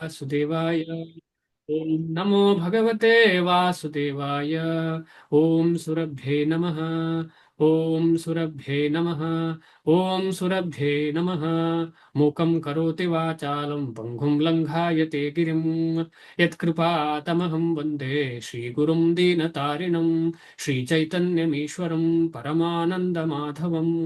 वासुदेवाय ओम नमो भगवते वासुदेवाय ओम सुरभ्ये नमः ओम सुरभ्ये नमः ओम सुरभ्ये नमः मूकं करोति वाचालं पङ्गुं लङ्घायते गिरिं यत्कृपातमहं वन्दे श्रीगुरुं दीनतारिणं श्रीचैतन्यमीश्वरं परमानन्दमाधवम्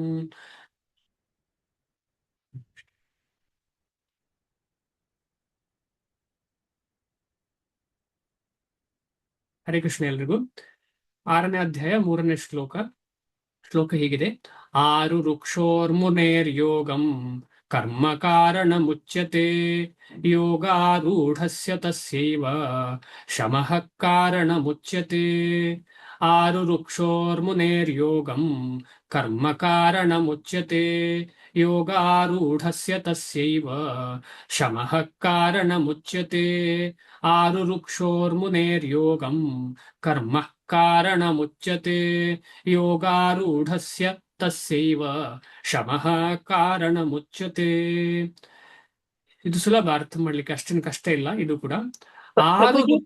ಹರೇ ಕೃಷ್ಣ ಎಲ್ರಿಗೂ. 6ನೇ ಅಧ್ಯಾಯ 3ನೇ ಶ್ಲೋಕ ಹೀಗಿದೆ. ಆರು ವೃಕ್ಷೋರ್ಮುನೇರ್ಯೋಗಂ ಕರ್ಮ ಕಾರಣ ಮುಚ್ಯತೆ ಯೋಗಾರೂಢಸ್ಯ ತಸ್ಯೈವ ಶಮಃ ಕಾರಣ ಮುಚ್ಯತೆ. ಆರು ವೃಕ್ಷೋರ್ಮುನೇರ್ಯೋಗಂ ಕರ್ಮ ಕಾರಣ ಮುಚ್ಯತೆ ಯೋಗಾರೂಢಸ್ಯ ತಸ್ಯೈವ ಶಮಃ ಕಾರಣ ಮುಚ್ಯತೆ. ಆರು ವೃಕ್ಷೋರ್ಮುನೇರ್ಯೋಗಂ ಕರ್ಮ ಕಾರಣ ಮುಚ್ಯತೆ ಯೋಗಾರೂಢಸ್ಯ ತಸ್ಯೈವ ಶಮಃ ಕಾರಣ ಮುಚ್ಯತೆ. ಇದು ಸುಲಭ ಅರ್ಥ ಮಾಡ್ಲಿಕ್ಕೆ, ಅಷ್ಟೇನು ಕಷ್ಟ ಇಲ್ಲ. ಇದು ಕೂಡ ಆರು ಪ್ರಭುಜಿ,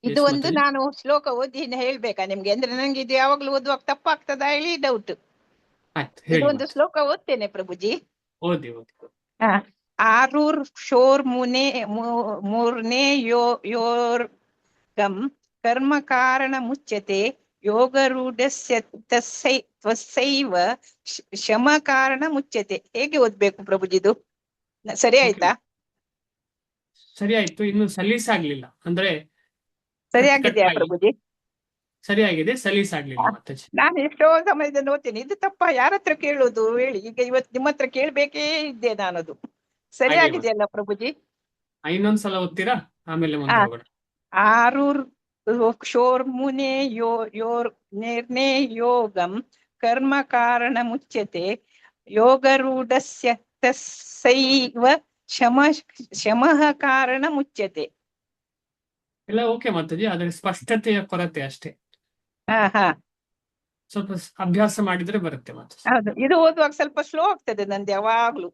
ಇದು Yes, ಒಂದು ಮಾತಾಜಿ. ನಾನು ಶ್ಲೋಕ ಓದಿ ಹೇಳ್ಬೇಕಾ ನಿಮ್ಗೆ? ಅಂದ್ರೆ ನಂಗೆ ಇದು ಯಾವಾಗ್ಲೂ ಓದುವಾಗ ತಪ್ಪಾಗ್ತದಾ ಹೇಳಿ ಡೌಟ್. ಆಯ್ತು, ಇದು ಹೇಳಿ ಒಂದು ಮಾತಾಜಿ. ಶ್ಲೋಕ ಓದ್ತೇನೆ ಪ್ರಭುಜಿ. ಓದಿ ಓದಿ. ಆ, ಆರೂರ್ ಶೋರ್ ಮೂರ್ನೇ ಯೋರ್ಗಂ ಕರ್ಮ ಕಾರಣ ಮುಚ್ಯತೆ ಯೋಗರೂಢಸ್ಯ ತ್ವಸ್ಸೈವ ಶಮ ಕಾರಣ ಮುಚ್ಯತೆ. ಹೇಗೆ ಓದ್ಬೇಕು ಪ್ರಭುಜಿದು? ಸರಿ ಆಯ್ತಾ? ಸರಿ ಆಯ್ತು. ಇನ್ನು ಸಲೀಸಾಗ್ಲಿಲ್ಲ ಅಂದ್ರೆ ಸರಿಯಾಗಿದೆಯಾ ಕಟ್ಟಾಗಿ ಪ್ರಭುಜಿ? ಸರಿಯಾಗಿದೆ, ಸಲೀಸಾಗ್ಲಿಲ್ಲ ಮಾತಾಜಿ. ನಾನು ಎಷ್ಟೋ ಸಮಯದಿಂದ ಓದ್ತೇನೆ. ಇದು ತಪ್ಪ, ಯಾರ ಹತ್ರ ಕೇಳುದು ಹೇಳಿ? ಈಗ ಇವತ್ತು ನಿಮ್ಮ ಹತ್ರ ಕೇಳ್ಬೇಕೇ ಇದ್ದೆ ನಾನದು. ಸರಿಯಾಗಿದೆಯಲ್ಲ ಪ್ರಭುಜಿ? ಇನ್ನೊಂದ್ಸಲ ಓದ್ತೀರಾ? ಆಮೇಲೆ ಮುಂದೆ ಆ ಹೋಗೋಣ. ಆರೂರ್ ಕ್ಷೋರ್ಮುನೆ ಯೋರ್ ನಿರ್ಣೇ ಯೋಗಂ ಕರ್ಮ ಕಾರಣ ಮುಚ್ಯತೆ ಯೋಗರೂಢಸ್ಯ ತಸ್ಸೈವ ಶಮಃ ಕಾರಣ ಮುಚ್ಯತೆ. ಎಲ್ಲ ಓಕೆ ಮಾತಾಜಿ, ಆದ್ರೆ ಸ್ಪಷ್ಟತೆಯ ಕೊರತೆ ಅಷ್ಟೇ. ಹಾ ಹಾ ಸ್ವಲ್ಪ ಅಭ್ಯಾಸ ಮಾಡಿದ್ರೆ ಬರುತ್ತೆ ಮಾತಾಜಿ. ಹೌದು, ಇದು ಓದುವಾಗ ಸ್ವಲ್ಪ ಸ್ಲೋ ಆಗ್ತದೆ ನಂದು ಯಾವಾಗ್ಲೂ.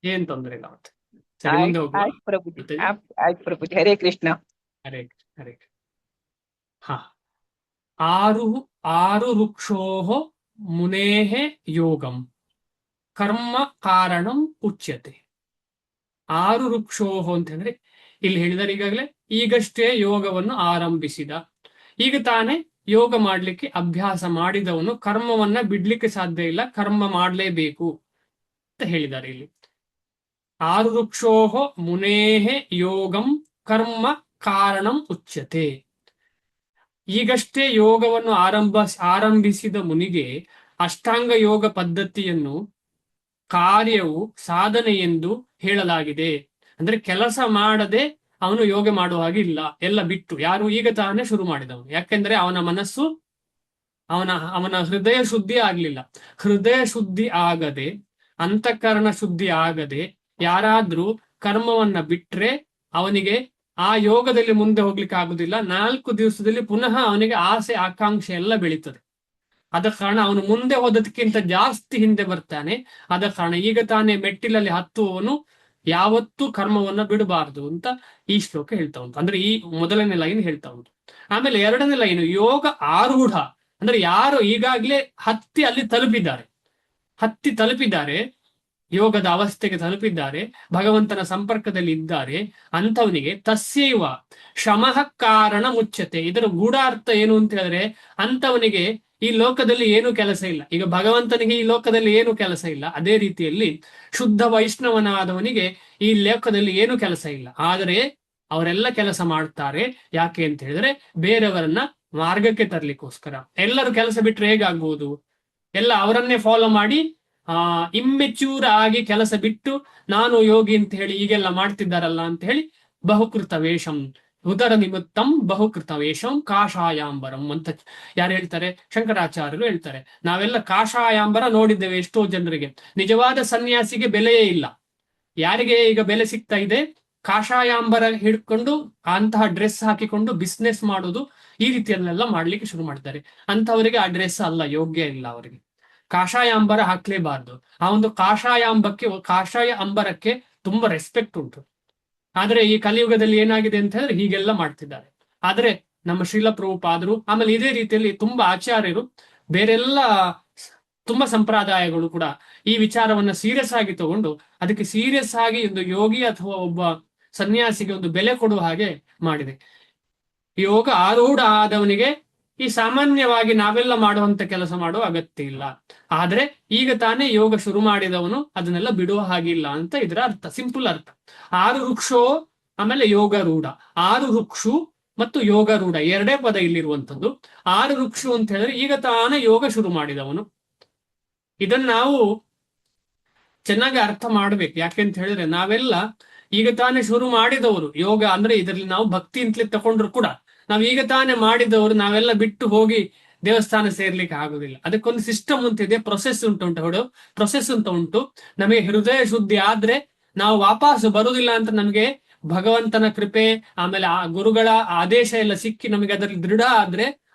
ಏನ್ ತೊಂದರೆ ಇಲ್ಲ ಮಾತಾಜಿ. ಸರಿ, ಮುಂದೆ ಹೋಗುವ ಆಯ್ತು ಪ್ರಭುಜಿ, ಮಾತಾಜಿ. ಆಯ್ತು ಪ್ರಭುಜಿ. ಹರೇ ಕೃಷ್ಣ. ಹರೇ ಹರೇ. ಹಾ, ಆರು ಆರು ವೃಕ್ಷೋಃ ಮುನೇಃ ಯೋಗಂ ಕರ್ಮ ಕಾರಣಂ ಉಚ್ಯತೆ. ಆರು ವೃಕ್ಷೋಃ ಅಂತಂದ್ರೆ ಇಲ್ಲಿ ಹೇಳಿದರೆ ಈಗಾಗಲೇ ಈಗಷ್ಟೇ ಯೋಗವನ್ನು ಆರಂಭಿಸಿದ, ಈಗ ತಾನೇ ಯೋಗ ಮಾಡ್ಲಿಕ್ಕೆ ಅಭ್ಯಾಸ ಮಾಡಿದವನು ಕರ್ಮವನ್ನ ಬಿಡ್ಲಿಕ್ಕೆ ಸಾಧ್ಯ ಇಲ್ಲ, ಕರ್ಮ ಮಾಡಲೇಬೇಕು ಅಂತ ಹೇಳಿದ್ದಾರೆ ಇಲ್ಲಿ. ಆರು ವೃಕ್ಷೋಃ ಮುನೇಃ ಯೋಗಂ ಕರ್ಮ ಕಾರಣಂ ಉಚ್ಯತೆ. ಈಗಷ್ಟೇ ಯೋಗವನ್ನು ಆರಂಭಿಸಿದ ಮುನಿಗೆ ಅಷ್ಟಾಂಗ ಯೋಗ ಪದ್ಧತಿಯನ್ನು ಕಾರ್ಯವು ಸಾಧನೆ ಎಂದು ಹೇಳಲಾಗಿದೆ. ಅಂದ್ರೆ ಕೆಲಸ ಮಾಡದೆ ಅವನು ಯೋಗ ಮಾಡುವ ಹಾಗೆ ಇಲ್ಲ, ಎಲ್ಲ ಬಿಟ್ಟು. ಯಾರು? ಈಗ ತಾನೇ ಶುರು ಮಾಡಿದವನು. ಯಾಕೆಂದ್ರೆ ಅವನ ಮನಸ್ಸು, ಅವನ ಹೃದಯ ಶುದ್ಧಿ ಆಗ್ಲಿಲ್ಲ. ಹೃದಯ ಶುದ್ಧಿ ಆಗದೆ, ಅಂತಃಕರಣ ಶುದ್ಧಿ ಆಗದೆ ಯಾರಾದ್ರೂ ಕರ್ಮವನ್ನ ಬಿಟ್ರೆ ಅವನಿಗೆ ಆ ಯೋಗದಲ್ಲಿ ಮುಂದೆ ಹೋಗ್ಲಿಕ್ಕೆ ಆಗುದಿಲ್ಲ. 4 ದಿವಸದಲ್ಲಿ ಪುನಃ ಅವನಿಗೆ ಆಸೆ ಆಕಾಂಕ್ಷೆ ಎಲ್ಲ ಬೆಳೀತದೆ. ಆದ ಕಾರಣ ಅವನು ಮುಂದೆ ಹೋದದಕ್ಕಿಂತ ಜಾಸ್ತಿ ಹಿಂದೆ ಬರ್ತಾನೆ. ಆದ ಕಾರಣ ಈಗ ತಾನೇ ಮೆಟ್ಟಿಲಲ್ಲಿ ಹತ್ತುವವನು ಯಾವತ್ತೂ ಕರ್ಮವನ್ನ ಬಿಡಬಾರದು ಅಂತ ಈ ಶ್ಲೋಕ ಹೇಳ್ತಾ ಉಂಟು. ಅಂದ್ರೆ ಈ ಮೊದಲನೇ ಲೈನ್ ಹೇಳ್ತಾ ಉಂಟು. ಆಮೇಲೆ 2ನೇ ಲೈನ್ ಯೋಗ ಆರೂಢ, ಅಂದ್ರೆ ಯಾರು ಈಗಾಗ್ಲೇ ಅಲ್ಲಿ ಹತ್ತಿ ತಲುಪಿದ್ದಾರೆ, ಯೋಗದ ಅವಸ್ಥೆಗೆ ತಲುಪಿದ್ದಾರೆ, ಭಗವಂತನ ಸಂಪರ್ಕದಲ್ಲಿ ಇದ್ದಾರೆ, ಅಂಥವನಿಗೆ ತಸ್ಯೈವ ಶಮಃ ಕಾರಣ ಮುಚ್ಯತೆ. ಇದರ ಗೂಢಾರ್ಥ ಏನು ಅಂತ ಹೇಳಿದ್ರೆ, ಅಂಥವನಿಗೆ ಈ ಲೋಕದಲ್ಲಿ ಏನು ಕೆಲಸ ಇಲ್ಲ. ಈಗ ಭಗವಂತನಿಗೆ ಈ ಲೋಕದಲ್ಲಿ ಏನು ಕೆಲಸ ಇಲ್ಲ, ಅದೇ ರೀತಿಯಲ್ಲಿ ಶುದ್ಧ ವೈಷ್ಣವನಾದವನಿಗೆ ಈ ಲೋಕದಲ್ಲಿ ಏನು ಕೆಲಸ ಇಲ್ಲ. ಆದರೆ ಅವರೆಲ್ಲ ಕೆಲಸ ಮಾಡ್ತಾರೆ. ಯಾಕೆ ಅಂತ ಹೇಳಿದ್ರೆ ಬೇರೆಯವರನ್ನ ಮಾರ್ಗಕ್ಕೆ ತರ್ಲಿಕ್ಕೋಸ್ಕರ. ಎಲ್ಲರೂ ಕೆಲಸ ಬಿಟ್ರೆ ಹೇಗಾಗ್ಬೋದು? ಎಲ್ಲ ಅವರನ್ನೇ ಫಾಲೋ ಮಾಡಿ ಇಮ್ಮೆಚ್ಯೂರ್ ಆಗಿ ಕೆಲಸ ಬಿಟ್ಟು ನಾನು ಯೋಗಿ ಅಂತ ಹೇಳಿ ಈಗೆಲ್ಲ ಮಾಡ್ತಿದ್ದಾರಲ್ಲ ಅಂತ ಹೇಳಿ ಬಹುಕೃತ ವೇಷಂ ಉದರ ನಿಮಿತ್ತಂ ಬಹುಕೃತ ವೇಷಂ ಕಾಷಾಯಾಂಬರಂ ಅಂತ ಯಾರು ಹೇಳ್ತಾರೆ? ಶಂಕರಾಚಾರ್ಯರು ಹೇಳ್ತಾರೆ. ನಾವೆಲ್ಲ ಕಾಷಾಯಾಂಬರ ನೋಡಿದ್ದೇವೆ ಎಷ್ಟೋ ಜನರಿಗೆ. ನಿಜವಾದ ಸನ್ಯಾಸಿಗೆ ಬೆಲೆಯೇ ಇಲ್ಲ. ಯಾರಿಗೆ ಈಗ ಬೆಲೆ ಸಿಗ್ತಾ ಇದೆ? ಕಾಷಾಯಾಂಬರ ಹಿಡ್ಕೊಂಡು ಅಂತಹ ಡ್ರೆಸ್ ಹಾಕಿಕೊಂಡು ಬಿಸ್ನೆಸ್ ಮಾಡೋದು, ಈ ರೀತಿಯಲ್ಲೆಲ್ಲ ಮಾಡ್ಲಿಕ್ಕೆ ಶುರು ಮಾಡ್ತಾರೆ. ಅಂತವರಿಗೆ ಆ ಡ್ರೆಸ್ ಅಲ್ಲ, ಯೋಗ್ಯ ಇಲ್ಲ ಅವರಿಗೆ. ಕಾಷಾಯ ಅಂಬರ ಹಾಕ್ಲೇಬಾರ್ದು. ಆ ಒಂದು ಕಾಷಾಯ ಅಂಬರಕ್ಕೆ ತುಂಬಾ ರೆಸ್ಪೆಕ್ಟ್ ಉಂಟು. ಆದ್ರೆ ಈ ಕಲಿಯುಗದಲ್ಲಿ ಏನಾಗಿದೆ ಅಂತ ಹೇಳಿದ್ರೆ ಹೀಗೆಲ್ಲ ಮಾಡ್ತಿದ್ದಾರೆ. ಆದ್ರೆ ನಮ್ಮ ಶ್ರೀಲ ಪ್ರಭುಪಾದರು, ಆಮೇಲೆ ಇದೇ ರೀತಿಯಲ್ಲಿ ತುಂಬಾ ಆಚಾರ್ಯರು, ಬೇರೆಲ್ಲ ತುಂಬಾ ಸಂಪ್ರದಾಯಗಳು ಕೂಡ ಈ ವಿಚಾರವನ್ನ ಸೀರಿಯಸ್ ಆಗಿ ತಗೊಂಡು ಅದಕ್ಕೆ ಸೀರಿಯಸ್ ಆಗಿ ಒಂದು ಯೋಗಿ ಅಥವಾ ಒಬ್ಬ ಸನ್ಯಾಸಿಗೆ ಒಂದು ಬೆಲೆ ಕೊಡುವ ಹಾಗೆ ಮಾಡಿದೆ. ಯೋಗ ಆರೂಢ ಆದವನಿಗೆ ಈ ಸಾಮಾನ್ಯವಾಗಿ ನಾವೆಲ್ಲ ಮಾಡುವಂತ ಕೆಲಸ ಮಾಡುವ ಅಗತ್ಯ ಇಲ್ಲ. ಆದ್ರೆ ಈಗ ತಾನೇ ಯೋಗ ಶುರು ಮಾಡಿದವನು ಅದನ್ನೆಲ್ಲ ಬಿಡುವ ಹಾಗಿಲ್ಲ ಅಂತ ಇದರ ಅರ್ಥ, ಸಿಂಪಲ್ ಅರ್ಥ. ಆರು ವೃಕ್ಷೋ ಆಮೇಲೆ ಯೋಗ ರೂಢ. ಆರು ವೃಕ್ಷು ಮತ್ತು ಯೋಗ ರೂಢ ಎರಡೇ ಪದ ಇಲ್ಲಿರುವಂತದ್ದು. ಆರು ವೃಕ್ಷು ಅಂತ ಹೇಳಿದ್ರೆ ಈಗ ತಾನೇ ಯೋಗ ಶುರು ಮಾಡಿದವನು. ಇದನ್ನ ನಾವು ಚೆನ್ನಾಗಿ ಅರ್ಥ ಮಾಡ್ಬೇಕು. ಯಾಕೆಂತ ಹೇಳಿದ್ರೆ ನಾವೆಲ್ಲ ಈಗ ತಾನೇ ಶುರು ಮಾಡಿದವರು. ಯೋಗ ಅಂದ್ರೆ ಇದರಲ್ಲಿ ನಾವು ಭಕ್ತಿ ಅಂತಲೇ ತಗೊಂಡ್ರು ಕೂಡ ನಾವ್ ಈಗ ತಾನೇ ಮಾಡಿದವರು. ನಾವೆಲ್ಲ ಬಿಟ್ಟು ಹೋಗಿ ದೇವಸ್ಥಾನ ಸೇರ್ಲಿಕ್ಕೆ ಆಗುದಿಲ್ಲ. ಅದಕ್ಕೊಂದು ಸಿಸ್ಟಮ್ ಅಂತಿದೆ, ಪ್ರೊಸೆಸ್ ಉಂಟು ಪ್ರೊಸೆಸ್ ಅಂತ ಉಂಟು. ನಮಗೆ ಹೃದಯ ಶುದ್ಧಿ ಆದ್ರೆ ನಾವು ವಾಪಸ್ ಬರುವುದಿಲ್ಲ ಅಂತ ನಮಗೆ ಭಗವಂತನ ಕೃಪೆ ಆಮೇಲೆ ಆ ಗುರುಗಳ ಆದೇಶ ಎಲ್ಲ ಸಿಕ್ಕಿ ನಮಗೆ ಅದರಲ್ಲಿ ದೃಢ ಆದ್ರೆ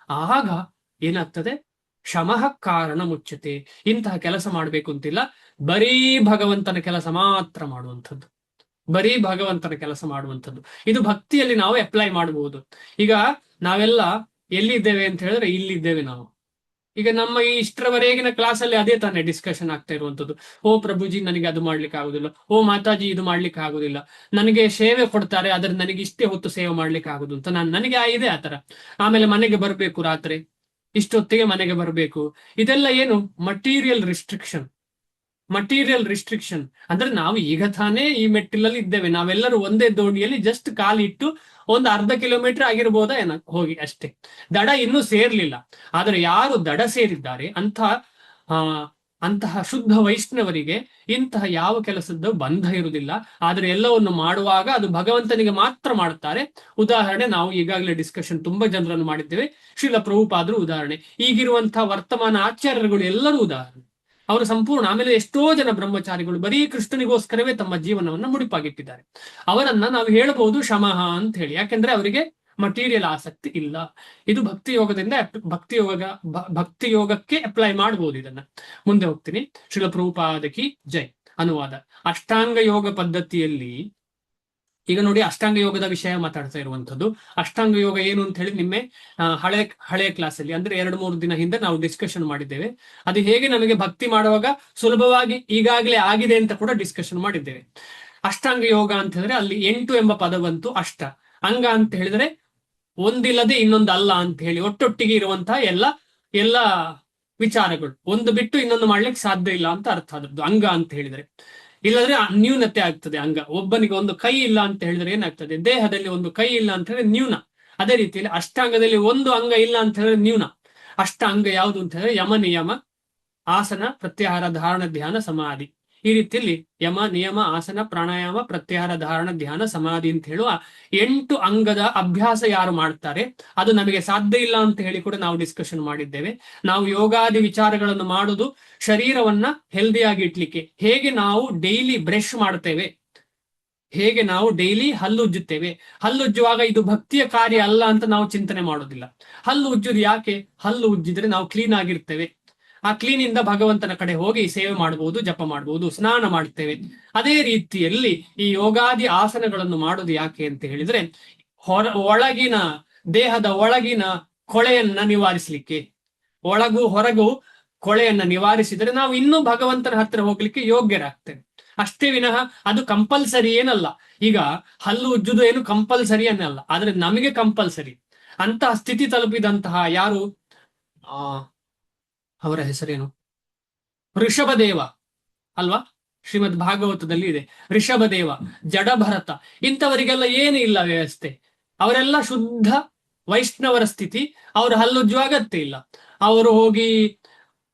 ಆಗ ಏನಾಗ್ತದೆ, ಶಮಃ ಕಾರಣ ಮುಚ್ಚತೆ. ಇಂತಹ ಕೆಲಸ ಮಾಡ್ಬೇಕು ಅಂತಿಲ್ಲ, ಬರೀ ಭಗವಂತನ ಕೆಲಸ ಮಾತ್ರ ಮಾಡುವಂಥದ್ದು, ಬರೀ ಭಗವಂತನ ಕೆಲಸ ಮಾಡುವಂಥದ್ದು. ಇದು ಭಕ್ತಿಯಲ್ಲಿ ನಾವು ಅಪ್ಲೈ ಮಾಡಬಹುದು. ಈಗ ನಾವೆಲ್ಲ ಎಲ್ಲಿದ್ದೇವೆ ಅಂತ ಹೇಳಿದ್ರೆ ಇಲ್ಲಿದ್ದೇವೆ ನಾವು. ಈಗ ನಮ್ಮ ಈ ಇಷ್ಟರವರೆಗಿನ ಕ್ಲಾಸಲ್ಲಿ ಅದೇ ತಾನೇ ಡಿಸ್ಕಷನ್ ಆಗ್ತಾ ಇರುವಂತದ್ದು. ಓ ಪ್ರಭುಜಿ ನನಗೆ ಅದು ಮಾಡ್ಲಿಕ್ಕೆ ಆಗುದಿಲ್ಲ, ಓ ಮಾತಾಜಿ ಇದು ಮಾಡ್ಲಿಕ್ಕೆ ಆಗುದಿಲ್ಲ, ನನಗೆ ಸೇವೆ ಕೊಡ್ತಾರೆ ಆದ್ರೆ ನನಗೆ ಇಷ್ಟೇ ಹೊತ್ತು ಸೇವೆ ಮಾಡ್ಲಿಕ್ಕೆ ಆಗುದು ಅಂತ ನನಗೆ ಇದೆ ಆತರ. ಆಮೇಲೆ ಮನೆಗೆ ಬರ್ಬೇಕು, ರಾತ್ರಿ ಇಷ್ಟೊತ್ತಿಗೆ ಮನೆಗೆ ಬರಬೇಕು. ಇದೆಲ್ಲ ಏನು ಮಟೀರಿಯಲ್ ರಿಸ್ಟ್ರಿಕ್ಷನ್. ಮಟೀರಿಯಲ್ ರಿಸ್ಟ್ರಿಕ್ಷನ್ ಅಂದ್ರೆ ನಾವು ಈಗ ತಾನೇ ಈ ಮೆಟ್ಟಿಲಲ್ಲಿ ಇದ್ದೇವೆ. ನಾವೆಲ್ಲರೂ ಒಂದೇ ದೋಣಿಯಲ್ಲಿ ಜಸ್ಟ್ ಕಾಲಿಟ್ಟು ಒಂದು ಅರ್ಧ ಕಿಲೋಮೀಟರ್ ಆಗಿರ್ಬೋದಾ ಏನ ಹೋಗಿ ಅಷ್ಟೇ. ದಡ ಇನ್ನೂ ಸೇರ್ಲಿಲ್ಲ. ಆದ್ರೆ ಯಾರು ದಡ ಸೇರಿದ್ದಾರೆ ಅಂತಹ ಶುದ್ಧ ವೈಷ್ಣವರಿಗೆ ಇಂತಹ ಯಾವ ಕೆಲಸದ ಬಂಧ ಇರುವುದಿಲ್ಲ. ಆದ್ರೆ ಎಲ್ಲವನ್ನು ಮಾಡುವಾಗ ಅದು ಭಗವಂತನಿಗೆ ಮಾತ್ರ ಮಾಡುತ್ತಾರೆ. ಉದಾಹರಣೆ ನಾವು ಈಗಾಗಲೇ ಡಿಸ್ಕಷನ್ ತುಂಬಾ ಜನರನ್ನು ಮಾಡಿದ್ದೇವೆ. ಶ್ರೀಲ ಪ್ರಭುಪಾದರು ಉದಾಹರಣೆ, ಈಗಿರುವಂತಹ ವರ್ತಮಾನ ಆಚಾರ್ಯರುಗಳು ಎಲ್ಲರೂ ಉದಾಹರಣೆ. ಅವರು ಸಂಪೂರ್ಣ. ಆಮೇಲೆ ಎಷ್ಟೋ ಜನ ಬ್ರಹ್ಮಚಾರಿಗಳು ಬರೀ ಕೃಷ್ಣನಿಗೋಸ್ಕರವೇ ತಮ್ಮ ಜೀವನವನ್ನ ಮುಡಿಪಾಗಿಟ್ಟಿದ್ದಾರೆ. ಅವರನ್ನ ನಾವು ಹೇಳಬಹುದು ಶಮಃ ಅಂತ ಹೇಳಿ, ಯಾಕೆಂದ್ರೆ ಅವರಿಗೆ ಮಟೀರಿಯಲ್ ಆಸಕ್ತಿ ಇಲ್ಲ. ಇದು ಭಕ್ತಿ ಯೋಗದಿಂದ ಭಕ್ತಿ ಯೋಗಕ್ಕೆ ಅಪ್ಲೈ ಮಾಡಬಹುದು. ಇದನ್ನ ಮುಂದೆ ಹೋಗ್ತೀನಿ. ಶ್ರೀಲ ಪ್ರಭುಪಾದಕಿ ಜೈ. ಅನುವಾದ. ಅಷ್ಟಾಂಗ ಯೋಗ ಪದ್ಧತಿಯಲ್ಲಿ ಈಗ ನೋಡಿ, ಅಷ್ಟಾಂಗ ಯೋಗದ ವಿಷಯ ಮಾತಾಡ್ತಾ ಇರುವಂತದ್ದು. ಅಷ್ಟಾಂಗ ಯೋಗ ಏನು ಅಂತ ಹೇಳಿ ನಿಮ್ಮೆ ಹಳೆಯ ಕ್ಲಾಸಲ್ಲಿ ಅಂದ್ರೆ 2-3 ದಿನ ಹಿಂದೆ ನಾವು ಡಿಸ್ಕಷನ್ ಮಾಡಿದ್ದೇವೆ. ಅದು ಹೇಗೆ ನಮಗೆ ಭಕ್ತಿ ಮಾಡುವಾಗ ಸುಲಭವಾಗಿ ಈಗಾಗಲೇ ಆಗಿದೆ ಅಂತ ಕೂಡ ಡಿಸ್ಕಷನ್ ಮಾಡಿದ್ದೇವೆ. ಅಷ್ಟಾಂಗ ಯೋಗ ಅಂತ ಹೇಳಿದ್ರೆ ಅಲ್ಲಿ 8 ಎಂಬ ಪದ ಬಂತು. ಅಷ್ಟ ಅಂಗ ಅಂತ ಹೇಳಿದ್ರೆ ಒಂದಿಲ್ಲದೆ ಇನ್ನೊಂದು ಅಲ್ಲ ಅಂತ ಹೇಳಿ ಒಟ್ಟೊಟ್ಟಿಗೆ ಇರುವಂತಹ ಎಲ್ಲ ವಿಚಾರಗಳು, ಒಂದು ಬಿಟ್ಟು ಇನ್ನೊಂದು ಮಾಡ್ಲಿಕ್ಕೆ ಸಾಧ್ಯ ಇಲ್ಲ ಅಂತ ಅರ್ಥ ಆದದ್ದು ಅಂಗ ಅಂತ ಹೇಳಿದ್ರೆ. ಇಲ್ಲದ್ರೆ ನ್ಯೂನತೆ ಆಗ್ತದೆ. ಅಂಗ ಒಬ್ಬನಿಗೆ ಒಂದು ಕೈ ಇಲ್ಲ ಅಂತ ಹೇಳಿದ್ರೆ ಏನಾಗ್ತದೆ, ದೇಹದಲ್ಲಿ ಒಂದು ಕೈ ಇಲ್ಲ ಅಂತ ಹೇಳಿದ್ರೆ ನ್ಯೂನ. ಅದೇ ರೀತಿಯಲ್ಲಿ ಅಷ್ಟಾಂಗದಲ್ಲಿ ಒಂದು ಅಂಗ ಇಲ್ಲ ಅಂತ ಹೇಳಿದ್ರೆ ನ್ಯೂನ. ಅಷ್ಟ ಅಂಗ ಯಾವುದು ಅಂತ ಹೇಳಿದ್ರೆ ಯಮ, ನಿಯಮ, ಆಸನ, ಪ್ರತ್ಯಾಹಾರ, ಧಾರಣ, ಧ್ಯಾನ, ಸಮಾಧಿ. ಈ ರೀತಿಯಲ್ಲಿ ಯಮ, ನಿಯಮ, ಆಸನ, ಪ್ರಾಣಾಯಾಮ, ಪ್ರತ್ಯಾಹಾರ, ಧಾರಣ, ಧ್ಯಾನ, ಸಮಾಧಿ ಅಂತ ಹೇಳುವ 8 ಅಂಗದ ಅಭ್ಯಾಸ ಯಾರು ಮಾಡ್ತಾರೆ ಅದು ನಮಗೆ ಸಾಧ್ಯ ಇಲ್ಲ ಅಂತ ಹೇಳಿ ಕೂಡ ನಾವು ಡಿಸ್ಕಷನ್ ಮಾಡಿದ್ದೇವೆ. ನಾವು ಯೋಗಾದಿ ವಿಚಾರಗಳನ್ನು ಮಾಡುವುದು ಶರೀರವನ್ನ ಹೆಲ್ದಿಯಾಗಿ ಇಟ್ಲಿಕ್ಕೆ. ಹೇಗೆ ನಾವು ಡೈಲಿ ಬ್ರಷ್ ಮಾಡ್ತೇವೆ, ಹೇಗೆ ನಾವು ಡೈಲಿ ಹಲ್ಲುಜ್ಜುತ್ತೇವೆ, ಹಲ್ಲುಜ್ಜುವಾಗ ಇದು ಭಕ್ತಿಯ ಕಾರ್ಯ ಅಲ್ಲ ಅಂತ ನಾವು ಚಿಂತನೆ ಮಾಡೋದಿಲ್ಲ. ಹಲ್ಲು ಉಜ್ಜುದು ಯಾಕೆ? ಹಲ್ಲು ಉಜ್ಜಿದ್ರೆ ನಾವು ಕ್ಲೀನ್ ಆಗಿರ್ತೇವೆ. ಆ ಕ್ಲೀನ್ ಇಂದ ಭಗವಂತನ ಕಡೆ ಹೋಗಿ ಸೇವೆ ಮಾಡಬಹುದು, ಜಪ ಮಾಡಬಹುದು, ಸ್ನಾನ ಮಾಡ್ತೇವೆ. ಅದೇ ರೀತಿಯಲ್ಲಿ ಈ ಯೋಗಾದಿ ಆಸನಗಳನ್ನು ಮಾಡೋದು ಯಾಕೆ ಅಂತ ಹೇಳಿದ್ರೆ ಒಳಗಿನ ದೇಹದ ಒಳಗಿನ ಕೊಳೆಯನ್ನ ನಿವಾರಿಸಲಿಕ್ಕೆ. ಒಳಗು ಹೊರಗು ಕೊಳೆಯನ್ನ ನಿವಾರಿಸಿದರೆ ನಾವು ಇನ್ನೂ ಭಗವಂತನ ಹತ್ರ ಹೋಗ್ಲಿಕ್ಕೆ ಯೋಗ್ಯರಾಗ್ತೇವೆ. ಅಷ್ಟೇ ವಿನಃ ಅದು ಕಂಪಲ್ಸರಿ ಏನಲ್ಲ. ಈಗ ಹಲ್ಲು ಉಜ್ಜುದು ಏನು ಕಂಪಲ್ಸರಿ ಅನ್ನಲ್ಲ, ಆದ್ರೆ ನಮಗೆ ಕಂಪಲ್ಸರಿ. ಅಂತಹ ಸ್ಥಿತಿ ತಲುಪಿದಂತಹ ಯಾರು, ಅವರ ಹೆಸರೇನು, ಋಷಭದೇವ ಅಲ್ವಾ? ಶ್ರೀಮದ್ ಭಾಗವತದಲ್ಲಿ ಇದೆ ಋಷಭದೇವ, ಜಡಭರತ. ಇಂಥವರಿಗೆಲ್ಲ ಏನು ಇಲ್ಲ ವ್ಯವಸ್ಥೆ. ಅವರೆಲ್ಲ ಶುದ್ಧ ವೈಷ್ಣವರ ಸ್ಥಿತಿ. ಅವರು ಹಲ್ಲುಜ್ಜುವ ಅಗತ್ಯ ಇಲ್ಲ. ಅವರು ಹೋಗಿ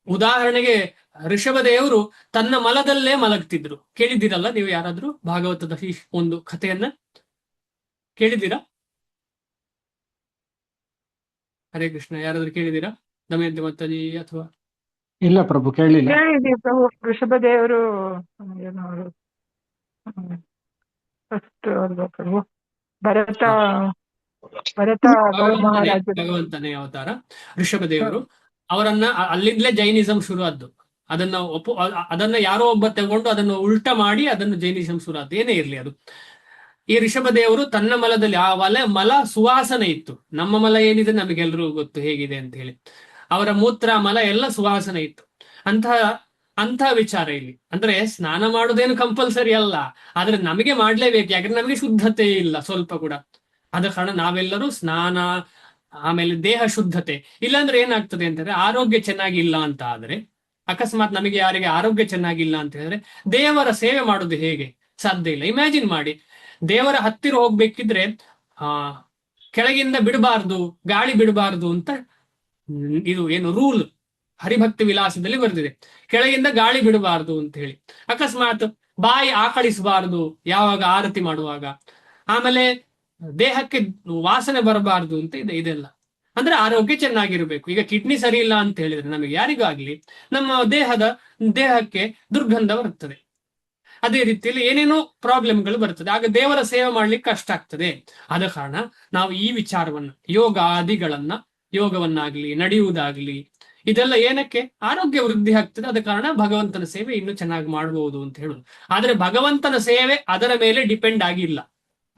ಉದಾಹರಣೆಗೆ ಋಷಭದೇವರು ತನ್ನ ಮಲದಲ್ಲೇ ಮಲಗ್ತಿದ್ರು. ಕೇಳಿದ್ದೀರಲ್ಲ ನೀವು ಯಾರಾದ್ರೂ ಭಾಗವತದ ಈ ಒಂದು ಕಥೆಯನ್ನ ಕೇಳಿದ್ದೀರಾ? ಹರೇ ಕೃಷ್ಣ, ಯಾರಾದ್ರೂ ಕೇಳಿದ್ದೀರಾ? ದಮಯಂತಿ ಮಾತಾಜಿ ಅಥವಾ? ಇಲ್ಲ ಪ್ರಭು, ಕೇಳಲಿಲ್ಲ. ಹೇಳಿದೆ ಪ್ರಭು. ಋಷಭದೇವರು ಫಸ್ಟ್ ಪ್ರಭು ಭರತ ಮಹಾರಾಜ ಭಗವಂತನೇ ಅವತಾರ ಋಷಭದೇವರು. ಅವರನ್ನ ಅಲ್ಲಿಂದಲೇ ಜೈನಿಸಂ ಶುರು ಆದ್ದು. ಅದನ್ನ ಯಾರೋ ಒಬ್ಬ ತಗೊಂಡು ಅದನ್ನು ಉಲ್ಟಾ ಮಾಡಿ ಅದನ್ನು ಜೈನಿಸಂ ಶುರು ಆದ್ದು. ಏನೇ ಇರ್ಲಿ ಅದು. ಈ ಋಷಭ ದೇವರು ತನ್ನ ಮಲದಲ್ಲಿ ಆ ಮಲ ಸುವಾಸನೆ ಇತ್ತು. ನಮ್ಮ ಮಲ ಏನಿದೆ ನಮಗೆಲ್ಲರೂ ಗೊತ್ತು ಹೇಗಿದೆ ಅಂತ ಹೇಳಿ. ಅವರ ಮೂತ್ರ ಮಲ ಎಲ್ಲ ಸುವಾಸನೆ ಇತ್ತು. ಅಂತಹ ಅಂತಹ ವಿಚಾರ ಇಲ್ಲಿ. ಅಂದ್ರೆ ಸ್ನಾನ ಮಾಡೋದೇನು ಕಂಪಲ್ಸರಿ ಅಲ್ಲ, ಆದ್ರೆ ನಮಗೆ ಮಾಡ್ಲೇಬೇಕು, ಯಾಕಂದ್ರೆ ನಮಗೆ ಶುದ್ಧತೆ ಇಲ್ಲ ಸ್ವಲ್ಪ ಕೂಡ. ಆದ ಕಾರಣ ನಾವೆಲ್ಲರೂ ಸ್ನಾನ, ಆಮೇಲೆ ದೇಹ ಶುದ್ಧತೆ. ಇಲ್ಲಾಂದ್ರೆ ಏನಾಗ್ತದೆ ಅಂತಂದ್ರೆ ಆರೋಗ್ಯ ಚೆನ್ನಾಗಿಲ್ಲ ಅಂತ ಆದ್ರೆ, ಅಕಸ್ಮಾತ್ ನಮಗೆ ಯಾರಿಗೆ ಆರೋಗ್ಯ ಚೆನ್ನಾಗಿಲ್ಲ ಅಂತ ಹೇಳಿದ್ರೆ ದೇವರ ಸೇವೆ ಮಾಡೋದು ಹೇಗೆ ಸಾಧ್ಯ ಇಲ್ಲ. ಇಮ್ಯಾಜಿನ್ ಮಾಡಿ, ದೇವರ ಹತ್ತಿರ ಹೋಗ್ಬೇಕಿದ್ರೆ ಆ ಕೆಳಗಿಂದ ಬಿಡಬಾರ್ದು, ಗಾಳಿ ಬಿಡಬಾರ್ದು ಅಂತ ಇದು ಏನು ರೂಲ್ ಹರಿಭಕ್ತಿ ವಿಲಾಸದಲ್ಲಿ ಬರೆದಿದೆ. ಕೆಳಗಿಂದ ಗಾಳಿ ಬಿಡಬಾರ್ದು ಅಂತ ಹೇಳಿ. ಅಕಸ್ಮಾತ್ ಬಾಯಿ ಆಕಳಿಸಬಾರ್ದು ಯಾವಾಗ ಆರತಿ ಮಾಡುವಾಗ. ಆಮೇಲೆ ದೇಹಕ್ಕೆ ವಾಸನೆ ಬರಬಾರ್ದು ಅಂತ ಇದೆ. ಇದೆಲ್ಲ ಅಂದ್ರೆ ಆರೋಗ್ಯ ಚೆನ್ನಾಗಿರ್ಬೇಕು. ಈಗ ಕಿಡ್ನಿ ಸರಿ ಇಲ್ಲ ಅಂತ ಹೇಳಿದ್ರೆ ನಮಗೆ ಯಾರಿಗೂ ಆಗ್ಲಿ ನಮ್ಮ ದೇಹಕ್ಕೆ ದುರ್ಗಂಧ ಬರ್ತದೆ. ಅದೇ ರೀತಿಯಲ್ಲಿ ಏನೇನೋ ಪ್ರಾಬ್ಲಮ್ಗಳು ಬರ್ತದೆ. ಆಗ ದೇವರ ಸೇವೆ ಮಾಡ್ಲಿಕ್ಕೆ ಕಷ್ಟ ಆಗ್ತದೆ. ಆದ ಕಾರಣ ನಾವು ಈ ವಿಚಾರವನ್ನ, ಯೋಗ ಆದಿಗಳನ್ನ, ಯೋಗವನ್ನಾಗ್ಲಿ ನಡೆಯುವುದಾಗ್ಲಿ, ಇದೆಲ್ಲ ಏನಕ್ಕೆ ಆರೋಗ್ಯ ವೃದ್ಧಿ ಆಗ್ತದೆ. ಆದ ಕಾರಣ ಭಗವಂತನ ಸೇವೆ ಇನ್ನೂ ಚೆನ್ನಾಗಿ ಮಾಡಬಹುದು ಅಂತ ಹೇಳುದು. ಆದ್ರೆ ಭಗವಂತನ ಸೇವೆ ಅದರ ಮೇಲೆ ಡಿಪೆಂಡ್ ಆಗಿಲ್ಲ.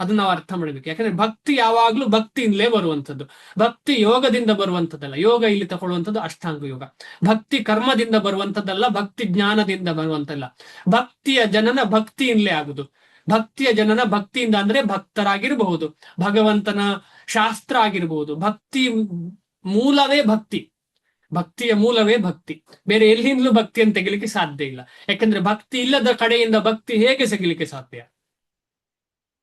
ಅದನ್ನ ನಾವು ಅರ್ಥ ಮಾಡಬೇಕು. ಯಾಕಂದ್ರೆ ಭಕ್ತಿ ಯಾವಾಗ್ಲೂ ಭಕ್ತಿಯಿಂದಲೇ ಬರುವಂಥದ್ದು, ಭಕ್ತಿ ಯೋಗದಿಂದ ಬರುವಂಥದ್ದಲ್ಲ. ಯೋಗ ಇಲ್ಲಿ ತಗೊಳ್ಳುವಂಥದ್ದು ಅಷ್ಟಾಂಗ ಯೋಗ. ಭಕ್ತಿ ಕರ್ಮದಿಂದ ಬರುವಂಥದ್ದಲ್ಲ, ಭಕ್ತಿ ಜ್ಞಾನದಿಂದ ಬರುವಂತಲ್ಲ. ಭಕ್ತಿಯ ಜನನ ಭಕ್ತಿಯಿಂದಲೇ ಆಗುದು. ಭಕ್ತಿಯ ಜನನ ಭಕ್ತಿಯಿಂದ ಅಂದ್ರೆ ಭಕ್ತರಾಗಿರಬಹುದು, ಭಗವಂತನ ಶಾಸ್ತ್ರ ಆಗಿರಬಹುದು. ಭಕ್ತಿ ಮೂಲವೇ ಭಕ್ತಿ, ಭಕ್ತಿಯ ಮೂಲವೇ ಭಕ್ತಿ. ಬೇರೆ ಎಲ್ಲಿಂದಲೂ ಭಕ್ತಿಯನ್ನು ತೆಗಿಲಿಕ್ಕೆ ಸಾಧ್ಯ ಇಲ್ಲ. ಯಾಕಂದ್ರೆ ಭಕ್ತಿ ಇಲ್ಲದ ಕಡೆಯಿಂದ ಭಕ್ತಿ ಹೇಗೆ ಸಿಗಲಿಕ್ಕೆ ಸಾಧ್ಯ?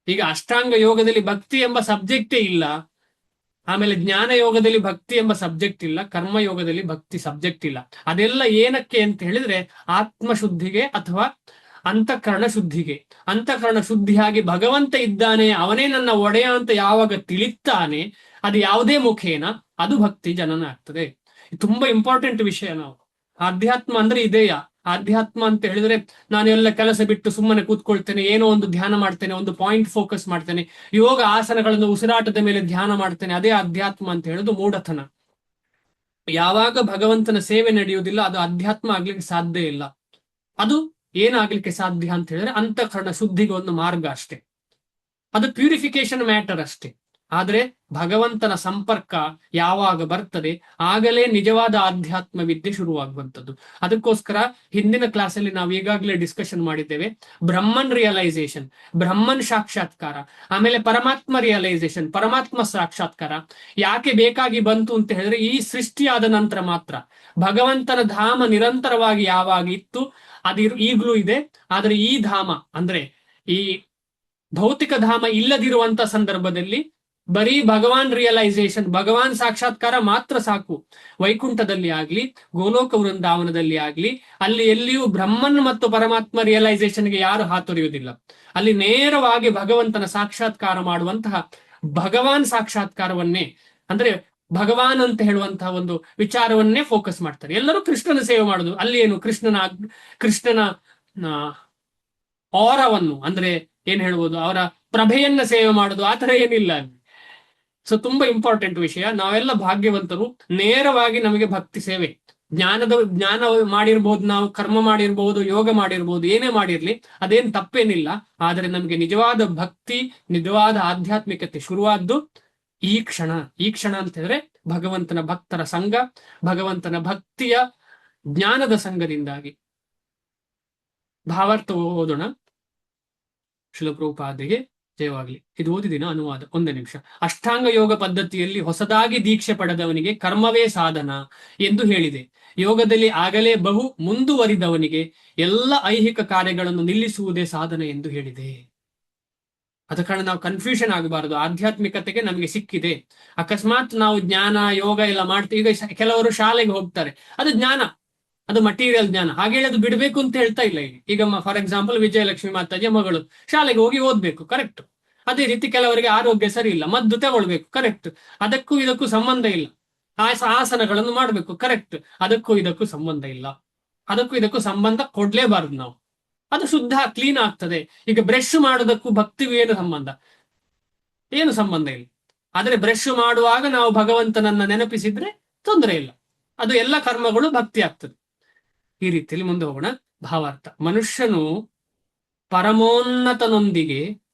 ಈಗ ಅಷ್ಟಾಂಗ ಯೋಗದಲ್ಲಿ ಭಕ್ತಿ ಎಂಬ ಸಬ್ಜೆಕ್ಟೇ ಇಲ್ಲ, ಆಮೇಲೆ ಜ್ಞಾನ ಯೋಗದಲ್ಲಿ ಭಕ್ತಿ ಎಂಬ ಸಬ್ಜೆಕ್ಟ್ ಇಲ್ಲ, ಕರ್ಮ ಯೋಗದಲ್ಲಿ ಭಕ್ತಿ ಸಬ್ಜೆಕ್ಟ್ ಇಲ್ಲ. ಅದೆಲ್ಲ ಏನಕ್ಕೆ ಅಂತ ಹೇಳಿದ್ರೆ ಆತ್ಮಶುದ್ಧಿಗೆ ಅಥವಾ ಅಂತಃಕರಣ ಶುದ್ಧಿಗೆ. ಅಂತಃಕರಣ ಶುದ್ಧಿಯಾಗಿ ಭಗವಂತ ಇದ್ದಾನೆ, ಅವನೇ ನನ್ನ ಒಡೆಯ ಅಂತ ಯಾವಾಗ ತಿಳಿತಾನೆ, ಅದು ಯಾವುದೇ ಮುಖೇನ ಅದು ಭಕ್ತಿ ಜನನ ಆಗ್ತದೆ. ತುಂಬಾ ಇಂಪಾರ್ಟೆಂಟ್ ವಿಷಯ. ನಾವು ಆಧ್ಯಾತ್ಮ ಅಂದ್ರೆ ಇದೆಯಾ? ಆಧ್ಯಾತ್ಮ ಅಂತ ಹೇಳಿದ್ರೆ ನಾನು ಎಲ್ಲ ಕೆಲಸ ಬಿಟ್ಟು ಸುಮ್ಮನೆ ಕೂತ್ಕೊಳ್ತೇನೆ, ಏನೋ ಒಂದು ಧ್ಯಾನ ಮಾಡ್ತೇನೆ, ಒಂದು ಪಾಯಿಂಟ್ ಫೋಕಸ್ ಮಾಡ್ತೇನೆ, ಯೋಗ ಆಸನಗಳನ್ನು ಉಸಿರಾಟದ ಮೇಲೆ ಧ್ಯಾನ ಮಾಡ್ತೇನೆ, ಅದೇ ಅಧ್ಯಾತ್ಮ ಅಂತ ಹೇಳುದು ಮೂಢತನ. ಯಾವಾಗ ಭಗವಂತನ ಸೇವೆ ನಡೆಯುವುದಿಲ್ಲ ಅದು ಅಧ್ಯಾತ್ಮ ಆಗ್ಲಿಕ್ಕೆ ಸಾಧ್ಯ ಇಲ್ಲ. ಅದು ಏನಾಗ್ಲಿಕ್ಕೆ ಸಾಧ್ಯ ಅಂತ ಹೇಳಿದ್ರೆ ಅಂತಃಕರಣ ಶುದ್ಧಿಗೆ ಒಂದು ಮಾರ್ಗ ಅಷ್ಟೇ, ಅದು ಪ್ಯೂರಿಫಿಕೇಶನ್ ಮ್ಯಾಟರ್ ಅಷ್ಟೇ. ಆದ್ರೆ ಭಗವಂತನ ಸಂಪರ್ಕ ಯಾವಾಗ ಬರ್ತದೆ ಆಗಲೇ ನಿಜವಾದ ಆಧ್ಯಾತ್ಮ ವಿದ್ಯೆ ಶುರುವಾಗುವಂಥದ್ದು. ಅದಕ್ಕೋಸ್ಕರ ಹಿಂದಿನ ಕ್ಲಾಸಲ್ಲಿ ನಾವು ಈಗಾಗಲೇ ಡಿಸ್ಕಷನ್ ಮಾಡಿದ್ದೇವೆ, ಬ್ರಹ್ಮನ್ ರಿಯಲೈಸೇಷನ್, ಬ್ರಹ್ಮನ್ ಸಾಕ್ಷಾತ್ಕಾರ, ಆಮೇಲೆ ಪರಮಾತ್ಮ ರಿಯಲೈಸೇಷನ್, ಪರಮಾತ್ಮ ಸಾಕ್ಷಾತ್ಕಾರ ಯಾಕೆ ಬೇಕಾಗಿ ಬಂತು ಅಂತ ಹೇಳಿದ್ರೆ ಈ ಸೃಷ್ಟಿಯಾದ ನಂತರ ಮಾತ್ರ. ಭಗವಂತನ ಧಾಮ ನಿರಂತರವಾಗಿ ಯಾವಾಗ ಇತ್ತು ಅದು ಈಗಲೂ ಇದೆ. ಆದ್ರೆ ಈ ಧಾಮ ಅಂದ್ರೆ ಈ ಭೌತಿಕ ಧಾಮ ಇಲ್ಲದಿರುವಂತ ಸಂದರ್ಭದಲ್ಲಿ ಬರೀ ಭಗವಾನ್ ರಿಯಲೈಸೇಷನ್, ಭಗವಾನ್ ಸಾಕ್ಷಾತ್ಕಾರ ಮಾತ್ರ ಸಾಕು. ವೈಕುಂಠದಲ್ಲಿ ಆಗ್ಲಿ, ಗೋಲೋಕ ವೃಂದಾವನದಲ್ಲಿ ಆಗ್ಲಿ, ಅಲ್ಲಿ ಎಲ್ಲಿಯೂ ಬ್ರಹ್ಮನ್ ಮತ್ತು ಪರಮಾತ್ಮ ರಿಯಲೈಸೇಷನ್ಗೆ ಯಾರು ಹಾತೊರೆಯುವುದಿಲ್ಲ. ಅಲ್ಲಿ ನೇರವಾಗಿ ಭಗವಂತನ ಸಾಕ್ಷಾತ್ಕಾರ ಮಾಡುವಂತಹ ಭಗವಾನ್ ಸಾಕ್ಷಾತ್ಕಾರವನ್ನೇ, ಅಂದ್ರೆ ಭಗವಾನ್ ಅಂತ ಹೇಳುವಂತಹ ಒಂದು ವಿಚಾರವನ್ನೇ ಫೋಕಸ್ ಮಾಡ್ತಾರೆ. ಎಲ್ಲರೂ ಕೃಷ್ಣನ ಸೇವೆ ಮಾಡುದು. ಅಲ್ಲಿ ಏನು ಕೃಷ್ಣನ ಆರವನ್ನು ಅಂದ್ರೆ ಏನ್ ಹೇಳ್ಬೋದು, ಅವರ ಪ್ರಭೆಯನ್ನ ಸೇವೆ ಮಾಡುದು ಆ ತರ ಏನಿಲ್ಲ. ಸೊ ತುಂಬಾ ಇಂಪಾರ್ಟೆಂಟ್ ವಿಷಯ. ನಾವೆಲ್ಲ ಭಾಗ್ಯವಂತರು. ನೇರವಾಗಿ ನಮಗೆ ಭಕ್ತಿ ಸೇವೆ, ಜ್ಞಾನ ಮಾಡಿರ್ಬೋದು, ನಾವು ಕರ್ಮ ಮಾಡಿರ್ಬೋದು, ಯೋಗ ಮಾಡಿರ್ಬೋದು, ಏನೇ ಮಾಡಿರ್ಲಿ ಅದೇನ್ ತಪ್ಪೇನಿಲ್ಲ. ಆದ್ರೆ ನಮಗೆ ನಿಜವಾದ ಭಕ್ತಿ, ನಿಜವಾದ ಆಧ್ಯಾತ್ಮಿಕತೆ ಶುರುವಾದ್ದು ಈ ಕ್ಷಣ. ಈ ಕ್ಷಣ ಅಂತ ಹೇಳಿದ್ರೆ ಭಗವಂತನ ಭಕ್ತರ ಸಂಘ, ಭಗವಂತನ ಭಕ್ತಿಯ ಜ್ಞಾನದ ಸಂಘದಿಂದಾಗಿ. ಭಾವಾರ್ಥ ಓದೋಣ. ಶಿಲಪ್ರಭುಪಾದಿಗೆ ಜಯವಾಗಲಿ. ಇದು ಓದಿದಿನ ಅನುವಾದ. 1 ನಿಮಿಷ. ಅಷ್ಟಾಂಗ ಯೋಗ ಪದ್ಧತಿಯಲ್ಲಿ ಹೊಸದಾಗಿ ದೀಕ್ಷೆ ಪಡೆದವನಿಗೆ ಕರ್ಮವೇ ಸಾಧನ ಎಂದು ಹೇಳಿದೆ. ಯೋಗದಲ್ಲಿ ಆಗಲೇ ಬಹು ಮುಂದುವರಿದವನಿಗೆ ಎಲ್ಲ ಐಹಿಕ ಕಾರ್ಯಗಳನ್ನು ನಿಲ್ಲಿಸುವುದೇ ಸಾಧನ ಎಂದು ಹೇಳಿದೆ. ಅದ ಕಾರಣ ನಾವು ಕನ್ಫ್ಯೂಷನ್ ಆಗಬಾರದು. ಆಧ್ಯಾತ್ಮಿಕತೆಗೆ ನಮಗೆ ಸಿಕ್ಕಿದೆ. ಅಕಸ್ಮಾತ್ ನಾವು ಜ್ಞಾನ ಯೋಗ ಎಲ್ಲ ಮಾಡ್ತೀವಿ. ಈಗ ಕೆಲವರು ಶಾಲೆಗೆ ಹೋಗ್ತಾರೆ, ಅದು ಜ್ಞಾನ, ಅದು ಮಟೀರಿಯಲ್ ಜ್ಞಾನ. ಹಾಗೆ ಹೇಳಿ ಅದು ಬಿಡಬೇಕು ಅಂತ ಹೇಳ್ತಾ ಇಲ್ಲ. ಈಗ ಫಾರ್ ಎಕ್ಸಾಂಪಲ್ ವಿಜಯಲಕ್ಷ್ಮಿ ಮಾತಾಜಿಯ ಮಗಳು ಶಾಲೆಗೆ ಹೋಗಿ ಓದ್ಬೇಕು, ಕರೆಕ್ಟ್. ಅದೇ ರೀತಿ ಕೆಲವರಿಗೆ ಆರೋಗ್ಯ ಸರಿ ಇಲ್ಲ, ಮದ್ದು ತಗೊಳ್ಬೇಕು, ಕರೆಕ್ಟ್. ಅದಕ್ಕೂ ಇದಕ್ಕೂ ಸಂಬಂಧ ಇಲ್ಲ. ಆಸನಗಳನ್ನು ಮಾಡ್ಬೇಕು, ಕರೆಕ್ಟ್. ಅದಕ್ಕೂ ಇದಕ್ಕೂ ಸಂಬಂಧ ಇಲ್ಲ. ಅದಕ್ಕೂ ಇದಕ್ಕೂ ಸಂಬಂಧ ಕೊಡ್ಲೇಬಾರದು ನಾವು. ಅದು ಶುದ್ಧ ಕ್ಲೀನ್ ಆಗ್ತದೆ. ಈಗ ಬ್ರಷ್ ಮಾಡೋದಕ್ಕೂ ಭಕ್ತಿಗೂ ಏನು ಸಂಬಂಧ? ಏನು ಸಂಬಂಧ ಇಲ್ಲ. ಆದ್ರೆ ಬ್ರಷ್ ಮಾಡುವಾಗ ನಾವು ಭಗವಂತನನ್ನ ನೆನಪಿಸಿದ್ರೆ ತೊಂದರೆ ಇಲ್ಲ. ಅದು ಎಲ್ಲ ಕರ್ಮಗಳು ಭಕ್ತಿ ಆಗ್ತದೆ. ಈ ರೀತಿಯಲ್ಲಿ ಮುಂದೆ ಹೋಗೋಣ. ಭಾವಾರ್ಥ: ಮನುಷ್ಯನು ಪರಮೋನ್ನತನೊಂದಿಗೆ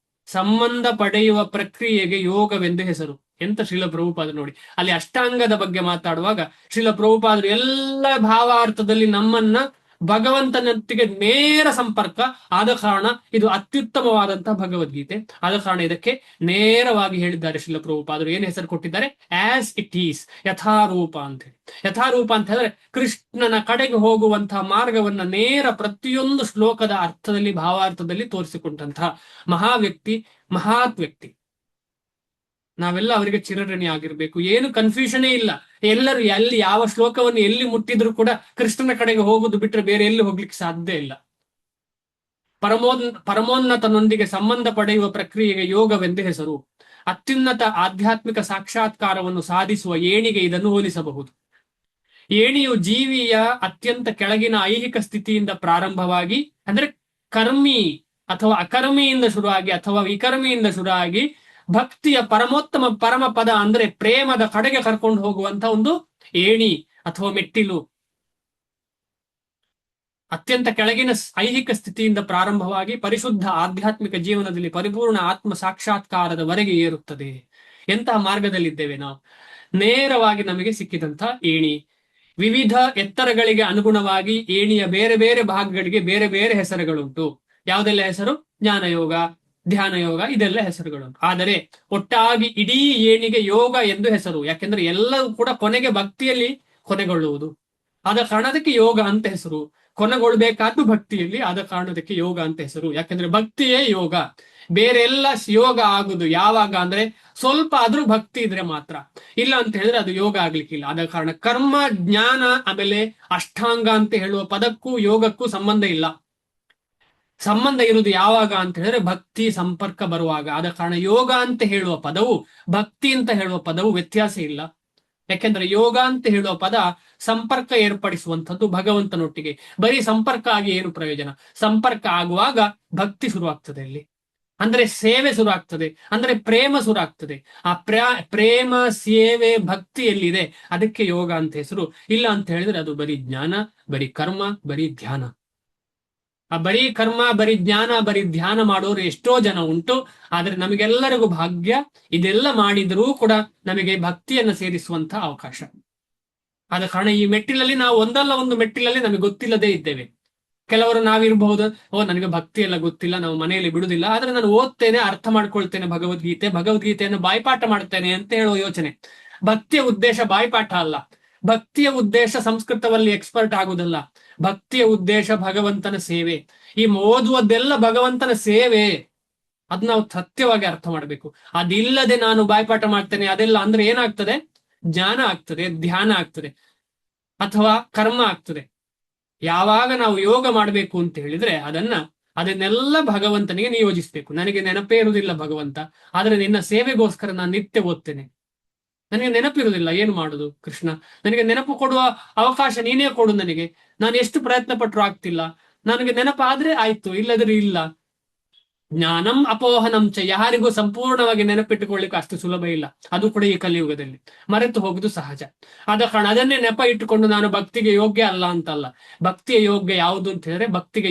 ಸಂಬಂಧ ಪಡೆಯುವ ಪ್ರಕ್ರಿಯೆಗೆ ಯೋಗವೆಂದು ಹೆಸರು. ಎಂತ ಶ್ರೀಲ ಪ್ರಭುಪಾದರು ನೋಡಿ, ಅಲ್ಲಿ ಅಷ್ಟಾಂಗದ ಬಗ್ಗೆ ಮಾತಾಡುವಾಗ ಶ್ರೀಲ ಪ್ರಭುಪಾದರು ಎಲ್ಲ ಭಾವಾರ್ಥದಲ್ಲಿ ನಮ್ಮನ್ನ ಭಗವಂತನೊಟ್ಟಿಗೆ ನೇರ ಸಂಪರ್ಕ. ಆದ ಕಾರಣ ಇದು ಅತ್ಯುತ್ತಮವಾದಂತಹ ಭಗವದ್ಗೀತೆ. ಆದ ಕಾರಣ ಇದಕ್ಕೆ ನೇರವಾಗಿ ಹೇಳಿದ್ದಾರೆ ಶ್ರೀಲ ಪ್ರಭುಪಾದರು. ಏನು ಹೆಸರು ಕೊಟ್ಟಿದ್ದಾರೆ? ಆಸ್ ಇಟ್ ಈಸ್, ಯಥಾರೂಪ ಅಂತ ಹೇಳಿ. ಯಥಾರೂಪ ಅಂತ ಹೇಳಿದ್ರೆ ಕೃಷ್ಣನ ಕಡೆಗೆ ಹೋಗುವಂತಹ ಮಾರ್ಗವನ್ನ ನೇರ ಪ್ರತಿಯೊಂದು ಶ್ಲೋಕದ ಅರ್ಥದಲ್ಲಿ, ಭಾವಾರ್ಥದಲ್ಲಿ ತೋರಿಸಿಕೊಂಡಂತಹ ಮಹಾವ್ಯಕ್ತಿ, ಮಹಾತ್ ವ್ಯಕ್ತಿ. ನಾವೆಲ್ಲ ಅವರಿಗೆ ಚಿರಋಣಿ ಆಗಿರ್ಬೇಕು. ಏನು ಕನ್ಫ್ಯೂಷನೇ ಇಲ್ಲ. ಎಲ್ಲರೂ ಎಲ್ಲಿ ಯಾವ ಶ್ಲೋಕವನ್ನು ಎಲ್ಲಿ ಮುಟ್ಟಿದ್ರು ಕೂಡ ಕೃಷ್ಣನ ಕಡೆಗೆ ಹೋಗುದು ಬಿಟ್ರೆ ಬೇರೆ ಎಲ್ಲಿ ಹೋಗ್ಲಿಕ್ಕೆ ಸಾಧ್ಯ ಇಲ್ಲ. ಪರಮೋನ್ನತನೊಂದಿಗೆ ಸಂಬಂಧ ಪಡೆಯುವ ಪ್ರಕ್ರಿಯೆಗೆ ಯೋಗವೆಂದು ಹೆಸರು. ಅತ್ಯುನ್ನತ ಆಧ್ಯಾತ್ಮಿಕ ಸಾಕ್ಷಾತ್ಕಾರವನ್ನು ಸಾಧಿಸುವ ಏಣಿಗೆ ಇದನ್ನು ಹೋಲಿಸಬಹುದು. ಏಣಿಯು ಜೀವಿಯ ಅತ್ಯಂತ ಕೆಳಗಿನ ಐಹಿಕ ಸ್ಥಿತಿಯಿಂದ ಪ್ರಾರಂಭವಾಗಿ, ಅಂದ್ರೆ ಕರ್ಮಿ ಅಥವಾ ಅಕರ್ಮಿಯಿಂದ ಶುರುವಾಗಿ ಅಥವಾ ವಿಕರ್ಮಿಯಿಂದ ಶುರುವಾಗಿ ಭಕ್ತಿಯ ಪರಮೋತ್ತಮ ಪರಮ ಪದ ಅಂದ್ರೆ ಪ್ರೇಮದ ಕಡೆಗೆ ಕರ್ಕೊಂಡು ಹೋಗುವಂತ ಒಂದು ಏಣಿ ಅಥವಾ ಮೆಟ್ಟಿಲು. ಅತ್ಯಂತ ಕೆಳಗಿನ ಐಹಿಕ ಸ್ಥಿತಿಯಿಂದ ಪ್ರಾರಂಭವಾಗಿ ಪರಿಶುದ್ಧ ಆಧ್ಯಾತ್ಮಿಕ ಜೀವನದಲ್ಲಿ ಪರಿಪೂರ್ಣ ಆತ್ಮ ಸಾಕ್ಷಾತ್ಕಾರದವರೆಗೆ ಏರುತ್ತದೆ. ಎಂತಹ ಮಾರ್ಗದಲ್ಲಿದ್ದೇವೆ ನಾವು? ನೇರವಾಗಿ ನಮಗೆ ಸಿಕ್ಕಿದಂತಹ ಏಣಿ. ವಿವಿಧ ಎತ್ತರಗಳಿಗೆ ಅನುಗುಣವಾಗಿ ಏಣಿಯ ಬೇರೆ ಬೇರೆ ಭಾಗಗಳಿಗೆ ಬೇರೆ ಬೇರೆ ಹೆಸರುಗಳುಂಟು. ಯಾವುದೆಲ್ಲ ಹೆಸರು? ಜ್ಞಾನಯೋಗ, ಧ್ಯಾನ ಯೋಗ, ಇದೆಲ್ಲ ಹೆಸರುಗಳುಂಟು. ಆದರೆ ಒಟ್ಟಾಗಿ ಇಡೀ ಏಣಿಗೆ ಯೋಗ ಎಂದು ಹೆಸರು. ಯಾಕೆಂದ್ರೆ ಎಲ್ಲವೂ ಕೂಡ ಕೊನೆಗೆ ಭಕ್ತಿಯಲ್ಲಿ ಕೊನೆಗೊಳ್ಳುವುದು. ಆದ ಕಾರಣದಕ್ಕೆ ಯೋಗ ಅಂತ ಹೆಸರು. ಕೊನೆಗೊಳ್ಬೇಕಾದ್ದು ಭಕ್ತಿಯಲ್ಲಿ, ಆದ ಕಾರಣದಕ್ಕೆ ಯೋಗ ಅಂತ ಹೆಸರು. ಯಾಕೆಂದ್ರೆ ಭಕ್ತಿಯೇ ಯೋಗ. ಬೇರೆ ಎಲ್ಲ ಯೋಗ ಆಗುದು ಯಾವಾಗ ಅಂದ್ರೆ ಸ್ವಲ್ಪ ಆದ್ರೂ ಭಕ್ತಿ ಇದ್ರೆ ಮಾತ್ರ. ಇಲ್ಲ ಅಂತ ಹೇಳಿದ್ರೆ ಅದು ಯೋಗ ಆಗ್ಲಿಕ್ಕಿಲ್ಲ. ಆದ ಕಾರಣ ಕರ್ಮ, ಜ್ಞಾನ, ಆಮೇಲೆ ಅಷ್ಟಾಂಗ ಅಂತ ಹೇಳುವ ಪದಕ್ಕೂ ಯೋಗಕ್ಕೂ ಸಂಬಂಧ ಇಲ್ಲ. ಸಂಬಂಧ ಇರುವುದು ಯಾವಾಗ ಅಂತ ಹೇಳಿದ್ರೆ ಭಕ್ತಿ ಸಂಪರ್ಕ ಬರುವಾಗ. ಆದ ಕಾರಣ ಯೋಗ ಅಂತ ಹೇಳುವ ಪದವು, ಭಕ್ತಿ ಅಂತ ಹೇಳುವ ಪದವು ವ್ಯತ್ಯಾಸ ಇಲ್ಲ. ಯಾಕೆಂದ್ರೆ ಯೋಗ ಅಂತ ಹೇಳುವ ಪದ ಸಂಪರ್ಕ ಏರ್ಪಡಿಸುವಂಥದ್ದು ಭಗವಂತನೊಟ್ಟಿಗೆ. ಬರೀ ಸಂಪರ್ಕ ಆಗಿ ಏನು ಪ್ರಯೋಜನ? ಸಂಪರ್ಕ ಆಗುವಾಗ ಭಕ್ತಿ ಶುರುವಾಗ್ತದೆ ಅಲ್ಲಿ, ಅಂದ್ರೆ ಸೇವೆ ಶುರು ಆಗ್ತದೆ, ಅಂದ್ರೆ ಪ್ರೇಮ ಶುರು ಆಗ್ತದೆ. ಆ ಪ್ರೇಮ, ಸೇವೆ, ಭಕ್ತಿ ಎಲ್ಲಿದೆ ಅದಕ್ಕೆ ಯೋಗ ಅಂತ ಹೆಸರು. ಇಲ್ಲ ಅಂತ ಹೇಳಿದ್ರೆ ಅದು ಬರೀ ಜ್ಞಾನ, ಬರೀ ಕರ್ಮ, ಬರೀ ಧ್ಯಾನ. ಆ ಬರೀ ಕರ್ಮ, ಬರೀ ಜ್ಞಾನ, ಬರೀ ಧ್ಯಾನ ಮಾಡೋರು ಎಷ್ಟೋ ಜನ ಉಂಟು. ಆದ್ರೆ ನಮಗೆಲ್ಲರಿಗೂ ಭಾಗ್ಯ, ಇದೆಲ್ಲ ಮಾಡಿದರೂ ಕೂಡ ನಮಗೆ ಭಕ್ತಿಯನ್ನು ಸೇರಿಸುವಂತಹ ಅವಕಾಶ. ಆದ ಕಾರಣ ಈ ಮೆಟ್ಟಿಲಲ್ಲಿ ನಾವು ಒಂದಲ್ಲ ಒಂದು ಮೆಟ್ಟಿಲಲ್ಲಿ ನಮಗೆ ಗೊತ್ತಿಲ್ಲದೆ ಇದ್ದೇವೆ. ಕೆಲವರು ನಾವಿರಬಹುದು, ನನಗೆ ಭಕ್ತಿ ಎಲ್ಲ ಗೊತ್ತಿಲ್ಲ, ನಾವು ಮನೆಯಲ್ಲಿ ಬಿಡುದಿಲ್ಲ, ಆದ್ರೆ ನಾನು ಓದ್ತೇನೆ, ಅರ್ಥ ಮಾಡ್ಕೊಳ್ತೇನೆ ಭಗವದ್ಗೀತೆಯನ್ನು ಬಾಯ್ಪಾಠ ಮಾಡ್ತೇನೆ ಅಂತ ಹೇಳುವ ಯೋಚನೆ. ಭಕ್ತಿಯ ಉದ್ದೇಶ ಬಾಯ್ಪಾಠ ಅಲ್ಲ. ಭಕ್ತಿಯ ಉದ್ದೇಶ ಸಂಸ್ಕೃತದಲ್ಲಿ ಎಕ್ಸ್ಪರ್ಟ್ ಆಗುದಲ್ಲ. ಭಕ್ತಿಯ ಉದ್ದೇಶ ಭಗವಂತನ ಸೇವೆ. ಈ ಓದುವುದೆಲ್ಲ ಭಗವಂತನ ಸೇವೆ. ಅದ್ ನಾವು ಸತ್ಯವಾಗಿ ಅರ್ಥ ಮಾಡ್ಬೇಕು. ಅದಿಲ್ಲದೆ ನಾನು ಬಾಯ್ಪಾಠ ಮಾಡ್ತೇನೆ ಅದೆಲ್ಲ ಅಂದ್ರೆ ಏನಾಗ್ತದೆ? ಜ್ಞಾನ ಆಗ್ತದೆ, ಧ್ಯಾನ ಆಗ್ತದೆ, ಅಥವಾ ಕರ್ಮ ಆಗ್ತದೆ. ಯಾವಾಗ ನಾವು ಯೋಗ ಮಾಡಬೇಕು ಅಂತ ಹೇಳಿದ್ರೆ ಅದನ್ನೆಲ್ಲ ಭಗವಂತನಿಗೆ ನಿಯೋಜಿಸ್ಬೇಕು. ನನಗೆ ನೆನಪೇ ಇರುವುದಿಲ್ಲ ಭಗವಂತ, ಆದ್ರೆ ನಿನ್ನ ಸೇವೆಗೋಸ್ಕರ ನಾನು ನಿತ್ಯ ಓದ್ತೇನೆ. ನನಗೆ ನೆನಪಿರುವುದಿಲ್ಲ, ಏನು ಮಾಡುದು ಕೃಷ್ಣ? ನನಗೆ ನೆನಪು ಕೊಡುವ ಅವಕಾಶ ನೀನೇ ಕೊಡು ನನಗೆ. ನಾನು ಎಷ್ಟು ಪ್ರಯತ್ನ ಪಟ್ಟರು ಆಗ್ತಿಲ್ಲ. ನನಗೆ ನೆನಪಾದ್ರೆ ಆಯ್ತು, ಇಲ್ಲದ್ರೆ ಇಲ್ಲ. ಜ್ಞಾನಂ ಅಪೋಹನಂ ಚ. ಯಾರಿಗೂ ಸಂಪೂರ್ಣವಾಗಿ ನೆನಪಿಟ್ಟುಕೊಳ್ಳಿಕ್ಕೆ ಅಷ್ಟು ಸುಲಭ ಇಲ್ಲ. ಅದು ಕೂಡ ಈ ಕಲಿಯುಗದಲ್ಲಿ ಮರೆತು ಹೋಗುದು ಸಹಜ. ಆದ ಕಾರಣ ಅದನ್ನೇ ನೆಪ ಇಟ್ಟುಕೊಂಡು ನಾನು ಭಕ್ತಿಗೆ ಯೋಗ್ಯ ಅಲ್ಲ ಅಂತಲ್ಲ. ಭಕ್ತಿಯ ಯೋಗ್ಯ ಯಾವುದು ಅಂತ ಹೇಳಿದ್ರೆ, ಭಕ್ತಿಗೆ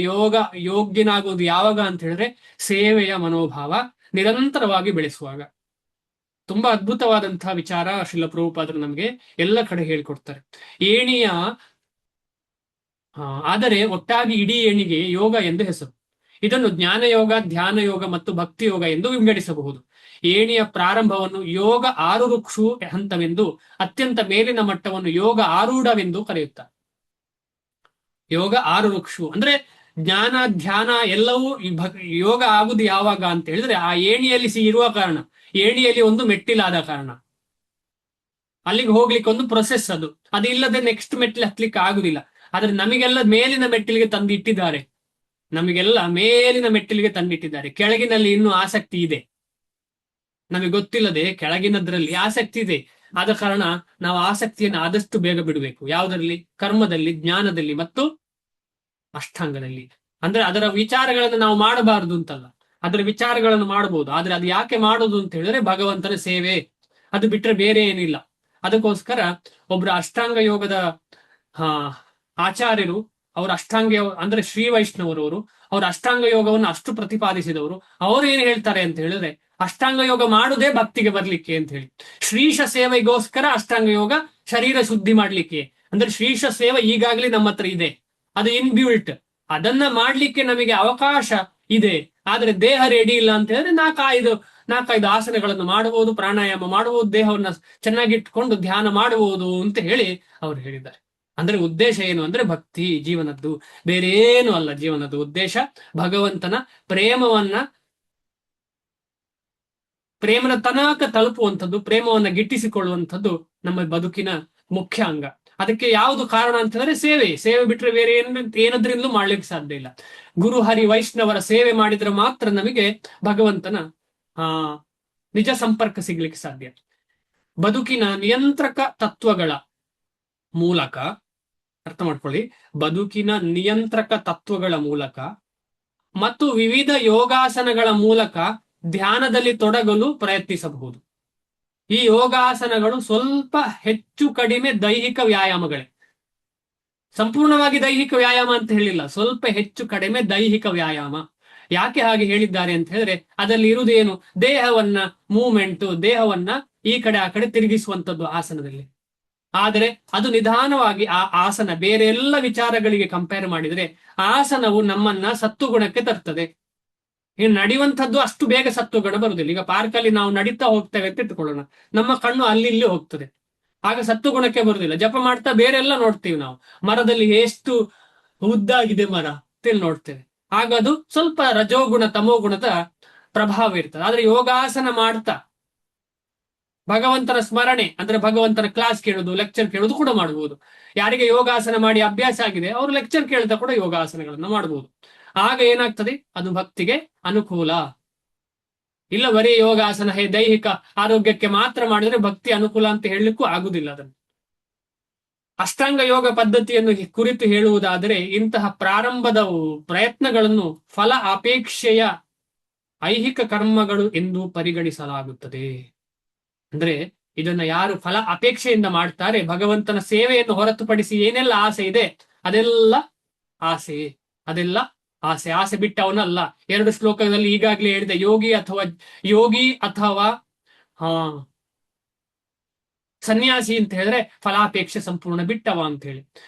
ಯೋಗ್ಯನಾಗುವುದು ಯಾವಾಗ ಅಂತ ಹೇಳಿದ್ರೆ ಸೇವೆಯ ಮನೋಭಾವ ನಿರಂತರವಾಗಿ ಬೆಳೆಸುವಾಗ. ತುಂಬಾ ಅದ್ಭುತವಾದಂತಹ ವಿಚಾರ ಶ್ರೀಲ ಪ್ರಭುಪಾದರು ನಮಗೆ ಎಲ್ಲ ಕಡೆ ಹೇಳಿಕೊಡ್ತಾರೆ. ಏಣಿಯ ಆದರೆ ಒಟ್ಟಾಗಿ ಇಡೀ ಏಣಿಗೆ ಯೋಗ ಎಂದು ಹೆಸರು. ಇದನ್ನು ಜ್ಞಾನಯೋಗ, ಧ್ಯಾನ ಯೋಗ ಮತ್ತು ಭಕ್ತಿ ಯೋಗ ಎಂದು ವಿಂಗಡಿಸಬಹುದು. ಏಣಿಯ ಪ್ರಾರಂಭವನ್ನು ಯೋಗ ಆರುರುಕ್ಷು ಹಂತವೆಂದು, ಅತ್ಯಂತ ಮೇಲಿನ ಮಟ್ಟವನ್ನು ಯೋಗ ಆರೂಢವೆಂದು ಕರೆಯುತ್ತಾರೆ. ಯೋಗ ಆರುರುಕ್ಷು ಅಂದ್ರೆ ಜ್ಞಾನ, ಧ್ಯಾನ ಎಲ್ಲವೂ ಯೋಗ ಆಗುದು ಯಾವಾಗ ಅಂತ ಹೇಳಿದ್ರೆ ಆ ಏಣಿಯಲ್ಲಿ ಇರುವ ಕಾರಣ. ಏಣಿಯಲ್ಲಿ ಒಂದು ಮೆಟ್ಟಿಲಾದ ಕಾರಣ ಅಲ್ಲಿಗೆ ಹೋಗ್ಲಿಕ್ಕೆ ಒಂದು ಪ್ರೊಸೆಸ್. ಅದು ಇಲ್ಲದೆ ನೆಕ್ಸ್ಟ್ ಮೆಟ್ಟಿಲು ಹತ್ಲಿಕ್ಕೆ ಆಗುದಿಲ್ಲ. ಆದ್ರೆ ನಮಗೆಲ್ಲ ಮೇಲಿನ ಮೆಟ್ಟಿಲಿಗೆ ತಂದಿಟ್ಟಿದ್ದಾರೆ. ನಮಗೆಲ್ಲ ಮೇಲಿನ ಮೆಟ್ಟಿಲಿಗೆ ತಂದಿಟ್ಟಿದ್ದಾರೆ. ಕೆಳಗಿನಲ್ಲಿ ಇನ್ನೂ ಆಸಕ್ತಿ ಇದೆ. ನಮಗೆ ಗೊತ್ತಿಲ್ಲದೆ ಕೆಳಗಿನದ್ರಲ್ಲಿ ಆಸಕ್ತಿ ಇದೆ. ಆದ ಕಾರಣ ನಾವು ಆಸಕ್ತಿಯನ್ನು ಆದಷ್ಟು ಬೇಗ ಬಿಡಬೇಕು. ಯಾವುದರಲ್ಲಿ? ಕರ್ಮದಲ್ಲಿ, ಜ್ಞಾನದಲ್ಲಿ ಮತ್ತು ಅಷ್ಟಾಂಗದಲ್ಲಿ. ಅಂದ್ರೆ ಅದರ ವಿಚಾರಗಳನ್ನು ನಾವು ಮಾಡಬಾರದು ಅಂತಲ್ಲ, ಅದರ ವಿಚಾರಗಳನ್ನು ಮಾಡಬಹುದು. ಆದ್ರೆ ಅದು ಯಾಕೆ ಮಾಡೋದು ಅಂತ ಹೇಳಿದ್ರೆ ಭಗವಂತನ ಸೇವೆ. ಅದು ಬಿಟ್ರೆ ಬೇರೆ ಏನಿಲ್ಲ. ಅದಕ್ಕೋಸ್ಕರ ಒಬ್ರು ಅಷ್ಟಾಂಗ ಯೋಗದ ಆಚಾರ್ಯರು ಅವರು ಅಷ್ಟಾಂಗ ಯೋಗ ಅಂದ್ರೆ ಶ್ರೀ ವೈಷ್ಣವರವರು ಅವರು ಅಷ್ಟಾಂಗ ಯೋಗವನ್ನು ಅಷ್ಟು ಪ್ರತಿಪಾದಿಸಿದವರು. ಅವರು ಏನ್ ಹೇಳ್ತಾರೆ ಅಂತ ಹೇಳಿದ್ರೆ ಅಷ್ಟಾಂಗ ಯೋಗ ಮಾಡುದೇ ಭಕ್ತಿಗೆ ಬರ್ಲಿಕ್ಕೆ ಅಂತ ಹೇಳಿ. ಶ್ರೀಶ ಸೇವೆಗೋಸ್ಕರ ಅಷ್ಟಾಂಗ ಯೋಗ ಶರೀರ ಶುದ್ಧಿ ಮಾಡ್ಲಿಕ್ಕೆ. ಅಂದ್ರೆ ಶ್ರೀಶ ಸೇವೆ ಈಗಾಗಲೇ ನಮ್ಮ ಹತ್ರ ಇದೆ, ಅದು ಇನ್ಬ್ಯೂಲ್ಟ್. ಅದನ್ನ ಮಾಡ್ಲಿಕ್ಕೆ ನಮಗೆ ಅವಕಾಶ ಇದೆ. ಆದ್ರೆ ದೇಹ ರೆಡಿ ಇಲ್ಲ ಅಂತ ಹೇಳಿದ್ರೆ ನಾಲ್ಕೈದು ಆಸನಗಳನ್ನು ಮಾಡಬಹುದು, ಪ್ರಾಣಾಯಾಮ ಮಾಡಬಹುದು, ದೇಹವನ್ನ ಚೆನ್ನಾಗಿಟ್ಕೊಂಡು ಧ್ಯಾನ ಮಾಡಬಹುದು ಅಂತ ಹೇಳಿ ಅವ್ರು ಹೇಳಿದ್ದಾರೆ. ಅಂದ್ರೆ ಉದ್ದೇಶ ಏನು ಅಂದ್ರೆ ಭಕ್ತಿ ಜೀವನದ್ದು, ಬೇರೆ ಏನು ಅಲ್ಲ. ಜೀವನದ ಉದ್ದೇಶ ಭಗವಂತನ ಪ್ರೇಮದ ತನಕ ತಲುಪುವಂಥದ್ದು, ಪ್ರೇಮವನ್ನ ಗಿಟ್ಟಿಸಿಕೊಳ್ಳುವಂಥದ್ದು ನಮ್ಮ ಬದುಕಿನ ಮುಖ್ಯ ಅಂಗ. ಅದಕ್ಕೆ ಯಾವುದು ಕಾರಣ ಅಂತಂದ್ರೆ ಸೇವೆ ಬಿಟ್ರೆ ಬೇರೆ ಏನದ್ರಿಂದಲೂ ಮಾಡ್ಲಿಕ್ಕೆ ಸಾಧ್ಯ ಇಲ್ಲ. ಗುರು ಹರಿ ವೈಷ್ಣವರ ಸೇವೆ ಮಾಡಿದ್ರೆ ಮಾತ್ರ ನಮಗೆ ಭಗವಂತನ ನಿಜ ಸಂಪರ್ಕ ಸಿಗ್ಲಿಕ್ಕೆ ಸಾಧ್ಯ. ಬದುಕಿನ ನಿಯಂತ್ರಕ ತತ್ವಗಳ ಮೂಲಕ, ಅರ್ಥ ಮಾಡ್ಕೊಳ್ಳಿ, ಬದುಕಿನ ನಿಯಂತ್ರಕ ತತ್ವಗಳ ಮೂಲಕ ಮತ್ತು ವಿವಿಧ ಯೋಗಾಸನಗಳ ಮೂಲಕ ಧ್ಯಾನದಲ್ಲಿ ತೊಡಗಲು ಪ್ರಯತ್ನಿಸಬಹುದು. ಈ ಯೋಗಾಸನಗಳು ಸ್ವಲ್ಪ ಹೆಚ್ಚು ಕಡಿಮೆ ದೈಹಿಕ ವ್ಯಾಯಾಮಗಳೇ, ಸಂಪೂರ್ಣವಾಗಿ ದೈಹಿಕ ವ್ಯಾಯಾಮ ಅಂತ ಹೇಳಿಲ್ಲ, ಸ್ವಲ್ಪ ಹೆಚ್ಚು ಕಡಿಮೆ ದೈಹಿಕ ವ್ಯಾಯಾಮ. ಯಾಕೆ ಹಾಗೆ ಹೇಳಿದ್ದಾರೆ ಅಂತ ಹೇಳಿದ್ರೆ ಅದರಲ್ಲಿ ಇರುವುದೇನು, ದೇಹವನ್ನ ಮೂವ್ಮೆಂಟ್, ದೇಹವನ್ನ ಈ ಕಡೆ ಆ ಕಡೆ ತಿರುಗಿಸುವಂಥದ್ದು ಆಸನದಲ್ಲಿ. ಆದರೆ ಅದು ನಿಧಾನವಾಗಿ ಆ ಆಸನ ಬೇರೆ ಎಲ್ಲ ವಿಚಾರಗಳಿಗೆ ಕಂಪೇರ್ ಮಾಡಿದ್ರೆ ಆಸನವು ನಮ್ಮನ್ನ ಸತ್ವಗುಣಕ್ಕೆ ತರ್ತದೆ. ಇನ್ನು ನಡೆಯುವಂಥದ್ದು ಅಷ್ಟು ಬೇಗ ಸತ್ವಗುಣ ಬರುವುದಿಲ್ಲ. ಈಗ ಪಾರ್ಕಲ್ಲಿ ನಾವು ನಡೀತಾ ಹೋಗ್ತೇವೆ ಅಂತ ಇಟ್ಕೊಳ್ಳೋಣ, ನಮ್ಮ ಕಣ್ಣು ಅಲ್ಲಿ ಇಲ್ಲಿ ಹೋಗ್ತದೆ, ಆಗ ಸತ್ವಗುಣಕ್ಕೆ ಬರುವುದಿಲ್ಲ. ಜಪ ಮಾಡ್ತಾ ಬೇರೆಲ್ಲ ನೋಡ್ತೀವಿ ನಾವು, ಮರದಲ್ಲಿ ಎಷ್ಟು ಉದ್ದಾಗಿದೆ ಮರ ತಿಳಿ ನೋಡ್ತೇವೆ, ಆಗ ಅದು ಸ್ವಲ್ಪ ರಜೋಗುಣ ತಮೋಗುಣದ ಪ್ರಭಾವ ಇರ್ತದೆ. ಆದ್ರೆ ಯೋಗಾಸನ ಮಾಡ್ತಾ ಭಗವಂತನ ಸ್ಮರಣೆ ಅಂದ್ರೆ ಭಗವಂತನ ಕ್ಲಾಸ್ ಕೇಳುದು, ಲೆಕ್ಚರ್ ಕೇಳುದು ಕೂಡ ಮಾಡಬಹುದು. ಯಾರಿಗೆ ಯೋಗಾಸನ ಮಾಡಿ ಅಭ್ಯಾಸ ಆಗಿದೆ ಅವರು ಲೆಕ್ಚರ್ ಕೇಳ್ತಾ ಕೂಡ ಯೋಗಾಸನಗಳನ್ನ ಮಾಡಬಹುದು. ಆಗ ಏನಾಗ್ತದೆ, ಅದು ಭಕ್ತಿಗೆ ಅನುಕೂಲ. ಇಲ್ಲ ಬರೀ ಯೋಗಾಸನ ದೈಹಿಕ ಆರೋಗ್ಯಕ್ಕೆ ಮಾತ್ರ ಮಾಡಿದ್ರೆ ಭಕ್ತಿ ಅನುಕೂಲ ಅಂತ ಹೇಳಲಿಕ್ಕೂ ಆಗುದಿಲ್ಲ. ಅದನ್ನು ಅಷ್ಟಾಂಗ ಯೋಗ ಪದ್ಧತಿಯನ್ನು ಕುರಿತು ಹೇಳುವುದಾದರೆ ಇಂತಹ ಪ್ರಾರಂಭದ ಪ್ರಯತ್ನಗಳನ್ನು ಫಲ ಅಪೇಕ್ಷೆಯ ಐಹಿಕ ಕರ್ಮಗಳು ಎಂದು ಪರಿಗಣಿಸಲಾಗುತ್ತದೆ. ಅಂದ್ರೆ ಇದನ್ನ ಯಾರು ಫಲ ಅಪೇಕ್ಷೆಯಿಂದ ಮಾಡ್ತಾರೆ, ಭಗವಂತನ ಸೇವೆಯನ್ನು ಹೊರತುಪಡಿಸಿ ಏನೆಲ್ಲ ಆಸೆ ಇದೆ ಅದೆಲ್ಲ ಆಸೆ ಬಿಟ್ಟವನಲ್ಲ. 2 ಶ್ಲೋಕದಲ್ಲಿ ಈಗಾಗಲೇ ಹೇಳಿದೆ, ಯೋಗಿ ಅಥವಾ ಸನ್ಯಾಸಿ ಅಂತ ಹೇಳಿದ್ರೆ ಫಲಾಪೇಕ್ಷೆ ಸಂಪೂರ್ಣ ಬಿಟ್ಟವ ಅಂತ ಹೇಳಿ.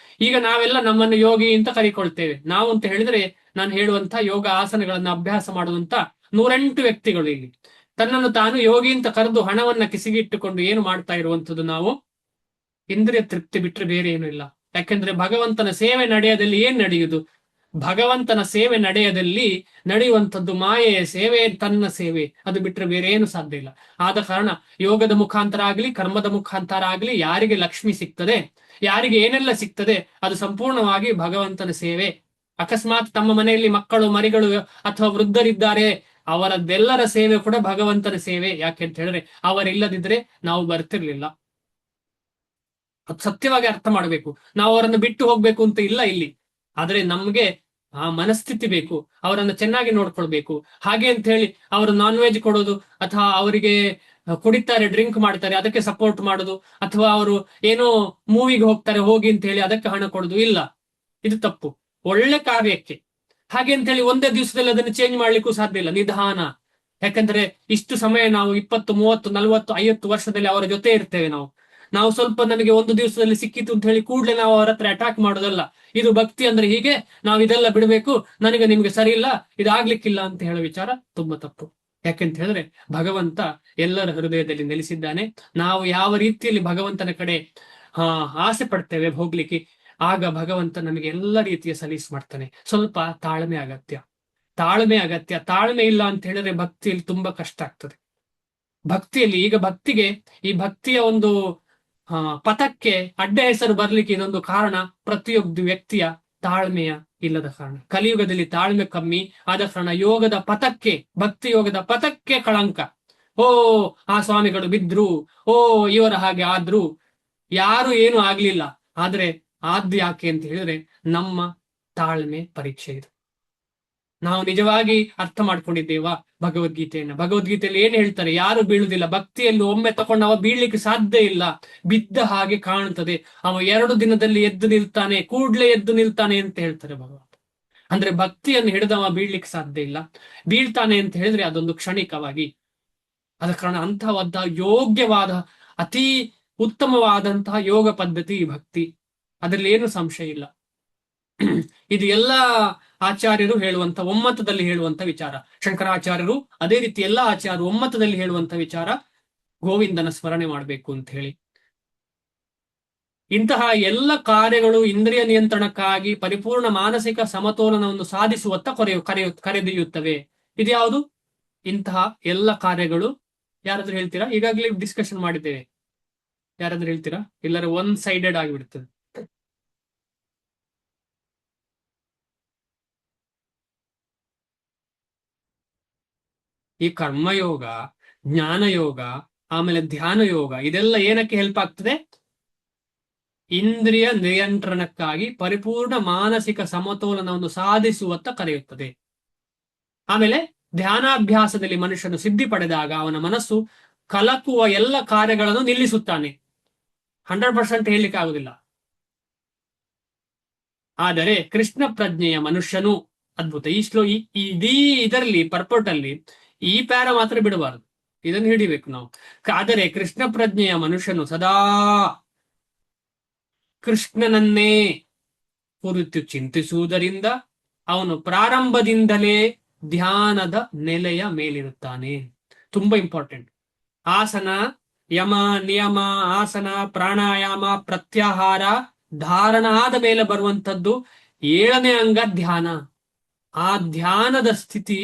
ಈಗ ನಾವೆಲ್ಲ ನಮ್ಮನ್ನು ಯೋಗಿ ಅಂತ ಕರಿಕೊಳ್ತೇವೆ. ನಾವು ಅಂತ ಹೇಳಿದ್ರೆ ನಾನು ಹೇಳುವಂತ ಯೋಗ ಆಸನಗಳನ್ನ ಅಭ್ಯಾಸ ಮಾಡುವಂತ 108 ವ್ಯಕ್ತಿಗಳು ಇಲ್ಲಿ ತನ್ನನ್ನು ತಾನು ಯೋಗಿ ಅಂತ ಕರೆದು ಹಣವನ್ನ ಕಿಸಿಗಿಟ್ಟುಕೊಂಡು ಏನು ಮಾಡ್ತಾ ಇರುವಂಥದ್ದು, ನಾವು ಇಂದ್ರಿಯ ತೃಪ್ತಿ ಬಿಟ್ಟರೆ ಬೇರೆ ಏನು ಇಲ್ಲ. ಯಾಕೆಂದ್ರೆ ಭಗವಂತನ ಸೇವೆ ನಡೆಯದಲ್ಲಿ ಏನ್ ನಡೆಯುವುದು, ಭಗವಂತನ ಸೇವೆ ನಡೆಯುವಂಥದ್ದು ಮಾಯೆಯ ಸೇವೆ, ತನ್ನ ಸೇವೆ, ಅದು ಬಿಟ್ಟರೆ ಬೇರೆ ಏನು ಸಾಧ್ಯ ಇಲ್ಲ. ಆದ ಕಾರಣ ಯೋಗದ ಮುಖಾಂತರ ಆಗ್ಲಿ ಕರ್ಮದ ಮುಖಾಂತರ ಆಗ್ಲಿ ಯಾರಿಗೆ ಲಕ್ಷ್ಮಿ ಸಿಗ್ತದೆ, ಯಾರಿಗೆ ಏನೆಲ್ಲ ಸಿಗ್ತದೆ, ಅದು ಸಂಪೂರ್ಣವಾಗಿ ಭಗವಂತನ ಸೇವೆ. ಅಕಸ್ಮಾತ್ ತಮ್ಮ ಮನೆಯಲ್ಲಿ ಮಕ್ಕಳು ಮರಿಗಳು ಅಥವಾ ವೃದ್ಧರಿದ್ದಾರೆ, ಅವರದ್ದೆಲ್ಲರ ಸೇವೆ ಕೂಡ ಭಗವಂತನ ಸೇವೆ. ಯಾಕೆ ಅಂತ ಹೇಳಿದ್ರೆ ಅವರಿಲ್ಲದಿದ್ರೆ ನಾವು ಬರ್ತಿರ್ಲಿಲ್ಲ. ಅದು ಸತ್ಯವಾಗಿ ಅರ್ಥ ಮಾಡಬೇಕು. ನಾವು ಅವರನ್ನು ಬಿಟ್ಟು ಹೋಗ್ಬೇಕು ಅಂತ ಇಲ್ಲ ಇಲ್ಲಿ, ಆದ್ರೆ ನಮ್ಗೆ ಆ ಮನಸ್ಥಿತಿ ಬೇಕು, ಅವರನ್ನು ಚೆನ್ನಾಗಿ ನೋಡ್ಕೊಳ್ಬೇಕು. ಹಾಗೆ ಅಂತ ಹೇಳಿ ಅವರು ನಾನ್ ವೆಜ್ ಕೊಡೋದು ಅಥವಾ ಅವರಿಗೆ ಕುಡಿತಾರೆ, ಡ್ರಿಂಕ್ ಮಾಡ್ತಾರೆ, ಅದಕ್ಕೆ ಸಪೋರ್ಟ್ ಮಾಡೋದು, ಅಥವಾ ಅವರು ಏನೋ ಮೂವಿಗೆ ಹೋಗ್ತಾರೆ ಹೋಗಿ ಅಂತ ಹೇಳಿ ಅದಕ್ಕೆ ಹಣ ಕೊಡೋದು ಇಲ್ಲ, ಇದು ತಪ್ಪು. ಒಳ್ಳೆ ಕಾರ್ಯಕ್ಕೆ ಹಾಗೆ ಅಂತ ಹೇಳಿ ಒಂದೇ ದಿವಸದಲ್ಲಿ ಅದನ್ನು ಚೇಂಜ್ ಮಾಡ್ಲಿಕ್ಕೂ ಸಾಧ್ಯ ಇಲ್ಲ, ನಿಧಾನ. ಯಾಕಂದ್ರೆ ಇಷ್ಟು ಸಮಯ ನಾವು 20, 30, 40, 50 ವರ್ಷದಲ್ಲಿ ಅವರ ಜೊತೆ ಇರ್ತೇವೆ. ನಾವು ಸ್ವಲ್ಪ ನಮಗೆ ಒಂದು ದಿವಸದಲ್ಲಿ ಸಿಕ್ಕಿತು ಅಂತ ಹೇಳಿ ಕೂಡಲೇ ನಾವು ಅವರ ಹತ್ರ ಅಟ್ಯಾಕ್ ಮಾಡೋದಲ್ಲ. ಇದು ಭಕ್ತಿ ಅಂದ್ರೆ ಹೀಗೆ, ನಾವು ಇದೆಲ್ಲ ಬಿಡಬೇಕು, ನಿಮಗೆ ಸರಿ ಇಲ್ಲ, ಇದಾಗ್ಲಿಕ್ಕಿಲ್ಲ ಅಂತ ಹೇಳೋ ವಿಚಾರ ತುಂಬಾ ತಪ್ಪು. ಯಾಕೆಂತ ಹೇಳಿದ್ರೆ ಭಗವಂತ ಎಲ್ಲರ ಹೃದಯದಲ್ಲಿ ನೆಲೆಸಿದ್ದಾನೆ. ನಾವು ಯಾವ ರೀತಿಯಲ್ಲಿ ಭಗವಂತನ ಕಡೆ ಆಸೆ ಪಡ್ತೇವೆ ಹೋಗ್ಲಿಕ್ಕೆ, ಆಗ ಭಗವಂತ ನಮಗೆ ಎಲ್ಲ ರೀತಿಯ ಸಲೀಸ್ ಮಾಡ್ತಾನೆ. ಸ್ವಲ್ಪ ತಾಳ್ಮೆ ಅಗತ್ಯ. ತಾಳ್ಮೆ ಇಲ್ಲ ಅಂತ ಹೇಳಿದ್ರೆ ಭಕ್ತಿಯಲ್ಲಿ ತುಂಬಾ ಕಷ್ಟ ಆಗ್ತದೆ. ಭಕ್ತಿಯಲ್ಲಿ ಈಗ ಈ ಭಕ್ತಿಯ ಒಂದು ಪಥಕ್ಕೆ ಅಡ್ಡ ಹೆಸರು ಬರ್ಲಿಕ್ಕೆ ಇದೊಂದು ಕಾರಣ, ಪ್ರತಿಯೊಬ್ಬ ವ್ಯಕ್ತಿಯ ತಾಳ್ಮೆಯ ಇಲ್ಲದ ಕಾರಣ. ಕಲಿಯುಗದಲ್ಲಿ ತಾಳ್ಮೆ ಕಮ್ಮಿ ಆದ ಕಾರಣ ಭಕ್ತಿ ಯೋಗದ ಪಥಕ್ಕೆ ಕಳಂಕ. ಆ ಸ್ವಾಮಿಗಳು ಬಿದ್ರು, ಇವರ ಹಾಗೆ ಆದ್ರು, ಯಾರು ಏನು ಆಗ್ಲಿಲ್ಲ. ಆದ್ರೆ ಯಾಕೆ ಅಂತ ಹೇಳಿದ್ರೆ ನಮ್ಮ ತಾಳ್ಮೆ ಪರೀಕ್ಷೆ ಇದು. ನಾವು ನಿಜವಾಗಿ ಅರ್ಥ ಮಾಡ್ಕೊಂಡಿದ್ದೇವಾ ಭಗವದ್ಗೀತೆಯನ್ನ? ಭಗವದ್ಗೀತೆಯಲ್ಲಿ ಏನ್ ಹೇಳ್ತಾರೆ? ಯಾರು ಬೀಳುದಿಲ್ಲ. ಭಕ್ತಿಯಲ್ಲಿ ಒಮ್ಮೆ ತಕೊಂಡು ಅವ ಬೀಳ್ಲಿಕ್ಕೆ ಸಾಧ್ಯ ಇಲ್ಲ, ಬಿದ್ದ ಹಾಗೆ ಕಾಣುತ್ತದೆ. ಅವ 2 ದಿನದಲ್ಲಿ ಎದ್ದು ನಿಲ್ತಾನೆ, ಕೂಡ್ಲೆ ಎದ್ದು ನಿಲ್ತಾನೆ ಅಂತ ಹೇಳ್ತಾರೆ ಭಗವಂತ. ಅಂದ್ರೆ ಭಕ್ತಿಯನ್ನು ಹಿಡಿದವ ಬೀಳ್ಲಿಕ್ಕೆ ಸಾಧ್ಯ ಇಲ್ಲ. ಬೀಳ್ತಾನೆ ಅಂತ ಹೇಳಿದ್ರೆ ಅದೊಂದು ಕ್ಷಣಿಕವಾಗಿ. ಆದ ಕಾರಣ ಅಂತಹವಾದ ಯೋಗ್ಯವಾದ ಅತಿ ಉತ್ತಮವಾದಂತಹ ಯೋಗ ಪದ್ಧತಿ ಭಕ್ತಿ, ಅದರಲ್ಲಿ ಏನು ಸಂಶಯ ಇಲ್ಲ. ಇದು ಎಲ್ಲ ಆಚಾರ್ಯರು ಹೇಳುವಂತ ಒಮ್ಮತದಲ್ಲಿ ಹೇಳುವಂತ ವಿಚಾರ. ಶಂಕರಾಚಾರ್ಯರು ಅದೇ ರೀತಿ ಎಲ್ಲ ಆಚಾರ್ಯರು ಒಮ್ಮತದಲ್ಲಿ ಹೇಳುವಂತ ವಿಚಾರ, ಗೋವಿಂದನ ಸ್ಮರಣೆ ಮಾಡಬೇಕು ಅಂತ ಹೇಳಿ. ಇಂತಹ ಎಲ್ಲ ಕಾರ್ಯಗಳು ಇಂದ್ರಿಯ ನಿಯಂತ್ರಣಕ್ಕಾಗಿ ಪರಿಪೂರ್ಣ ಮಾನಸಿಕ ಸಮತೋಲನವನ್ನು ಸಾಧಿಸುವತ್ತ ಕರೆದೊಯ್ಯುತ್ತವೆ. ಇದ್ಯಾವುದು? ಇಂತಹ ಎಲ್ಲ ಕಾರ್ಯಗಳು. ಯಾರಾದ್ರೂ ಹೇಳ್ತೀರಾ? ಈಗಾಗಲೇ ಡಿಸ್ಕಷನ್ ಮಾಡಿದ್ದೇವೆ. ಯಾರಾದ್ರೂ ಹೇಳ್ತೀರಾ? ಎಲ್ಲರೂ ಒನ್ ಸೈಡೆಡ್ ಆಗಿಬಿಡ್ತದೆ. ಈ ಕರ್ಮಯೋಗ, ಜ್ಞಾನಯೋಗ, ಆಮೇಲೆ ಧ್ಯಾನ ಯೋಗ, ಇದೆಲ್ಲ ಏನಕ್ಕೆ ಹೆಲ್ಪ್ ಆಗ್ತದೆ? ಇಂದ್ರಿಯ ನಿಯಂತ್ರಣಕ್ಕಾಗಿ ಪರಿಪೂರ್ಣ ಮಾನಸಿಕ ಸಮತೋಲನವನ್ನು ಸಾಧಿಸುವತ್ತ ಕರೆಯುತ್ತದೆ. ಆಮೇಲೆ ಧ್ಯಾನಾಭ್ಯಾಸದಲ್ಲಿ ಮನುಷ್ಯನು ಸಿದ್ಧಿ ಪಡೆದಾಗ ಅವನ ಮನಸ್ಸು ಕಲಕುವ ಎಲ್ಲ ಕಾರ್ಯಗಳನ್ನು ನಿಲ್ಲಿಸುತ್ತಾನೆ. 100% ಹೇಳಲಿಕ್ಕೆ ಆಗುದಿಲ್ಲ. ಆದರೆ ಕೃಷ್ಣ ಪ್ರಜ್ಞೆಯ ಮನುಷ್ಯನು ಅದ್ಭುತ. ಇಡೀ ಇದರಲ್ಲಿ ಪರ್ಪೋರ್ಟ್ ಅಲ್ಲಿ ಈ ಪ್ಯಾರ ಮಾತ್ರ ಬಿಡಬಾರದು, ಇದನ್ನು ಹಿಡಿಬೇಕು ನಾವು. ಆದರೆ ಕೃಷ್ಣ ಪ್ರಜ್ಞೆಯ ಮನುಷ್ಯನು ಸದಾ ಕೃಷ್ಣನನ್ನೇ ಕುರಿತು ಚಿಂತಿಸುವುದರಿಂದ ಅವನು ಪ್ರಾರಂಭದಿಂದಲೇ ಧ್ಯಾನದ ನೆಲೆಯ ಮೇಲಿರುತ್ತಾನೆ. ತುಂಬಾ ಇಂಪಾರ್ಟೆಂಟ್. ಆಸನ, ಯಮ, ನಿಯಮ, ಆಸನ, ಪ್ರಾಣಾಯಾಮ, ಪ್ರತ್ಯಾಹಾರ, ಧಾರಣ ಆದ ಮೇಲೆ ಬರುವಂತದ್ದು 7ನೇ ಅಂಗ ಧ್ಯಾನ. ಆ ಧ್ಯಾನದ ಸ್ಥಿತಿ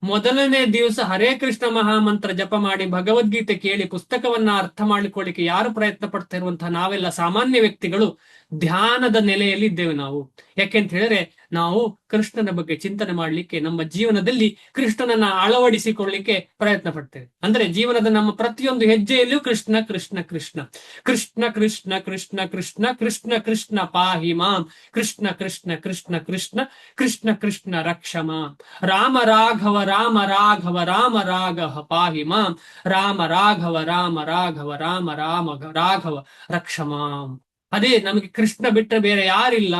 ಮೊದಲನೇ ದಿವಸ ಹರೇ ಕೃಷ್ಣ ಮಹಾಮಂತ್ರ ಜಪ ಮಾಡಿ ಭಗವದ್ಗೀತೆ ಕೇಳಿ ಪುಸ್ತಕವನ್ನ ಅರ್ಥ ಮಾಡಿಕೊಳ್ಳಿಕ್ಕೆ ಯಾರು ಪ್ರಯತ್ನ ಪಡ್ತಾ ಇರುವಂತಹ ನಾವೆಲ್ಲ ಸಾಮಾನ್ಯ ವ್ಯಕ್ತಿಗಳು ಧ್ಯಾನದ ನೆಲೆಯಲ್ಲಿ ಇದ್ದೇವೆ ನಾವು. ಯಾಕೆಂತ ಹೇಳಿದ್ರೆ ನಾವು ಕೃಷ್ಣನ ಬಗ್ಗೆ ಚಿಂತನೆ ಮಾಡ್ಲಿಕ್ಕೆ, ನಮ್ಮ ಜೀವನದಲ್ಲಿ ಕೃಷ್ಣನನ್ನ ಅಳವಡಿಸಿಕೊಳ್ಳಿಕ್ಕೆ ಪ್ರಯತ್ನ ಪಡ್ತೇವೆ. ಅಂದ್ರೆ ಜೀವನದ ನಮ್ಮ ಪ್ರತಿಯೊಂದು ಹೆಜ್ಜೆಯಲ್ಲಿಯೂ ಕೃಷ್ಣ ಕೃಷ್ಣ ಕೃಷ್ಣ ಕೃಷ್ಣ ಕೃಷ್ಣ ಕೃಷ್ಣ ಕೃಷ್ಣ ಕೃಷ್ಣ ಕೃಷ್ಣ ಪಾಹಿ ಮಾಂ, ಕೃಷ್ಣ ಕೃಷ್ಣ ಕೃಷ್ಣ ಕೃಷ್ಣ ಕೃಷ್ಣ ಕೃಷ್ಣ ರಕ್ಷ ಮಾಂ, ರಾಮ ರಾಘವ ರಾಮ ರಾಘವ ರಾಮ ರಾಘವ ಪಾಹಿ ಮಾಂ, ರಾಮ ರಾಘವ ರಾಮ ರಾಘವ ರಾಮ ರಾಮ ರಾಘವ ರಕ್ಷ ಮಾಂ. ಅದೇ ನಮಗೆ ಕೃಷ್ಣ ಬಿಟ್ಟರೆ ಬೇರೆ ಯಾರಿಲ್ಲ.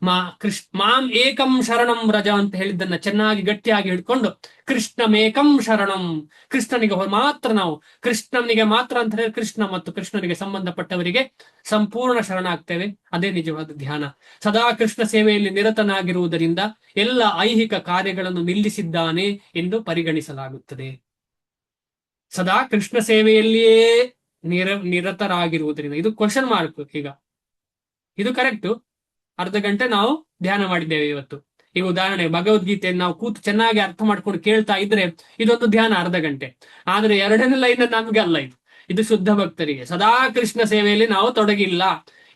ಮಾಂ ಏಕಂ ಶರಣಂ ವ್ರಜ ಅಂತ ಹೇಳಿದ್ದನ್ನ ಚೆನ್ನಾಗಿ ಗಟ್ಟಿಯಾಗಿ ಹಿಡ್ಕೊಂಡು ಕೃಷ್ಣಮೇಕಂ ಶರಣಂ, ಕೃಷ್ಣನಿಗೆ ಮಾತ್ರ ನಾವು, ಕೃಷ್ಣನಿಗೆ ಮಾತ್ರ ಅಂತ ಹೇಳಿದ್ರೆ ಕೃಷ್ಣ ಮತ್ತು ಕೃಷ್ಣನಿಗೆ ಸಂಬಂಧಪಟ್ಟವರಿಗೆ ಸಂಪೂರ್ಣ ಶರಣಾಗ್ತೇವೆ. ಅದೇ ನಿಜವಾದ ಧ್ಯಾನ. ಸದಾ ಕೃಷ್ಣ ಸೇವೆಯಲ್ಲಿ ನಿರತನಾಗಿರುವುದರಿಂದ ಎಲ್ಲ ಐಹಿಕ ಕಾರ್ಯಗಳನ್ನು ನಿಲ್ಲಿಸಿದ್ದಾನೆ ಎಂದು ಪರಿಗಣಿಸಲಾಗುತ್ತದೆ. ಸದಾ ಕೃಷ್ಣ ಸೇವೆಯಲ್ಲಿಯೇ ನಿರತರಾಗಿರುವುದರಿಂದ. ಇದು ಕ್ವಶನ್ ಮಾರ್ಕ್. ಈಗ ಇದು ಕರೆಕ್ಟ್. ಅರ್ಧ ಗಂಟೆ ನಾವು ಧ್ಯಾನ ಮಾಡಿದ್ದೇವೆ ಇವತ್ತು. ಈಗ ಉದಾಹರಣೆ, ಭಗವದ್ಗೀತೆಯನ್ನು ನಾವು ಕೂತು ಚೆನ್ನಾಗಿ ಅರ್ಥ ಮಾಡ್ಕೊಂಡು ಕೇಳ್ತಾ ಇದ್ರೆ ಇದೊಂದು ಧ್ಯಾನ ಅರ್ಧ ಗಂಟೆ. ಆದ್ರೆ 2ನೇ ಲೈನ್ ನಮ್ಗೆ ಅಲ್ಲ. ಇದು ಶುದ್ಧ ಭಕ್ತರಿಗೆ. ಸದಾ ಕೃಷ್ಣ ಸೇವೆಯಲ್ಲಿ ನಾವು ತೊಡಗಿಲ್ಲ.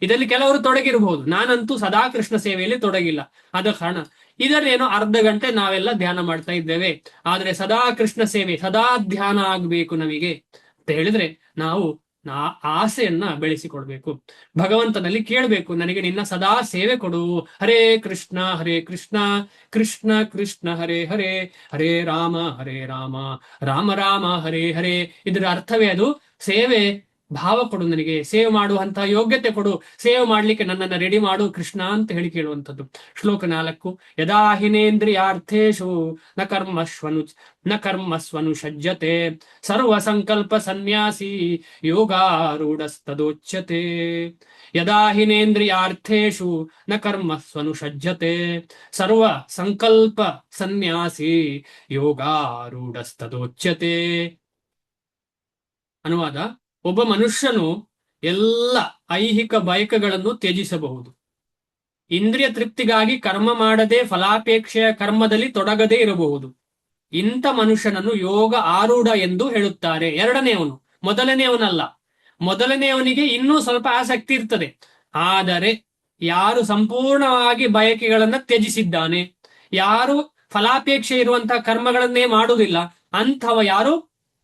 ಇದರಲ್ಲಿ ಕೆಲವರು ತೊಡಗಿರಬಹುದು, ನಾನಂತೂ ಸದಾ ಕೃಷ್ಣ ಸೇವೆಯಲ್ಲಿ ತೊಡಗಿಲ್ಲ. ಆದ ಕಾರಣ ಇದರೇನೋ ಅರ್ಧ ಗಂಟೆ ನಾವೆಲ್ಲ ಧ್ಯಾನ ಮಾಡ್ತಾ ಇದ್ದೇವೆ. ಆದ್ರೆ ಸದಾ ಕೃಷ್ಣ ಸೇವೆ, ಸದಾ ಧ್ಯಾನ ಆಗ್ಬೇಕು ನಮಗೆ ಅಂತ ಹೇಳಿದ್ರೆ ನಾವು ಆಸೆಯನ್ನ ಬೆಳೆಸಿಕೊಡ್ಬೇಕು. ಭಗವಂತನಲ್ಲಿ ಕೇಳಬೇಕು, ನನಗೆ ನಿನ್ನ ಸದಾ ಸೇವೆ ಕೊಡು. ಹರೇ ಕೃಷ್ಣ ಕೃಷ್ಣ ಕೃಷ್ಣ ಹರೇ ಹರೇ, ಹರೇ ರಾಮ ರಾಮ ರಾಮ ಹರೇ ಹರೇ. ಇದರ ಅರ್ಥವೇ ಅದು. ಸೇವೆ ಭಾವ ಕೊಡು, ನನಗೆ ಸೇವೆ ಮಾಡುವಂತಹ ಯೋಗ್ಯತೆ ಕೊಡು, ಸೇವೆ ಮಾಡ್ಲಿಕ್ಕೆ ನನ್ನನ್ನು ರೆಡಿ ಮಾಡು ಕೃಷ್ಣ ಅಂತ ಹೇಳಿ ಕೇಳುವಂಥದ್ದು. ಶ್ಲೋಕ 4. ಯದಾ ಹಿನೇಂದ್ರಿಯಾರ್ಥೇಶು ನ ಕರ್ಮಸ್ವನು ಸಜ್ಜತೆ, ಸರ್ವ ಸಂಕಲ್ಪ ಸನ್ಯಾಸಿ ಯೋಗಾರೂಢಸ್ತದೋಚ್ಯತೆ. ಯದಾ ಹಿನೇಂದ್ರಿಯಾರ್ಥೇಶು ನ ಕರ್ಮಸ್ವನು ಸಜ್ಜತೆ, ಸರ್ವ ಸಂಕಲ್ಪ ಸನ್ಯಾಸಿ ಯೋಗಾರೂಢಸ್ತದೋಚ್ಯತೆ. ಅನುವಾದ: ಒಬ್ಬ ಮನುಷ್ಯನು ಎಲ್ಲ ಐಹಿಕ ಬಯಕೆಗಳನ್ನು ತ್ಯಜಿಸಬಹುದು. ಇಂದ್ರಿಯ ತೃಪ್ತಿಗಾಗಿ ಕರ್ಮ ಮಾಡದೆ ಫಲಾಪೇಕ್ಷೆಯ ಕರ್ಮದಲ್ಲಿ ತೊಡಗದೇ ಇರಬಹುದು. ಇಂಥ ಮನುಷ್ಯನನ್ನು ಯೋಗ ಆರೂಢ ಎಂದು ಹೇಳುತ್ತಾರೆ. 2ನೇವನು, ಮೊದಲನೆಯವನಲ್ಲ. ಮೊದಲನೆಯವನಿಗೆ ಇನ್ನೂ ಸ್ವಲ್ಪ ಆಸಕ್ತಿ ಇರ್ತದೆ. ಆದರೆ ಯಾರು ಸಂಪೂರ್ಣವಾಗಿ ಬಯಕೆಗಳನ್ನ ತ್ಯಜಿಸಿದ್ದಾನೆ, ಯಾರು ಫಲಾಪೇಕ್ಷೆ ಇರುವಂತಹ ಕರ್ಮಗಳನ್ನೇ ಮಾಡುವುದಿಲ್ಲ, ಅಂಥವ ಯಾರು?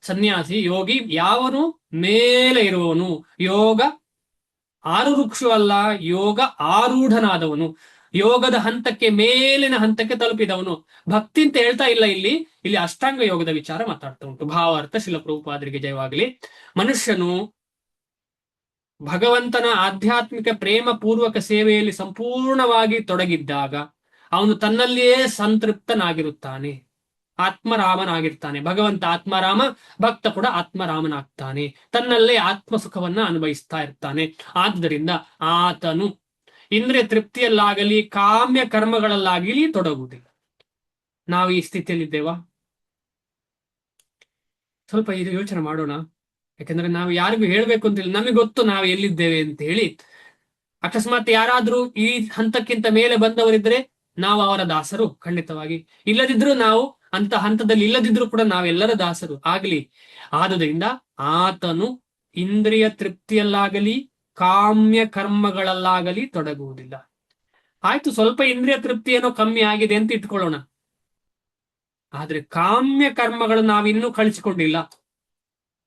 ಸನ್ಯಾಸಿ, ಯೋಗಿ. ಯಾವನು? ಮೇಲೆ ಇರುವವನು. ಯೋಗ ಆರುರುಕ್ಷು ಅಲ್ಲ, ಯೋಗ ಆರೂಢನಾದವನು. ಯೋಗದ ಹಂತಕ್ಕೆ ಮೇಲಿನ ಹಂತಕ್ಕೆ ತಲುಪಿದವನು. ಭಕ್ತಿ ಅಂತ ಹೇಳ್ತಾ ಇಲ್ಲ ಇಲ್ಲಿ, ಇಲ್ಲಿ ಅಷ್ಟಾಂಗ ಯೋಗದ ವಿಚಾರ ಮಾತಾಡ್ತಾ ಉಂಟು. ಭಾವಾರ್ಥ ಶಿಲ ಪ್ರಭುಪಾದರಿಗೆ ಜಯವಾಗಲಿ. ಮನುಷ್ಯನು ಭಗವಂತನ ಆಧ್ಯಾತ್ಮಿಕ ಪ್ರೇಮ ಪೂರ್ವಕ ಸೇವೆಯಲ್ಲಿ ಸಂಪೂರ್ಣವಾಗಿ ತೊಡಗಿದ್ದಾಗ ಅವನು ತನ್ನಲ್ಲಿಯೇ ಸಂತೃಪ್ತನಾಗಿರುತ್ತಾನೆ, ಆತ್ಮರಾಮನಾಗಿರ್ತಾನೆ. ಭಗವಂತ ಆತ್ಮರಾಮ, ಭಕ್ತ ಕೂಡ ಆತ್ಮರಾಮನಾಗ್ತಾನೆ, ತನ್ನಲ್ಲೇ ಆತ್ಮ ಸುಖವನ್ನ ಅನುಭವಿಸ್ತಾ ಇರ್ತಾನೆ. ಆದ್ದರಿಂದ ಆತನು ಇಂದ್ರಿಯ ತೃಪ್ತಿಯಲ್ಲಾಗಲಿ ಕಾಮ್ಯ ಕರ್ಮಗಳಲ್ಲಾಗಲಿ ತೊಡಗುವುದಿಲ್ಲ. ನಾವು ಈ ಸ್ಥಿತಿಯಲ್ಲಿದ್ದೇವಾ? ಸ್ವಲ್ಪ ಇದು ಯೋಚನೆ ಮಾಡೋಣ. ಯಾಕಂದ್ರೆ ನಾವು ಯಾರಿಗೂ ಹೇಳ್ಬೇಕು ಅಂತಿಲ್ಲ, ನಮಗೆ ಗೊತ್ತು ನಾವು ಎಲ್ಲಿದ್ದೇವೆ ಅಂತ ಹೇಳಿ. ಅಕಸ್ಮಾತ್ ಯಾರಾದ್ರೂ ಈ ಹಂತಕ್ಕಿಂತ ಮೇಲೆ ಬಂದವರಿದ್ರೆ ನಾವು ಅವರ ದಾಸರು ಖಂಡಿತವಾಗಿ. ಇಲ್ಲದಿದ್ರು ನಾವು ಅಂತ ಹಂತದಲ್ಲಿ ಇಲ್ಲದಿದ್ರು ಕೂಡ ನಾವೆಲ್ಲರ ದಾಸರು ಆಗ್ಲಿ. ಆದುದರಿಂದ ಆತನು ಇಂದ್ರಿಯ ತೃಪ್ತಿಯಲ್ಲಾಗಲಿ ಕಾಮ್ಯ ಕರ್ಮಗಳಲ್ಲಾಗಲಿ ತೊಡಗುವುದಿಲ್ಲ. ಆಯ್ತು, ಸ್ವಲ್ಪ ಇಂದ್ರಿಯ ತೃಪ್ತಿ ಏನೋ ಕಮ್ಮಿ ಆಗಿದೆ ಅಂತ ಇಟ್ಕೊಳ್ಳೋಣ. ಆದ್ರೆ ಕಾಮ್ಯ ಕರ್ಮಗಳು ನಾವಿನ್ನೂ ಕಳಿಸಿಕೊಂಡಿಲ್ಲ.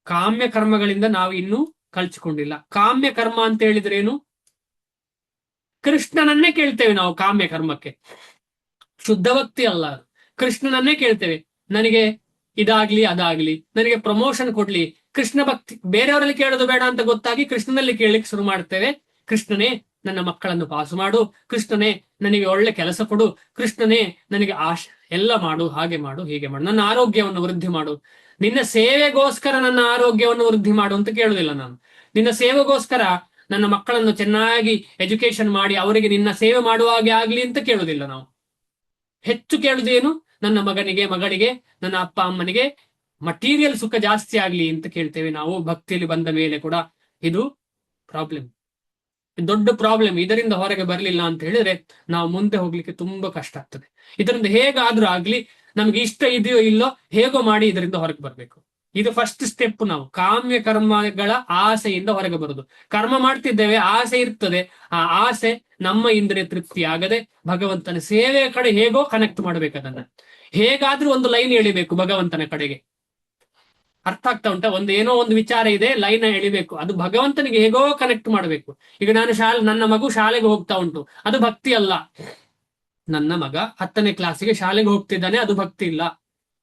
ಕಾಮ್ಯ ಕರ್ಮಗಳಿಂದ ನಾವು ಇನ್ನೂ ಕಳ್ಚಿಕೊಂಡಿಲ್ಲ. ಕಾಮ್ಯ ಕರ್ಮ ಅಂತ ಹೇಳಿದ್ರೇನು? ಕೃಷ್ಣನನ್ನೇ ಕೇಳ್ತೇವೆ ನಾವು ಕಾಮ್ಯ ಕರ್ಮಕ್ಕೆ. ಶುದ್ಧ ಭಕ್ತಿ ಅಲ್ಲ ಅದು. ಕೃಷ್ಣನನ್ನೇ ಕೇಳ್ತೇವೆ, ನನಗೆ ಇದಾಗ್ಲಿ ಅದಾಗ್ಲಿ, ನನಗೆ ಪ್ರಮೋಷನ್ ಕೊಡ್ಲಿ. ಕೃಷ್ಣ ಭಕ್ತಿ ಬೇರೆಯವರಲ್ಲಿ ಕೇಳೋದು ಬೇಡ ಅಂತ ಗೊತ್ತಾಗಿ ಕೃಷ್ಣನಲ್ಲಿ ಕೇಳಲಿಕ್ಕೆ ಶುರು ಮಾಡ್ತೇವೆ. ಕೃಷ್ಣನೇ ನನ್ನ ಮಕ್ಕಳನ್ನು ಪಾಸು ಮಾಡು, ಕೃಷ್ಣನೇ ನನಗೆ ಒಳ್ಳೆ ಕೆಲಸ ಕೊಡು, ಕೃಷ್ಣನೇ ನನಗೆ ಎಲ್ಲ ಮಾಡು, ಹಾಗೆ ಮಾಡು, ಹೀಗೆ ಮಾಡು, ನನ್ನ ಆರೋಗ್ಯವನ್ನು ವೃದ್ಧಿ ಮಾಡು. ನಿನ್ನ ಸೇವೆಗೋಸ್ಕರ ನನ್ನ ಆರೋಗ್ಯವನ್ನು ವೃದ್ಧಿ ಮಾಡು ಅಂತ ಕೇಳುದಿಲ್ಲ ನಾನು. ನಿನ್ನ ಸೇವೆಗೋಸ್ಕರ ನನ್ನ ಮಕ್ಕಳನ್ನು ಚೆನ್ನಾಗಿ ಎಜುಕೇಶನ್ ಮಾಡಿ ಅವರಿಗೆ ನಿನ್ನ ಸೇವೆ ಮಾಡುವ ಹಾಗೆ ಆಗ್ಲಿ ಅಂತ ಕೇಳುದಿಲ್ಲ ನಾವು. ಹೆಚ್ಚು ಕೇಳುದೇನು? ನನ್ನ ಮಗನಿಗೆ, ಮಗಳಿಗೆ, ನನ್ನ ಅಪ್ಪ ಅಮ್ಮನಿಗೆ ಮಟೀರಿಯಲ್ ಸುಖ ಜಾಸ್ತಿ ಆಗ್ಲಿ ಅಂತ ಕೇಳ್ತೇವೆ ನಾವು ಭಕ್ತಿಯಲ್ಲಿ ಬಂದ ಮೇಲೆ ಕೂಡ. ಇದು ಪ್ರಾಬ್ಲಮ್, ದೊಡ್ಡ ಪ್ರಾಬ್ಲಮ್. ಇದರಿಂದ ಹೊರಗೆ ಬರಲಿಲ್ಲ ಅಂತ ಹೇಳಿದ್ರೆ ನಾವು ಮುಂದೆ ಹೋಗ್ಲಿಕ್ಕೆ ತುಂಬಾ ಕಷ್ಟ ಆಗ್ತದೆ. ಇದರಿಂದ ಹೇಗಾದ್ರೂ ಆಗ್ಲಿ, ನಮ್ಗೆ ಇಷ್ಟ ಇದೆಯೋ ಇಲ್ಲೋ ಹೇಗೋ ಮಾಡಿ ಇದರಿಂದ ಹೊರಗೆ ಬರ್ಬೇಕು. ಇದು ಫಸ್ಟ್ ಸ್ಟೆಪ್. ನಾವು ಕಾಮ್ಯ ಕರ್ಮಗಳ ಆಸೆಯಿಂದ ಹೊರಗೆ ಬರುದು. ಕರ್ಮ ಮಾಡ್ತಿದ್ದೇವೆ, ಆಸೆ ಇರ್ತದೆ. ಆ ಆಸೆ ನಮ್ಮ ಇಂದ್ರಿಯ ತೃಪ್ತಿ ಆಗದೆ ಭಗವಂತನ ಸೇವೆಯ ಕಡೆ ಹೇಗೋ ಕನೆಕ್ಟ್ ಮಾಡ್ಬೇಕು. ಅದನ್ನ ಹೇಗಾದ್ರೂ ಒಂದು ಲೈನ್ ಎಳಿಬೇಕು ಭಗವಂತನ ಕಡೆಗೆ. ಅರ್ಥ ಆಗ್ತಾ ಉಂಟಾ? ಏನೋ ಒಂದು ವಿಚಾರ ಇದೆ, ಲೈನ್ ಎಳಿಬೇಕು, ಅದು ಭಗವಂತನಿಗೆ ಹೇಗೋ ಕನೆಕ್ಟ್ ಮಾಡಬೇಕು. ಈಗ ನನ್ನ ಮಗು ಶಾಲೆಗೆ ಹೋಗ್ತಾ ಉಂಟು, ಅದು ಭಕ್ತಿ ಅಲ್ಲ. ನನ್ನ ಮಗ 10ನೇ ಕ್ಲಾಸಿಗೆ ಶಾಲೆಗೆ ಹೋಗ್ತಿದ್ದಾನೆ, ಅದು ಭಕ್ತಿ ಇಲ್ಲ.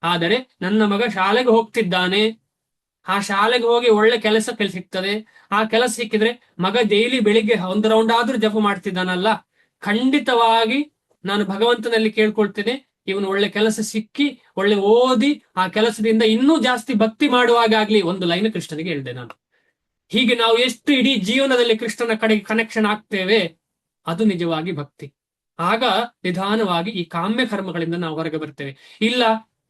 ಆದರೆ ನನ್ನ ಮಗ ಶಾಲೆಗೆ ಹೋಗ್ತಿದ್ದಾನೆ, ಆ ಶಾಲೆಗೆ ಹೋಗಿ ಒಳ್ಳೆ ಕೆಲಸ ಸಿಗ್ತದೆ. ಆ ಕೆಲಸ ಸಿಕ್ಕಿದ್ರೆ ಮಗ ಡೈಲಿ ಬೆಳಿಗ್ಗೆ ಒಂದು ರೌಂಡ್ ಆದ್ರೂ ಜಪ ಮಾಡ್ತಿದ್ದಾನಲ್ಲ, ಖಂಡಿತವಾಗಿ ನಾನು ಭಗವಂತನಲ್ಲಿ ಕೇಳ್ಕೊಳ್ತೇನೆ, ಇವನು ಒಳ್ಳೆ ಕೆಲಸ ಸಿಕ್ಕಿ ಒಳ್ಳೆ ಓದಿ ಆ ಕೆಲಸದಿಂದ ಇನ್ನೂ ಜಾಸ್ತಿ ಭಕ್ತಿ ಮಾಡುವಾಗಲಿ ಒಂದು ಲೈನ್ ಕೃಷ್ಣನಿಗೆ ಹೇಳಿದೆ ನಾನು. ಹೀಗೆ ನಾವು ಎಷ್ಟು ಇಡೀ ಜೀವನದಲ್ಲಿ ಕೃಷ್ಣನ ಕಡೆಗೆ ಕನೆಕ್ಷನ್ ಆಗ್ತೇವೆ, ಅದು ನಿಜವಾಗಿ ಭಕ್ತಿ. ಆಗ ನಿಧಾನವಾಗಿ ಈ ಕಾಮ್ಯ ಕರ್ಮಗಳಿಂದ ನಾವು ಹೊರಗೆ ಬರ್ತೇವೆ. ಇಲ್ಲ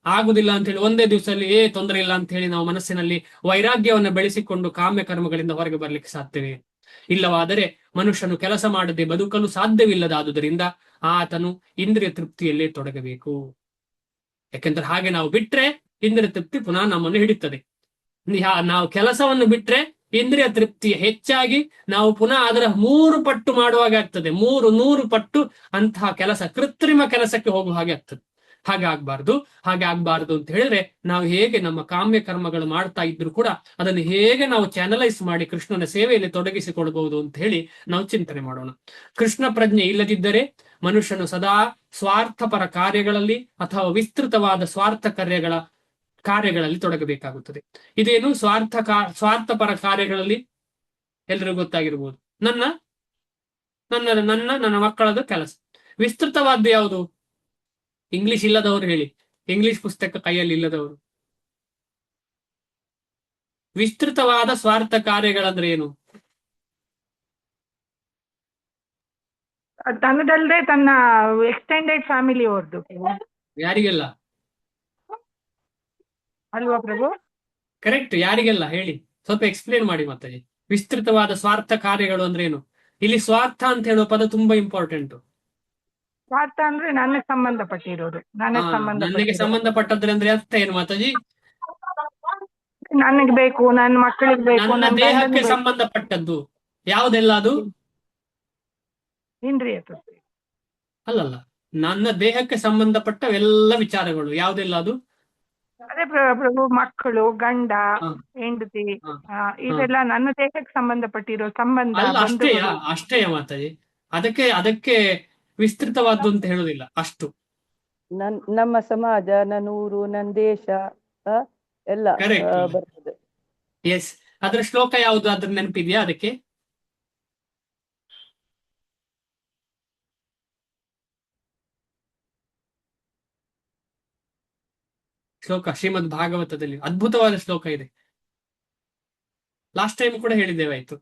ಆಗುದಿಲ್ಲ ಅಂತ ಹೇಳಿ ಒಂದೇ ದಿವಸದಲ್ಲಿ ತೊಂದರೆ ಇಲ್ಲ ಅಂತ ಹೇಳಿ ನಾವು ಮನಸ್ಸಿನಲ್ಲಿ ವೈರಾಗ್ಯವನ್ನು ಬೆಳೆಸಿಕೊಂಡು ಕಾಮ್ಯ ಕರ್ಮಗಳಿಂದ ಹೊರಗೆ ಬರ್ಲಿಕ್ಕೆ ಸಾಧ್ಯವೇ? ಇಲ್ಲವಾದರೆ ಮನುಷ್ಯನು ಕೆಲಸ ಮಾಡದೆ ಬದುಕಲು ಸಾಧ್ಯವಿಲ್ಲದಾದುದರಿಂದ ಆತನು ಇಂದ್ರಿಯ ತೃಪ್ತಿಯಲ್ಲೇ ತೊಡಗಬೇಕು. ಯಾಕೆಂದ್ರೆ ಹಾಗೆ ನಾವು ಬಿಟ್ರೆ ಇಂದ್ರಿಯ ತೃಪ್ತಿ ಪುನಃ ನಮ್ಮನ್ನು ಹಿಡಿತದೆ. ನಾವು ಕೆಲಸವನ್ನು ಬಿಟ್ರೆ ಇಂದ್ರಿಯ ತೃಪ್ತಿ ಹೆಚ್ಚಾಗಿ ನಾವು ಪುನಃ ಅದರ 3 ಪಟ್ಟು ಮಾಡುವಾಗ ಆಗ್ತದೆ. 100 ಪಟ್ಟು ಅಂತಹ ಕೆಲಸ, ಕೃತ್ರಿಮ ಕೆಲಸಕ್ಕೆ ಹೋಗುವ ಹಾಗೆ ಆಗ್ತದೆ. ಹಾಗೆ ಆಗ್ಬಾರ್ದು ಅಂತ ಹೇಳಿದ್ರೆ ನಾವು ಹೇಗೆ ನಮ್ಮ ಕಾಮ್ಯ ಕರ್ಮಗಳು ಮಾಡ್ತಾ ಇದ್ರು ಕೂಡ ಅದನ್ನು ಹೇಗೆ ನಾವು ಚಾನಲೈಸ್ ಮಾಡಿ ಕೃಷ್ಣನ ಸೇವೆಯಲ್ಲಿ ತೊಡಗಿಸಿಕೊಳ್ಬಹುದು ಅಂತ ಹೇಳಿ ನಾವು ಚಿಂತನೆ ಮಾಡೋಣ. ಕೃಷ್ಣ ಪ್ರಜ್ಞೆ ಇಲ್ಲದಿದ್ದರೆ ಮನುಷ್ಯನು ಸದಾ ಸ್ವಾರ್ಥಪರ ಕಾರ್ಯಗಳಲ್ಲಿ ಅಥವಾ ವಿಸ್ತೃತವಾದ ಸ್ವಾರ್ಥ ಕಾರ್ಯಗಳಲ್ಲಿ ತೊಡಗಬೇಕಾಗುತ್ತದೆ. ಇದೇನು ಸ್ವಾರ್ಥಪರ ಕಾರ್ಯಗಳಲ್ಲಿ ಎಲ್ಲರಿಗೂ ಗೊತ್ತಾಗಿರ್ಬೋದು. ನನ್ನ ಮಕ್ಕಳದ ಕೆಲಸ. ವಿಸ್ತೃತವಾದ್ದು ಯಾವುದು? ಇಂಗ್ಲಿಷ್ ಇಲ್ಲದವರು ಹೇಳಿ, ಇಂಗ್ಲಿಷ್ ಪುಸ್ತಕ ಕೈಯಲ್ಲಿ ಇಲ್ಲದವರು. ವಿಸ್ತೃತವಾದ ಸ್ವಾರ್ಥ ಕಾರ್ಯಗಳಂದ್ರೆ ಏನು? ತನ್ನದಲ್ಲದೆ ತನ್ನ ಎಕ್ಸ್ಟೆಂಡೆಡ್ ಫ್ಯಾಮಿಲಿ ಅವ್ರದ್ದು. ಯಾರಿಗೆಲ್ಲ? ಅಲ್ವಾ ಪ್ರಭು? ಕರೆಕ್ಟ್. ಯಾರಿಗೆಲ್ಲ ಹೇಳಿ, ಸ್ವಲ್ಪ ಎಕ್ಸ್ಪ್ಲೇನ್ ಮಾಡಿ ಮಾತಾಜಿ. ವಿಸ್ತೃತವಾದ ಸ್ವಾರ್ಥ ಕಾರ್ಯಗಳು ಅಂದ್ರೆ ಏನು? ಇಲ್ಲಿ ಸ್ವಾರ್ಥ ಅಂತ ಹೇಳುವ ಪದ ತುಂಬಾ ಇಂಪಾರ್ಟೆಂಟ್. ಸ್ವಾರ್ಥ ಅಂದ್ರೆ ನನಗೆ ಸಂಬಂಧಪಟ್ಟಿರೋದು, ನನಗೆ ಸಂಬಂಧಪಟ್ಟದ್ರೆ ಅಂದ್ರೆ ಅರ್ಥ ಏನು ಮಾತಾಜಿ? ನನಗೆ ಬೇಕು, ನನ್ನ ಮಕ್ಕಳಿಗೆ ಬೇಕು, ನನ್ನ ದೇಹಕ್ಕೆ ಸಂಬಂಧಪಟ್ಟದ್ದು ಯಾವುದೆಲ್ಲ? ಅದು ಇಂದ್ರಿಯ ತೃಪ್ತಿ ಅಲ್ಲಲ್ಲ, ನನ್ನ ದೇಹಕ್ಕೆ ಸಂಬಂಧಪಟ್ಟವೆಲ್ಲ ವಿಚಾರಗಳು ಯಾವುದೆಲ್ಲ? ಅದು ಅದೇ ಪ್ರಭು, ಮಕ್ಕಳು, ಗಂಡ, ಹೆಂಡತಿ, ಇದೆಲ್ಲ ನನ್ನ ದೇಹಕ್ಕೆ ಸಂಬಂಧಪಟ್ಟಿರೋ ಸಂಬಂಧ. ಅಷ್ಟೇ ಮಾತಾಜಿ. ಅದಕ್ಕೆ ವಿಸ್ತೃತವಾದ್ದು ಅಂತ ಹೇಳುದಿಲ್ಲ ಅಷ್ಟು. ನಮ್ಮ ಸಮಾಜ, ನನ್ನ ಊರು, ನನ್ನ ದೇಶ ಎಲ್ಲ ಕರೆಕ್ಟ್. ಬರ್ತದೆ. ಎಸ್. ಅದರ ಶ್ಲೋಕ ಯಾವುದು, ಅದ್ರ ನೆನಪಿದ್ಯಾ ಅದಕ್ಕೆ? ಶ್ಲೋಕ ಶ್ರೀಮದ್ ಭಾಗವತದಲ್ಲಿ ಅದ್ಭುತವಾದ ಶ್ಲೋಕ ಇದೆ. ಲಾಸ್ಟ್ ಟೈಮ್ ಕೂಡ ಹೇಳಿದ್ದೇವೆ ಆಯ್ತು.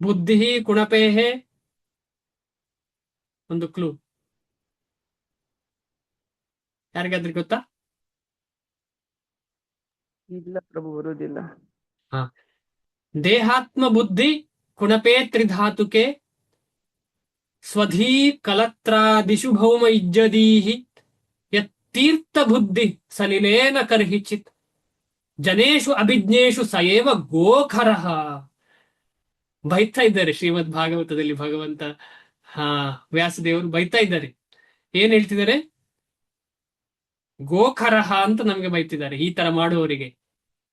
ಬುದ್ಧಿ ಕುಣಪೇಹೆ, ಒಂದು ಕ್ಲೂ ಯಾರಿಗಾದ್ರೂ ಗೊತ್ತಾ? ಇಲ್ಲ ಪ್ರಭು, ಬರುವುದಿಲ್ಲ. ದೇಹಾತ್ಮ ಬುದ್ಧಿ ಕುಣಪೇ ತ್ರಿಧಾತುಕೆ ಸ್ವಧೀ ಕಲತ್ರಾದಿಷು ಭೌಮ ಇಜ್ಜದೀಹಿ ಯತ್ತೀರ್ಥ ಬುದ್ಧಿ ಸಲಿಲೇನ ಕರ್ಹಿಚಿತ್ ಜನೇಶು ಅಭಿಜ್ಞೇಶು ಸಯೇವ ಗೋಖರಃ. ಬೈತಾ ಇದ್ದಾರೆ ಶ್ರೀಮದ್ ಭಾಗವತದಲ್ಲಿ ಭಗವಂತ ವ್ಯಾಸದೇವರು ಬೈತಾ ಇದ್ದಾರೆ. ಏನ್ ಹೇಳ್ತಿದ್ದಾರೆ? ಗೋಖರಃ ಅಂತ ನಮ್ಗೆ ಬೈತಿದ್ದಾರೆ ಈ ತರ ಮಾಡುವವರಿಗೆ.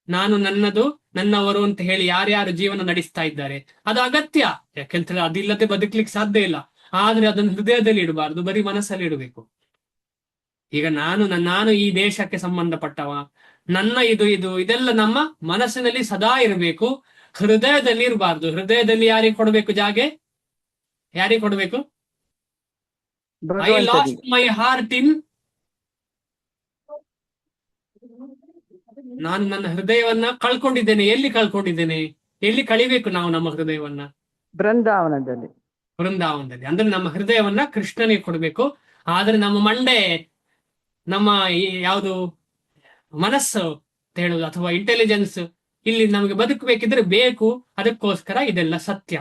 ನಾನು ನನ್ನದು ನನ್ನವರು ಅಂತ ಹೇಳಿ ಯಾರ್ಯಾರು ಜೀವನ ನಡೆಸ್ತಾ ಇದ್ದಾರೆ ಅದು ಅಗತ್ಯ, ಯಾಕೆಂದ್ರೆ ಅದಿಲ್ಲದೆ ಬದುಕ್ಲಿಕ್ಕೆ ಸಾಧ್ಯ ಇಲ್ಲ. ಆದ್ರೆ ಅದನ್ನು ಹೃದಯದಲ್ಲಿ ಇಡಬಾರ್ದು, ಬರೀ ಮನಸ್ಸಲ್ಲಿ ಇಡಬೇಕು. ಈಗ ನಾನು ಈ ದೇಶಕ್ಕೆ ಸಂಬಂಧಪಟ್ಟವ, ನನ್ನ ಇದೆಲ್ಲ ನಮ್ಮ ಮನಸ್ಸಿನಲ್ಲಿ ಸದಾ ಇರಬೇಕು, ಹೃದಯದಲ್ಲಿ ಇರಬಾರ್ದು. ಹೃದಯದಲ್ಲಿ ಯಾರಿಗೆ ಕೊಡಬೇಕು ಜಾಗೆ? ಯಾರಿಗೆ ಕೊಡಬೇಕು? ಐ ಲಾಸ್ಟ್ ಮೈ ಹಾರ್ಟ್ ಇನ್, ನಾನು ನನ್ನ ಹೃದಯವನ್ನ ಕಳ್ಕೊಂಡಿದ್ದೇನೆ. ಎಲ್ಲಿ ಕಳ್ಕೊಂಡಿದ್ದೇನೆ? ಎಲ್ಲಿ ಕಳಿಬೇಕು ನಾವು ನಮ್ಮ ಹೃದಯವನ್ನ? ಬೃಂದಾವನದಲ್ಲಿ. ಬೃಂದಾವನದಲ್ಲಿ. ಅಂದ್ರೆ ನಮ್ಮ ಹೃದಯವನ್ನ ಕೃಷ್ಣನಿಗೆ ಕೊಡ್ಬೇಕು. ಆದ್ರೆ ನಮ್ಮ ಮಂಡೆ, ನಮ್ಮ ಯಾವುದು ಮನಸ್ಸು ಅಂತ ಹೇಳುದು ಅಥವಾ ಇಂಟೆಲಿಜೆನ್ಸ್, ಇಲ್ಲಿ ನಮಗೆ ಬದುಕಬೇಕಿದ್ರೆ ಬೇಕು. ಅದಕ್ಕೋಸ್ಕರ ಇದೆಲ್ಲ ಸತ್ಯ.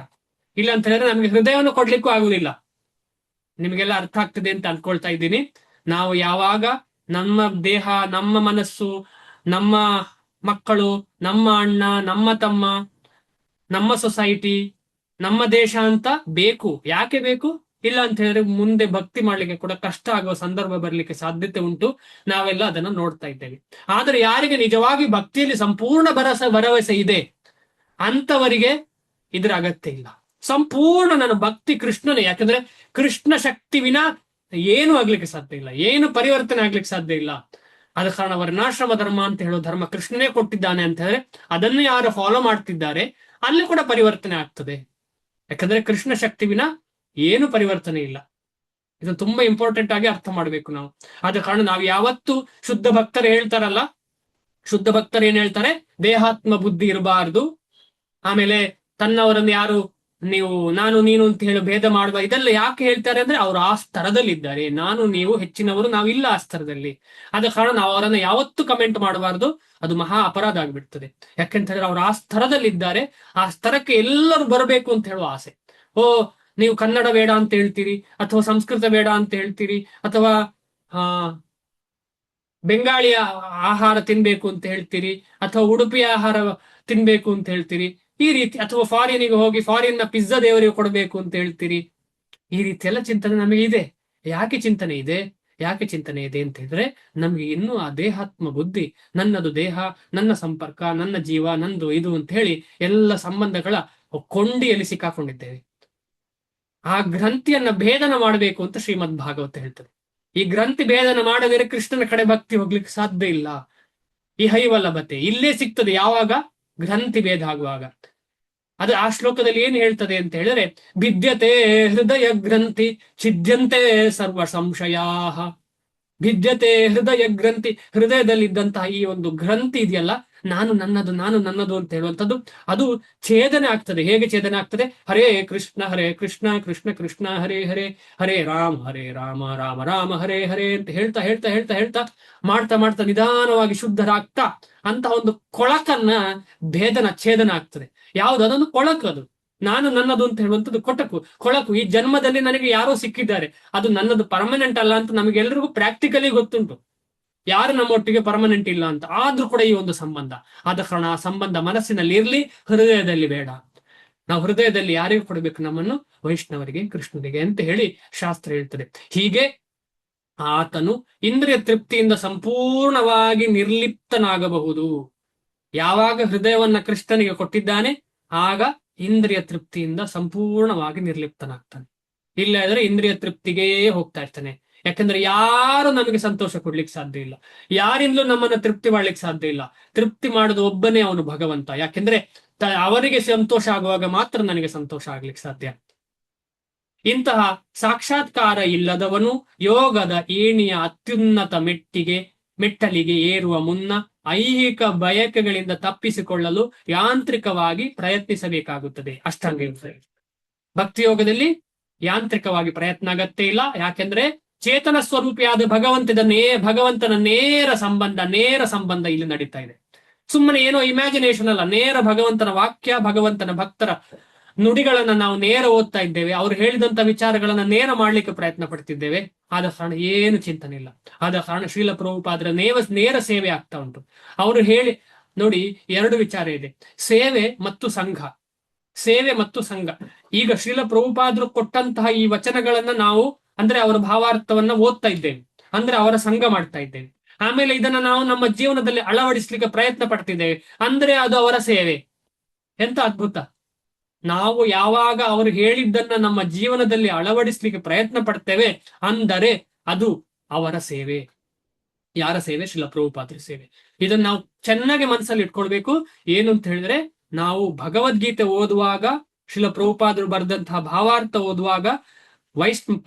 ಇಲ್ಲ ಅಂತ ಹೇಳಿದ್ರೆ ನಮಗೆ ಹೃದಯವನ್ನು ಕೊಡ್ಲಿಕ್ಕೂ ಆಗುದಿಲ್ಲ. ನಿಮಗೆಲ್ಲ ಅರ್ಥ ಆಗ್ತದೆ ಅಂತ ಅನ್ಕೊಳ್ತಾ ಇದ್ದೀನಿ. ನಾವು ಯಾವಾಗ ನಮ್ಮ ದೇಹ, ನಮ್ಮ ಮನಸ್ಸು, ನಮ್ಮ ಮಕ್ಕಳು, ನಮ್ಮ ಅಣ್ಣ, ನಮ್ಮ ತಮ್ಮ, ನಮ್ಮ ಸೊಸೈಟಿ, ನಮ್ಮ ದೇಶ ಅಂತ ಬೇಕು. ಯಾಕೆ ಬೇಕು? ಇಲ್ಲ ಅಂತ ಹೇಳಿದ್ರೆ ಮುಂದೆ ಭಕ್ತಿ ಮಾಡ್ಲಿಕ್ಕೆ ಕೂಡ ಕಷ್ಟ ಆಗುವ ಸಂದರ್ಭ ಬರ್ಲಿಕ್ಕೆ ಸಾಧ್ಯತೆ ಉಂಟು. ನಾವೆಲ್ಲ ಅದನ್ನ ನೋಡ್ತಾ ಇದ್ದೇವೆ. ಆದ್ರೆ ಯಾರಿಗೆ ನಿಜವಾಗಿ ಭಕ್ತಿಯಲ್ಲಿ ಸಂಪೂರ್ಣ ಭರವಸೆ ಇದೆ ಅಂತವರಿಗೆ ಇದ್ರ ಅಗತ್ಯ ಇಲ್ಲ. ಸಂಪೂರ್ಣ ನನ್ನ ಭಕ್ತಿ ಕೃಷ್ಣನೇ. ಯಾಕಂದ್ರೆ ಕೃಷ್ಣ ಶಕ್ತಿ ವಿನಾ ಏನು ಆಗ್ಲಿಕ್ಕೆ ಸಾಧ್ಯ ಇಲ್ಲ, ಏನು ಪರಿವರ್ತನೆ ಆಗ್ಲಿಕ್ಕೆ ಸಾಧ್ಯ ಇಲ್ಲ. ಆದ ಕಾರಣ ವರ್ಣಾಶ್ರಮ ಧರ್ಮ ಅಂತ ಹೇಳೋ ಧರ್ಮ ಕೃಷ್ಣನೇ ಕೊಟ್ಟಿದ್ದಾನೆ ಅಂತ ಹೇಳಿದ್ರೆ ಅದನ್ನು ಯಾರು ಫಾಲೋ ಮಾಡ್ತಿದ್ದಾರೆ ಅಲ್ಲಿ ಕೂಡ ಪರಿವರ್ತನೆ ಆಗ್ತದೆ. ಯಾಕಂದ್ರೆ ಕೃಷ್ಣ ಶಕ್ತಿ ವಿನಾ ಏನು ಪರಿವರ್ತನೆ ಇಲ್ಲ. ಇದು ತುಂಬಾ ಇಂಪಾರ್ಟೆಂಟ್ ಆಗಿ ಅರ್ಥ ಮಾಡ್ಬೇಕು ನಾವು. ಆದ ಕಾರಣ ನಾವು ಯಾವತ್ತು ಶುದ್ಧ ಭಕ್ತರು ಹೇಳ್ತಾರಲ್ಲ, ಶುದ್ಧ ಭಕ್ತರು ಏನ್ ಹೇಳ್ತಾರೆ? ದೇಹಾತ್ಮ ಬುದ್ಧಿ ಇರಬಾರ್ದು. ಆಮೇಲೆ ತನ್ನವರನ್ನು ಯಾರು ನೀವು ನಾನು ನೀನು ಅಂತ ಹೇಳಿ ಭೇದ ಮಾಡುವ, ಇದೆಲ್ಲ ಯಾಕೆ ಹೇಳ್ತಾರೆ ಅಂದ್ರೆ ಅವರು ಆ ಸ್ತರದಲ್ಲಿ ಇದ್ದಾರೆ. ನಾನು ನೀವು ಹೆಚ್ಚಿನವರು, ನಾವಿಲ್ಲ ಆ ಸ್ತರದಲ್ಲಿ. ಆದ ಕಾರಣ ನಾವು ಅವರನ್ನು ಯಾವತ್ತೂ ಕಮೆಂಟ್ ಮಾಡಬಾರ್ದು. ಅದು ಮಹಾ ಅಪರಾಧ ಆಗ್ಬಿಡ್ತದೆ. ಯಾಕೆಂತ ಹೇಳಿದ್ರೆ ಅವರು ಆ ಸ್ತರದಲ್ಲಿ ಇದ್ದಾರೆ. ಆ ಸ್ತರಕ್ಕೆ ಎಲ್ಲರೂ ಬರಬೇಕು ಅಂತ ಹೇಳುವ ಆಸೆ. ನೀವು ಕನ್ನಡ ಬೇಡ ಅಂತ ಹೇಳ್ತೀರಿ, ಅಥವಾ ಸಂಸ್ಕೃತ ಬೇಡ ಅಂತ ಹೇಳ್ತೀರಿ, ಅಥವಾ ಬೆಂಗಾಳಿಯ ಆಹಾರ ತಿನ್ಬೇಕು ಅಂತ ಹೇಳ್ತೀರಿ, ಅಥವಾ ಉಡುಪಿಯ ಆಹಾರ ತಿನ್ಬೇಕು ಅಂತ ಹೇಳ್ತೀರಿ, ಈ ರೀತಿ, ಅಥವಾ ಫಾರಿನಿಗೆ ಹೋಗಿ ಫಾರಿನ್ ನ ಪಿಜ್ಜಾ ದೇವರಿಗೆ ಕೊಡಬೇಕು ಅಂತ ಹೇಳ್ತೀರಿ. ಈ ರೀತಿ ಎಲ್ಲ ಚಿಂತನೆ ನಮಗೆ ಇದೆ. ಯಾಕೆ ಚಿಂತನೆ ಇದೆ? ಯಾಕೆ ಚಿಂತನೆ ಇದೆ ಅಂತ ಹೇಳಿದ್ರೆ ನಮ್ಗೆ ಇನ್ನೂ ಆ ದೇಹಾತ್ಮ ಬುದ್ಧಿ, ನನ್ನದು ದೇಹ, ನನ್ನ ಸಂಪರ್ಕ, ನನ್ನ ಜೀವ, ನಂದು ಇದು ಅಂತ ಹೇಳಿ ಎಲ್ಲ ಸಂಬಂಧಗಳ ಕೊಂಡಿಯಲ್ಲಿ ಸಿಕ್ಕಾಕೊಂಡಿದ್ದೇವೆ. ಆ ಗ್ರಂಥಿಯನ್ನ ಭೇದನ ಮಾಡಬೇಕು ಅಂತ ಶ್ರೀಮದ್ ಭಾಗವತ ಹೇಳ್ತದೆ. ಈ ಗ್ರಂಥಿ ಭೇದನ ಮಾಡದಿದ್ರೆ ಕೃಷ್ಣನ ಕಡೆ ಭಕ್ತಿ ಹೋಗ್ಲಿಕ್ಕೆ ಸಾಧ್ಯ ಇಲ್ಲ. ಈ ಹೈವಲ್ಲಭತೆ ಇಲ್ಲೇ ಸಿಗ್ತದೆ. ಯಾವಾಗ? ಗ್ರಂಥಿ ಭೇದ ಆಗುವಾಗ. ಅದು ಆ ಶ್ಲೋಕದಲ್ಲಿ ಏನ್ ಹೇಳ್ತದೆ ಅಂತ ಹೇಳಿದ್ರೆ, ಭಿದ್ಯತೆ ಹೃದಯ ಗ್ರಂಥಿ ಛಿದ್ಯಂತೆ ಸರ್ವ ಸಂಶಯಾ. ಭಿದ್ಯತೆ ಹೃದಯ ಗ್ರಂಥಿ, ಹೃದಯದಲ್ಲಿದ್ದಂತಹ ಈ ಒಂದು ಗ್ರಂಥಿ ಇದೆಯಲ್ಲ, ನಾನು ನನ್ನದು ಅಂತ ಹೇಳುವಂಥದ್ದು, ಅದು ಛೇದನೆ ಆಗ್ತದೆ. ಹೇಗೆ ಛೇದನೆ ಆಗ್ತದೆ? ಹರೇ ಕೃಷ್ಣ ಕೃಷ್ಣ ಕೃಷ್ಣ ಹರೇ ಹರೇ, ಹರೇ ರಾಮ ರಾಮ ರಾಮ ಹರೇ ಹರೇ ಅಂತ ಹೇಳ್ತಾ ಹೇಳ್ತಾ ಹೇಳ್ತಾ ಹೇಳ್ತಾ ಮಾಡ್ತಾ ನಿಧಾನವಾಗಿ ಶುದ್ಧರಾಗ್ತಾ ಅಂತ ಒಂದು ಕೊಳಕನ್ನ ಛೇದನ ಆಗ್ತದೆ. ಯಾವುದು? ಅದೊಂದು ಕೊಳಕು. ಅದು ನಾನು ನನ್ನದು ಅಂತ ಹೇಳುವಂಥದ್ದು ಕೊಳಕು. ಈ ಜನ್ಮದಲ್ಲಿ ನನಗೆ ಯಾರೋ ಸಿಕ್ಕಿದ್ದಾರೆ, ಅದು ನನ್ನದು ಪರ್ಮನೆಂಟ್ ಅಲ್ಲ ಅಂತ ನಮಗೆಲ್ಲರಿಗೂ ಪ್ರಾಕ್ಟಿಕಲಿ ಗೊತ್ತುಂಟು. ಯಾರು ನಮ್ಮೊಟ್ಟಿಗೆ ಪರ್ಮನೆಂಟ್ ಇಲ್ಲ ಅಂತ. ಆದ್ರೂ ಕೂಡ ಈ ಒಂದು ಸಂಬಂಧ, ಆದ ಕಾರಣ ಆ ಸಂಬಂಧ ಮನಸ್ಸಿನಲ್ಲಿ ಇರ್ಲಿ, ಹೃದಯದಲ್ಲಿ ಬೇಡ. ನಾವು ಹೃದಯದಲ್ಲಿ ಯಾರಿಗೂ ಕೊಡಬೇಕು? ನಮ್ಮನ್ನು ವೈಷ್ಣವರಿಗೆ, ಕೃಷ್ಣನಿಗೆ ಅಂತ ಹೇಳಿ ಶಾಸ್ತ್ರ ಹೇಳ್ತದೆ. ಹೀಗೆ ಆತನು ಇಂದ್ರಿಯ ತೃಪ್ತಿಯಿಂದ ಸಂಪೂರ್ಣವಾಗಿ ನಿರ್ಲಿಪ್ತನಾಗಬಹುದು. ಯಾವಾಗ ಹೃದಯವನ್ನ ಕೃಷ್ಣನಿಗೆ ಕೊಟ್ಟಿದ್ದಾನೆ ಆಗ ಇಂದ್ರಿಯ ತೃಪ್ತಿಯಿಂದ ಸಂಪೂರ್ಣವಾಗಿ ನಿರ್ಲಿಪ್ತನಾಗ್ತಾನೆ. ಇಲ್ಲ ಅಂದ್ರೆ ಇಂದ್ರಿಯ ತೃಪ್ತಿಗೇ ಹೋಗ್ತಾ ಇರ್ತಾನೆ. ಯಾಕಂದ್ರೆ ಯಾರು ನಮಗೆ ಸಂತೋಷ ಕೊಡ್ಲಿಕ್ಕೆ ಸಾಧ್ಯ ಇಲ್ಲ, ಯಾರಿಂದಲೂ ನಮ್ಮನ್ನ ತೃಪ್ತಿ ಮಾಡ್ಲಿಕ್ಕೆ ಸಾಧ್ಯ ಇಲ್ಲ. ತೃಪ್ತಿ ಮಾಡೋದು ಒಬ್ಬನೇ, ಅವನು ಭಗವಂತ. ಯಾಕೆಂದ್ರೆ ಅವರಿಗೆ ಸಂತೋಷ ಆಗುವಾಗ ಮಾತ್ರ ನನಗೆ ಸಂತೋಷ ಆಗ್ಲಿಕ್ಕೆ ಸಾಧ್ಯ. ಇಂತಹ ಸಾಕ್ಷಾತ್ಕಾರ ಇಲ್ಲದವನು ಯೋಗದ ಏಣಿಯ ಅತ್ಯುನ್ನತ ಮೆಟ್ಟಲಿಗೆ ಏರುವ ಮುನ್ನ ಐಹಿಕ ಬಯಕೆಗಳಿಂದ ತಪ್ಪಿಸಿಕೊಳ್ಳಲು ಯಾಂತ್ರಿಕವಾಗಿ ಪ್ರಯತ್ನಿಸಬೇಕಾಗುತ್ತದೆ. ಅಷ್ಟಾಂಗ ಯೋಗ. ಭಕ್ತಿಯೋಗದಲ್ಲಿ ಯಾಂತ್ರಿಕವಾಗಿ ಪ್ರಯತ್ನ ಅಗತ್ಯ ಇಲ್ಲ. ಯಾಕೆಂದ್ರೆ ಚೇತನ ಸ್ವರೂಪಿಯಾದ ಭಗವಂತನ ನೇರ ಸಂಬಂಧ ಇಲ್ಲಿ ನಡೀತಾ ಇದೆ. ಸುಮ್ಮನೆ ಏನೋ ಇಮ್ಯಾಜಿನೇಷನ್ ಅಲ್ಲ, ನೇರ ಭಗವಂತನ ವಾಕ್ಯ, ಭಗವಂತನ ಭಕ್ತರ ನುಡಿಗಳನ್ನ ನಾವು ನೇರ ಓದ್ತಾ ಇದ್ದೇವೆ. ಅವ್ರು ಹೇಳಿದಂತ ವಿಚಾರಗಳನ್ನ ನೇರ ಮಾಡ್ಲಿಕ್ಕೆ ಪ್ರಯತ್ನ ಪಡ್ತಿದ್ದೇವೆ. ಆದ ಕಾರಣ ಏನು ಚಿಂತನೆ ಇಲ್ಲ. ಆದ ಕಾರಣ ಶ್ರೀಲ ಪ್ರಭುಪಾದರ ನೇರ ಸೇವೆ ಆಗ್ತಾ ಉಂಟು. ಅವರು ಹೇಳಿ ನೋಡಿ, ಎರಡು ವಿಚಾರ ಇದೆ, ಸೇವೆ ಮತ್ತು ಸಂಘ. ಸೇವೆ ಮತ್ತು ಸಂಘ. ಈಗ ಶ್ರೀಲ ಪ್ರಭುಪಾದರು ಕೊಟ್ಟಂತಹ ಈ ವಚನಗಳನ್ನ ನಾವು ಅಂದ್ರೆ ಅವರ ಭಾವಾರ್ಥವನ್ನ ಓದ್ತಾ ಇದ್ದೇವೆ, ಅಂದ್ರೆ ಅವರ ಸಂಘ ಮಾಡ್ತಾ ಇದ್ದೇವೆ. ಆಮೇಲೆ ಇದನ್ನ ನಾವು ನಮ್ಮ ಜೀವನದಲ್ಲಿ ಅಳವಡಿಸ್ಲಿಕ್ಕೆ ಪ್ರಯತ್ನ ಪಡ್ತಿದ್ದೇವೆ, ಅಂದ್ರೆ ಅದು ಅವರ ಸೇವೆ. ಎಂತ ಅದ್ಭುತ! ನಾವು ಯಾವಾಗ ಅವರು ಹೇಳಿದ್ದನ್ನ ನಮ್ಮ ಜೀವನದಲ್ಲಿ ಅಳವಡಿಸ್ಲಿಕ್ಕೆ ಪ್ರಯತ್ನ ಪಡ್ತೇವೆ ಅಂದರೆ ಅದು ಅವರ ಸೇವೆ. ಯಾರ ಸೇವೆ? ಶ್ರೀಲ ಪ್ರಭುಪಾದರ ಸೇವೆ. ಇದನ್ನ ನಾವು ಚೆನ್ನಾಗಿ ಮನಸ್ಸಲ್ಲಿ ಇಟ್ಕೊಳ್ಬೇಕು. ಏನು ಅಂತ ಹೇಳಿದ್ರೆ, ನಾವು ಭಗವದ್ಗೀತೆ ಓದುವಾಗ, ಶ್ರೀಲ ಪ್ರಭುಪಾದರು ಬರೆದಂತಹ ಭಾವಾರ್ಥ ಓದುವಾಗ,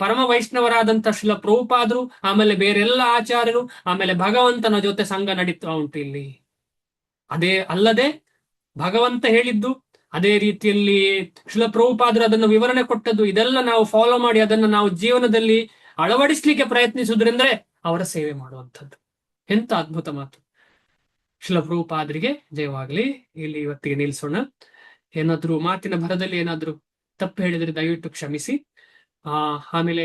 ಪರಮ ವೈಷ್ಣವರಾದಂತಹ ಶ್ರೀಲ ಪ್ರಭುಪಾದರು, ಆಮೇಲೆ ಬೇರೆಲ್ಲ ಆಚಾರ್ಯರು, ಆಮೇಲೆ ಭಗವಂತನ ಜೊತೆ ಸಂಘ ನಡೀತಾ ಉಂಟು ಇಲ್ಲಿ. ಅದೇ ಅಲ್ಲದೆ ಭಗವಂತ ಹೇಳಿದ್ದು, ಅದೇ ರೀತಿಯಲ್ಲಿ ಶ್ರೀಲ ಪ್ರಭುಪಾದರು ಅದನ್ನು ವಿವರಣೆ ಕೊಟ್ಟದ್ದು, ಇದೆಲ್ಲ ನಾವು ಫಾಲೋ ಮಾಡಿ ಅದನ್ನು ನಾವು ಜೀವನದಲ್ಲಿ ಅಳವಡಿಸ್ಲಿಕ್ಕೆ ಪ್ರಯತ್ನಿಸುವುದ್ರಿಂದ ಅವರ ಸೇವೆ ಮಾಡುವಂಥದ್ದು. ಎಂತ ಅದ್ಭುತ ಮಾತು! ಶ್ರೀಲ ಪ್ರಭುಪಾದರಿಗೆ ಜಯವಾಗ್ಲಿ. ಇಲ್ಲಿ ಇವತ್ತಿಗೆ ನಿಲ್ಸೋಣ. ಏನಾದ್ರೂ ಮಾತಿನ ಭರದಲ್ಲಿ ಏನಾದ್ರೂ ತಪ್ಪು ಹೇಳಿದ್ರೆ ದಯವಿಟ್ಟು ಕ್ಷಮಿಸಿ. ಆಮೇಲೆ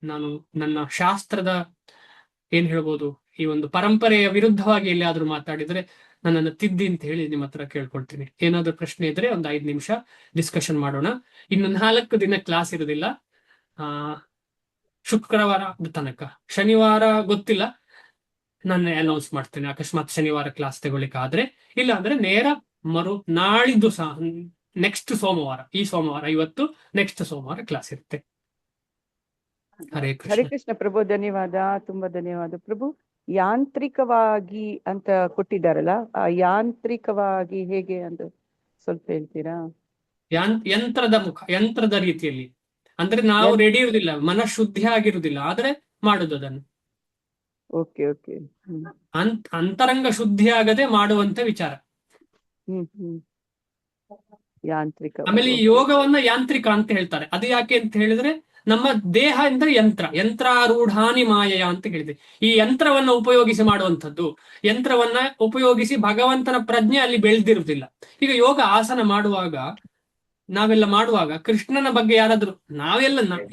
ನಾನು ನನ್ನ ಶಾಸ್ತ್ರದ ಏನ್ ಹೇಳ್ಬೋದು, ಈ ಒಂದು ಪರಂಪರೆಯ ವಿರುದ್ಧವಾಗಿ ಎಲ್ಲಿಯಾದ್ರೂ ಮಾತಾಡಿದ್ರೆ ನನ್ನನ್ನು ತಿದ್ದಿ ಅಂತ ಹೇಳಿ ನಿಮ್ಮ ಹತ್ರ ಕೇಳ್ಕೊಳ್ತೀನಿ. ಏನಾದ್ರೂ ಪ್ರಶ್ನೆ ಇದ್ರೆ ಒಂದು 5 ನಿಮಿಷ ಡಿಸ್ಕಷನ್ ಮಾಡೋಣ. ಇನ್ನು 4 ದಿನ ಕ್ಲಾಸ್ ಇರೋದಿಲ್ಲ. ಶುಕ್ರವಾರ ತನಕ, ಶನಿವಾರ ಗೊತ್ತಿಲ್ಲ, ನಾನು ಅನೌನ್ಸ್ ಮಾಡ್ತೇನೆ. ಅಕಸ್ಮಾತ್ ಶನಿವಾರ ಕ್ಲಾಸ್ ತಗೊಳ್ಳಿಕ್ಕಾದ್ರೆ, ಇಲ್ಲ ಅಂದ್ರೆ ನೇರ ನಾಳಿದ್ದು ನೆಕ್ಸ್ಟ್ ಸೋಮವಾರ, ಈ ಸೋಮವಾರ ಇವತ್ತು, ನೆಕ್ಸ್ಟ್ ಸೋಮವಾರ ಕ್ಲಾಸ್ ಇರುತ್ತೆ. ಹರೇ ಹರೇ ಕೃಷ್ಣ ಪ್ರಭು. ಧನ್ಯವಾದ, ತುಂಬಾ ಧನ್ಯವಾದ ಪ್ರಭು. ಯಾಂತ್ರಿಕವಾಗಿ ಅಂತ ಕೊಟ್ಟಿದ್ದಾರಲ್ಲ, ಆ ಯಾಂತ್ರಿಕವಾಗಿ ಹೇಗೆ ಅಂತ ಸ್ವಲ್ಪ ಹೇಳ್ತೀರಾ? ಯಂತ್ರದ ರೀತಿಯಲ್ಲಿ ಅಂದ್ರೆ ನಾವು ರೆಡಿ ಇರುವುದಿಲ್ಲ, ಮನಃಶುದ್ಧಿ ಆಗಿರುವುದಿಲ್ಲ, ಆದ್ರೆ ಮಾಡುದು ಅದನ್ನು. Okay okay. ಅಂತರಂಗ ಶುದ್ಧಿ ಆಗದೆ ಮಾಡುವಂತ ವಿಚಾರ. ಯಾಂತ್ರಿಕ. ಆಮೇಲೆ ಈ ಯೋಗವನ್ನ ಯಾಂತ್ರಿಕ ಅಂತ ಹೇಳ್ತಾರೆ. ಅದು ಯಾಕೆ ಅಂತ ಹೇಳಿದ್ರೆ, ನಮ್ಮ ದೇಹ ಅಂದ್ರೆ ಯಂತ್ರಾರೂಢಾನಿ ಮಾಯಯ ಅಂತ ಹೇಳಿದೆ. ಈ ಯಂತ್ರವನ್ನ ಉಪಯೋಗಿಸಿ ಮಾಡುವಂಥದ್ದು, ಯಂತ್ರವನ್ನ ಉಪಯೋಗಿಸಿ ಭಗವಂತನ ಪ್ರಜ್ಞೆ ಅಲ್ಲಿ ಬೆಳೆದಿರುವುದಿಲ್ಲ. ಈಗ ಯೋಗ ಆಸನ ನಾವೆಲ್ಲ ಮಾಡುವಾಗ ಕೃಷ್ಣನ ಬಗ್ಗೆ ಯಾರಾದ್ರೂ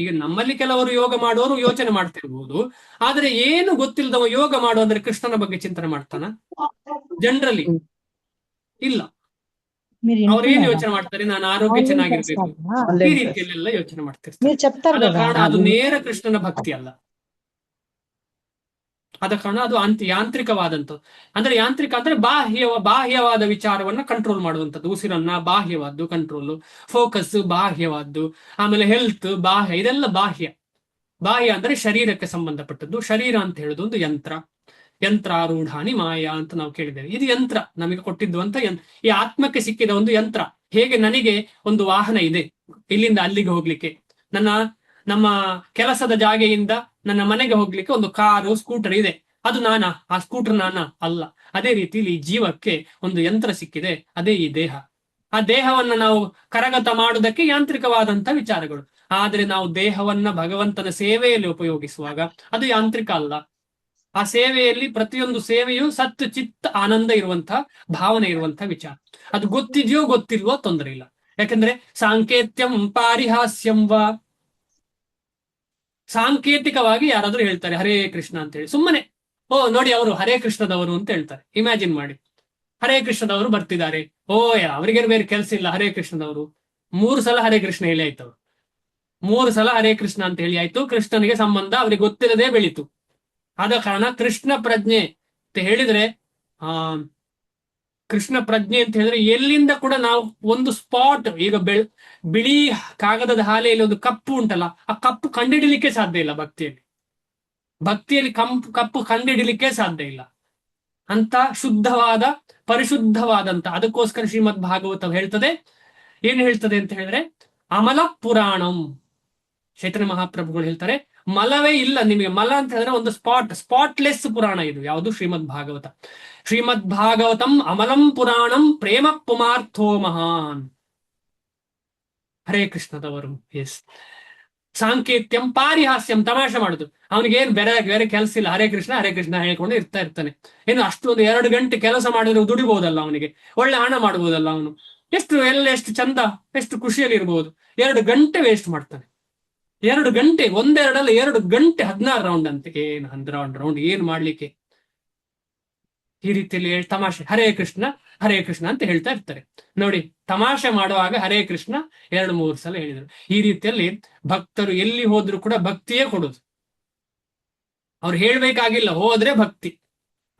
ಈಗ ನಮ್ಮಲ್ಲಿ ಕೆಲವರು ಯೋಗ ಮಾಡುವವರು ಯೋಚನೆ ಮಾಡ್ತಿರ್ಬೋದು, ಆದ್ರೆ ಏನು ಗೊತ್ತಿಲ್ಲದವ ಯೋಗ ಮಾಡು ಅಂದ್ರೆ ಕೃಷ್ಣನ ಬಗ್ಗೆ ಚಿಂತನೆ ಮಾಡ್ತಾನ? ಜನರಲಿ ಇಲ್ಲ. ಅವ್ರೇನ್ ಯೋಚನೆ ಮಾಡ್ತಾರೆ? ನಾನು ಆರೋಗ್ಯ ಚೆನ್ನಾಗಿರ್ಬೇಕು, ಈ ರೀತಿಯಲ್ಲೆಲ್ಲ ಯೋಚನೆ ಮಾಡ್ತಿರ್ತಾರೆ. ಆದ ಕಾರಣ ಅದು ನೇರ ಕೃಷ್ಣನ ಭಕ್ತಿ ಅಲ್ಲ. ಆದ ಕಾರಣ ಅದು ಯಾಂತ್ರಿಕವಾದಂಥದ್ದು. ಅಂದ್ರೆ ಯಾಂತ್ರಿಕ ಅಂದ್ರೆ ಬಾಹ್ಯವಾದ ವಿಚಾರವನ್ನ ಕಂಟ್ರೋಲ್ ಮಾಡುವಂಥದ್ದು. ಉಸಿರನ್ನ ಬಾಹ್ಯವಾದ್ದು ಕಂಟ್ರೋಲ್, ಫೋಕಸ್ ಬಾಹ್ಯವಾದ್ದು, ಆಮೇಲೆ ಹೆಲ್ತ್ ಬಾಹ್ಯ, ಇದೆಲ್ಲ ಬಾಹ್ಯ ಅಂದ್ರೆ ಶರೀರಕ್ಕೆ ಸಂಬಂಧಪಟ್ಟದ್ದು. ಶರೀರ ಅಂತ ಹೇಳುದು ಒಂದು ಯಂತ್ರಾರೂಢಾನಿ ಮಾಯಾ ಅಂತ ನಾವು ಕೇಳಿದ್ದೇವೆ. ಇದು ಯಂತ್ರ ನಮಗೆ ಕೊಟ್ಟಿದ್ದು ಅಂತ. ಈ ಆತ್ಮಕ್ಕೆ ಸಿಕ್ಕಿದ ಒಂದು ಯಂತ್ರ. ಹೇಗೆ ನನಗೆ ಒಂದು ವಾಹನ ಇದೆ ಇಲ್ಲಿಂದ ಅಲ್ಲಿಗೆ ಹೋಗ್ಲಿಕ್ಕೆ, ನಮ್ಮ ಕೆಲಸದ ಜಾಗೆಯಿಂದ ನನ್ನ ಮನೆಗೆ ಹೋಗ್ಲಿಕ್ಕೆ ಒಂದು ಕಾರು, ಸ್ಕೂಟರ್ ಇದೆ, ಅದು ನಾನಾ? ಆ ಸ್ಕೂಟರ್ ನಾನಾ? ಅಲ್ಲ. ಅದೇ ರೀತಿಯಲ್ಲಿ ಈ ಜೀವಕ್ಕೆ ಒಂದು ಯಂತ್ರ ಸಿಕ್ಕಿದೆ, ಅದೇ ಈ ದೇಹ. ಆ ದೇಹವನ್ನ ನಾವು ಕರಗತ ಮಾಡುವುದಕ್ಕೆ ಯಾಂತ್ರಿಕವಾದಂತ ವಿಚಾರಗಳು. ಆದ್ರೆ ನಾವು ದೇಹವನ್ನ ಭಗವಂತನ ಸೇವೆಯಲ್ಲಿ ಉಪಯೋಗಿಸುವಾಗ ಅದು ಯಾಂತ್ರಿಕ ಅಲ್ಲ. ಆ ಸೇವೆಯಲ್ಲಿ ಪ್ರತಿಯೊಂದು ಸೇವೆಯು ಸತ್ ಚಿತ್ತ ಆನಂದ ಇರುವಂತಹ ಭಾವನೆ ಇರುವಂತಹ ವಿಚಾರ. ಅದು ಗೊತ್ತಿದೆಯೋ ಗೊತ್ತಿಲ್ವೋ ತೊಂದರೆ ಇಲ್ಲ. ಯಾಕಂದ್ರೆ ಸಾಂಕೇತ್ಯಂ ಪಾರಿಹಾಸ್ಯಂ ವಾ, ಸಾಂಕೇತಿಕವಾಗಿ ಯಾರಾದ್ರೂ ಹೇಳ್ತಾರೆ ಹರೇ ಕೃಷ್ಣ ಅಂತ ಹೇಳಿ, ಸುಮ್ಮನೆ ನೋಡಿ ಅವರು ಹರೇ ಕೃಷ್ಣದವರು ಅಂತ ಹೇಳ್ತಾರೆ. ಇಮ್ಯಾಜಿನ್ ಮಾಡಿ, ಹರೇ ಕೃಷ್ಣದವರು ಬರ್ತಿದ್ದಾರೆ, ಅವರಿಗೆ ಬೇರೆ ಕೆಲಸ ಇಲ್ಲ, ಹರೇ ಕೃಷ್ಣದವರು 3 ಸಲ ಹರೇ ಕೃಷ್ಣ ಹೇಳಿ ಆಯ್ತು. 3 ಸಲ ಹರೇ ಕೃಷ್ಣ ಅಂತ ಹೇಳಿ ಆಯ್ತು. ಕೃಷ್ಣನಿಗೆ ಸಂಬಂಧ ಅವರಿಗೆ ಗೊತ್ತಿಲ್ಲದೆ ಬೆಳೀತು. ಆದ ಕಾರಣ ಕೃಷ್ಣ ಪ್ರಜ್ಞೆ ಅಂತ ಹೇಳಿದ್ರೆ ಕೃಷ್ಣ ಪ್ರಜ್ಞೆ ಅಂತ ಹೇಳಿದ್ರೆ ಎಲ್ಲಿಂದ ಕೂಡ ನಾವು ಒಂದು ಸ್ಪಾಟ್, ಈಗ ಬಿಳಿ ಕಾಗದದ ಹಾಲೆಯಲ್ಲಿ ಒಂದು ಕಪ್ಪು ಉಂಟಲ್ಲ, ಆ ಕಪ್ಪು ಕಂಡಿಡಿಲಿಕ್ಕೆ ಸಾಧ್ಯ ಇಲ್ಲ ಭಕ್ತಿಯಲ್ಲಿ. ಭಕ್ತಿಯಲ್ಲಿ ಕಪ್ಪು ಕಂಡಿಡಿಲಿಕ್ಕೆ ಸಾಧ್ಯ ಇಲ್ಲ. ಅಂತ ಶುದ್ಧವಾದ ಪರಿಶುದ್ಧವಾದಂತ, ಅದಕ್ಕೋಸ್ಕರ ಶ್ರೀಮದ್ ಭಾಗವತ ಹೇಳ್ತದೆ, ಏನ್ ಹೇಳ್ತದೆ ಅಂತ ಹೇಳಿದ್ರೆ ಅಮಲ ಪುರಾಣಂ. ಚೈತನ್ಯ ಮಹಾಪ್ರಭುಗಳು ಹೇಳ್ತಾರೆ ಮಲವೇ ಇಲ್ಲ ನಿಮಗೆ. ಮಲ ಅಂತ ಹೇಳಿದ್ರೆ ಒಂದು ಸ್ಪಾಟ್ಲೆಸ್ ಪುರಾಣ ಇದು ಯಾವುದು? ಶ್ರೀಮದ್ ಭಾಗವತ. ಶ್ರೀಮದ್ ಭಾಗವತಂ ಅಮಲಂ ಪುರಾಣಂ ಪ್ರೇಮ ಪುಮಾರ್ಥೋ ಮಹಾನ್. ಹರೇ ಕೃಷ್ಣದವರು. ಎಸ್. ಸಾಂಕೇತ್ಯಂ ಪಾರಿಹಾಸ್ಯಂ, ತಮಾಷೆ ಮಾಡುದು. ಅವನಿಗೇನು ಬೇರೆ ಕೆಲಸ ಇಲ್ಲ, ಹರೇ ಕೃಷ್ಣ ಹೇಳ್ಕೊಂಡು ಇರ್ತಾನೆ. ಏನು ಅಷ್ಟೊಂದು 2 ಗಂಟೆ ಕೆಲಸ ಮಾಡಿದ್ರೆ ದುಡಿಬಹುದಲ್ಲ, ಅವನಿಗೆ ಒಳ್ಳೆ ಹಣ ಮಾಡ್ಬೋದಲ್ಲ, ಅವನು ಎಷ್ಟು ಚಂದ, ಎಷ್ಟು ಖುಷಿಯಲ್ಲಿ ಇರ್ಬೋದು. 2 ಗಂಟೆ ವೇಸ್ಟ್ ಮಾಡ್ತಾನೆ. 2 ಗಂಟೆ, 2 ಗಂಟೆ 16 ರೌಂಡ್ ಅಂತೆ. ಏನ್ 16 ರೌಂಡ್ ಏನ್ ಮಾಡ್ಲಿಕ್ಕೆ? ಈ ರೀತಿಯಲ್ಲಿ ತಮಾಷೆ ಹರೇ ಕೃಷ್ಣ ಅಂತ ಹೇಳ್ತಾ ಇರ್ತಾರೆ ನೋಡಿ. ತಮಾಷೆ ಮಾಡುವಾಗ ಹರೇ ಕೃಷ್ಣ 2-3 ಸಲ ಹೇಳಿದರು. ಈ ರೀತಿಯಲ್ಲಿ ಭಕ್ತರು ಎಲ್ಲಿ ಹೋದ್ರು ಕೂಡ ಭಕ್ತಿಯೇ ಕೊಡುದು. ಅವ್ರು ಹೇಳ್ಬೇಕಾಗಿಲ್ಲ, ಹೋದ್ರೆ ಭಕ್ತಿ.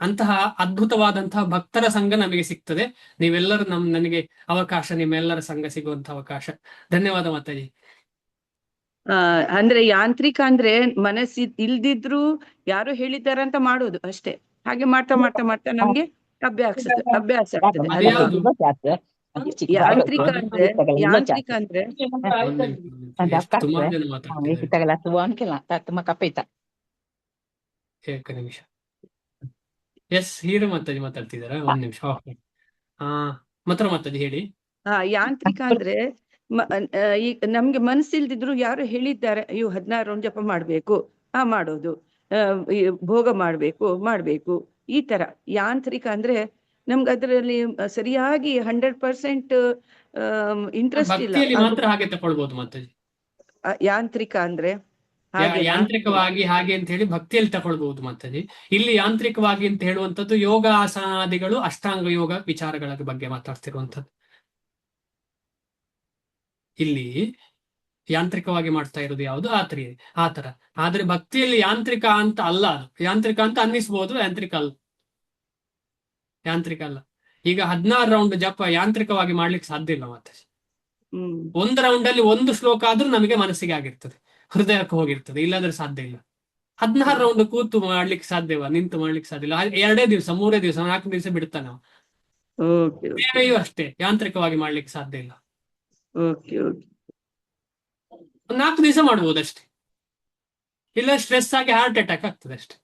ಅಂತಹ ಅದ್ಭುತವಾದಂತಹ ಭಕ್ತರ ಸಂಘ ನಮಗೆ ಸಿಗ್ತದೆ. ನೀವೆಲ್ಲರೂ ನನಗೆ ಅವಕಾಶ, ನಿಮ್ಮೆಲ್ಲರ ಸಂಘ ಸಿಗುವಂತಹ ಅವಕಾಶ. ಧನ್ಯವಾದ ಮಾತಾಜಿ. ಅಂದ್ರೆ ಯಾಂತ್ರಿಕ ಅಂದ್ರೆ ಮನಸ್ಸಿ ಇಲ್ದಿದ್ರು ಯಾರು ಹೇಳಿದ್ದಾರಂತ ಮಾಡೋದು ಅಷ್ಟೇ. ಹಾಗೆ ಮಾಡ್ತಾ ನಮ್ಗೆ ಅಭ್ಯಾಸ ಆಗ್ತದೆ. ಅದ್ಯಾವುದು? ಯಾಂತ್ರಿಕ ಅಂದ್ರೆ ತುಂಬಾ ಜನ ಮಾತಾಡ್ತಿದ್ದಾರೆ. ಏಕ ನಿಮಿಷ. S, hero Mataji ಮಾತಾಡ್ತಿದಾರ. 1 ನಿಮಿಷ. ಮಾತ್ರ ಮಾತಾಜಿ ಹೇಳಿ. ಯಾಂತ್ರಿಕ ಅಂದ್ರೆ ಈಗ ನಮ್ಗೆ ಮನಸ್ಸಿಲ್ದಿದ್ರು ಯಾರು ಹೇಳಿದ್ದಾರೆ, ಅಯ್ಯೋ 16 ರೌಂಡ್ ಜಪ ಮಾಡ್ಬೇಕು, ಮಾಡೋದು, ಭೋಗ ಮಾಡ್ಬೇಕು ಈ ತರ. ಯಾಂತ್ರಿಕ ಅಂದ್ರೆ ನಮ್ಗೆ ಅದರಲ್ಲಿ ಸರಿಯಾಗಿ 100% ಇಂಟ್ರೆಸ್ಟ್ ಇಲ್ಲ. ಮಾತ್ರ ಹಾಗೆ ತಗೊಳ್ಬಹುದು ಮಾತಾಜಿ. ಯಾಂತ್ರಿಕ ಅಂದ್ರೆ ಯಾಂತ್ರಿಕವಾಗಿ ಹಾಗೆ ಅಂತ ಹೇಳಿ ಭಕ್ತಿಯಲ್ಲಿ ತಗೊಳ್ಬಹುದು ಮಾತಾಜಿ. ಇಲ್ಲಿ ಯಾಂತ್ರಿಕವಾಗಿ ಅಂತ ಹೇಳುವಂತದ್ದು ಯೋಗಾಸನಾದಿಗಳು, ಅಷ್ಟಾಂಗ ಯೋಗ ವಿಚಾರಗಳ ಬಗ್ಗೆ ಮಾತಾಡ್ತಿರುವಂತದ್ದು. ಇಲ್ಲಿ ಯಾಂತ್ರಿಕವಾಗಿ ಮಾಡ್ತಾ ಇರೋದು ಯಾವುದು? ಆ ತರ. ಆದ್ರೆ ಭಕ್ತಿಯಲ್ಲಿ ಯಾಂತ್ರಿಕ ಅಂತ ಅಲ್ಲ. ಅದು ಯಾಂತ್ರಿಕ ಅಂತ ಅನ್ನಿಸ್ಬೋದು, ಯಾಂತ್ರಿಕ ಅಲ್ಲ. ಈಗ 16 ರೌಂಡ್ ಜಪ ಯಾಂತ್ರಿಕವಾಗಿ ಮಾಡ್ಲಿಕ್ಕೆ ಸಾಧ್ಯ ಇಲ್ಲ ಮಾತಾಜಿ. 1 ರೌಂಡ್ ಅಲ್ಲಿ 1 ಶ್ಲೋಕ ಆದ್ರೂ ನಮಗೆ ಮನಸ್ಸಿಗೆ ಆಗಿರ್ತದೆ, ಹೃದಯಕ್ಕೆ ಹೋಗಿರ್ತದೆ. ಇಲ್ಲಾಂದ್ರೆ ಸಾಧ್ಯ ಇಲ್ಲ. 16 ರೌಂಡ್ ಕೂತು ಮಾಡ್ಲಿಕ್ಕೆ ಸಾಧ್ಯವಾ? ನಿಂತು ಮಾಡ್ಲಿಕ್ಕೆ ಸಾಧ್ಯ ಇಲ್ಲ. 2 ದಿವಸ 3 ದಿವಸ 4 ದಿವಸ ಬಿಡ್ತಾನೆ ನಾವು. ಸೇವೆಯೂ ಅಷ್ಟೇ, ಯಾಂತ್ರಿಕವಾಗಿ ಮಾಡ್ಲಿಕ್ಕೆ ಸಾಧ್ಯ ಇಲ್ಲ. 4 ದಿವಸ ಮಾಡ್ಬೋದು ಅಷ್ಟೇ. ಇಲ್ಲ ಸ್ಟ್ರೆಸ್ ಆಗಿ ಹಾರ್ಟ್ ಅಟ್ಯಾಕ್ ಆಗ್ತದೆ ಅಷ್ಟೇ.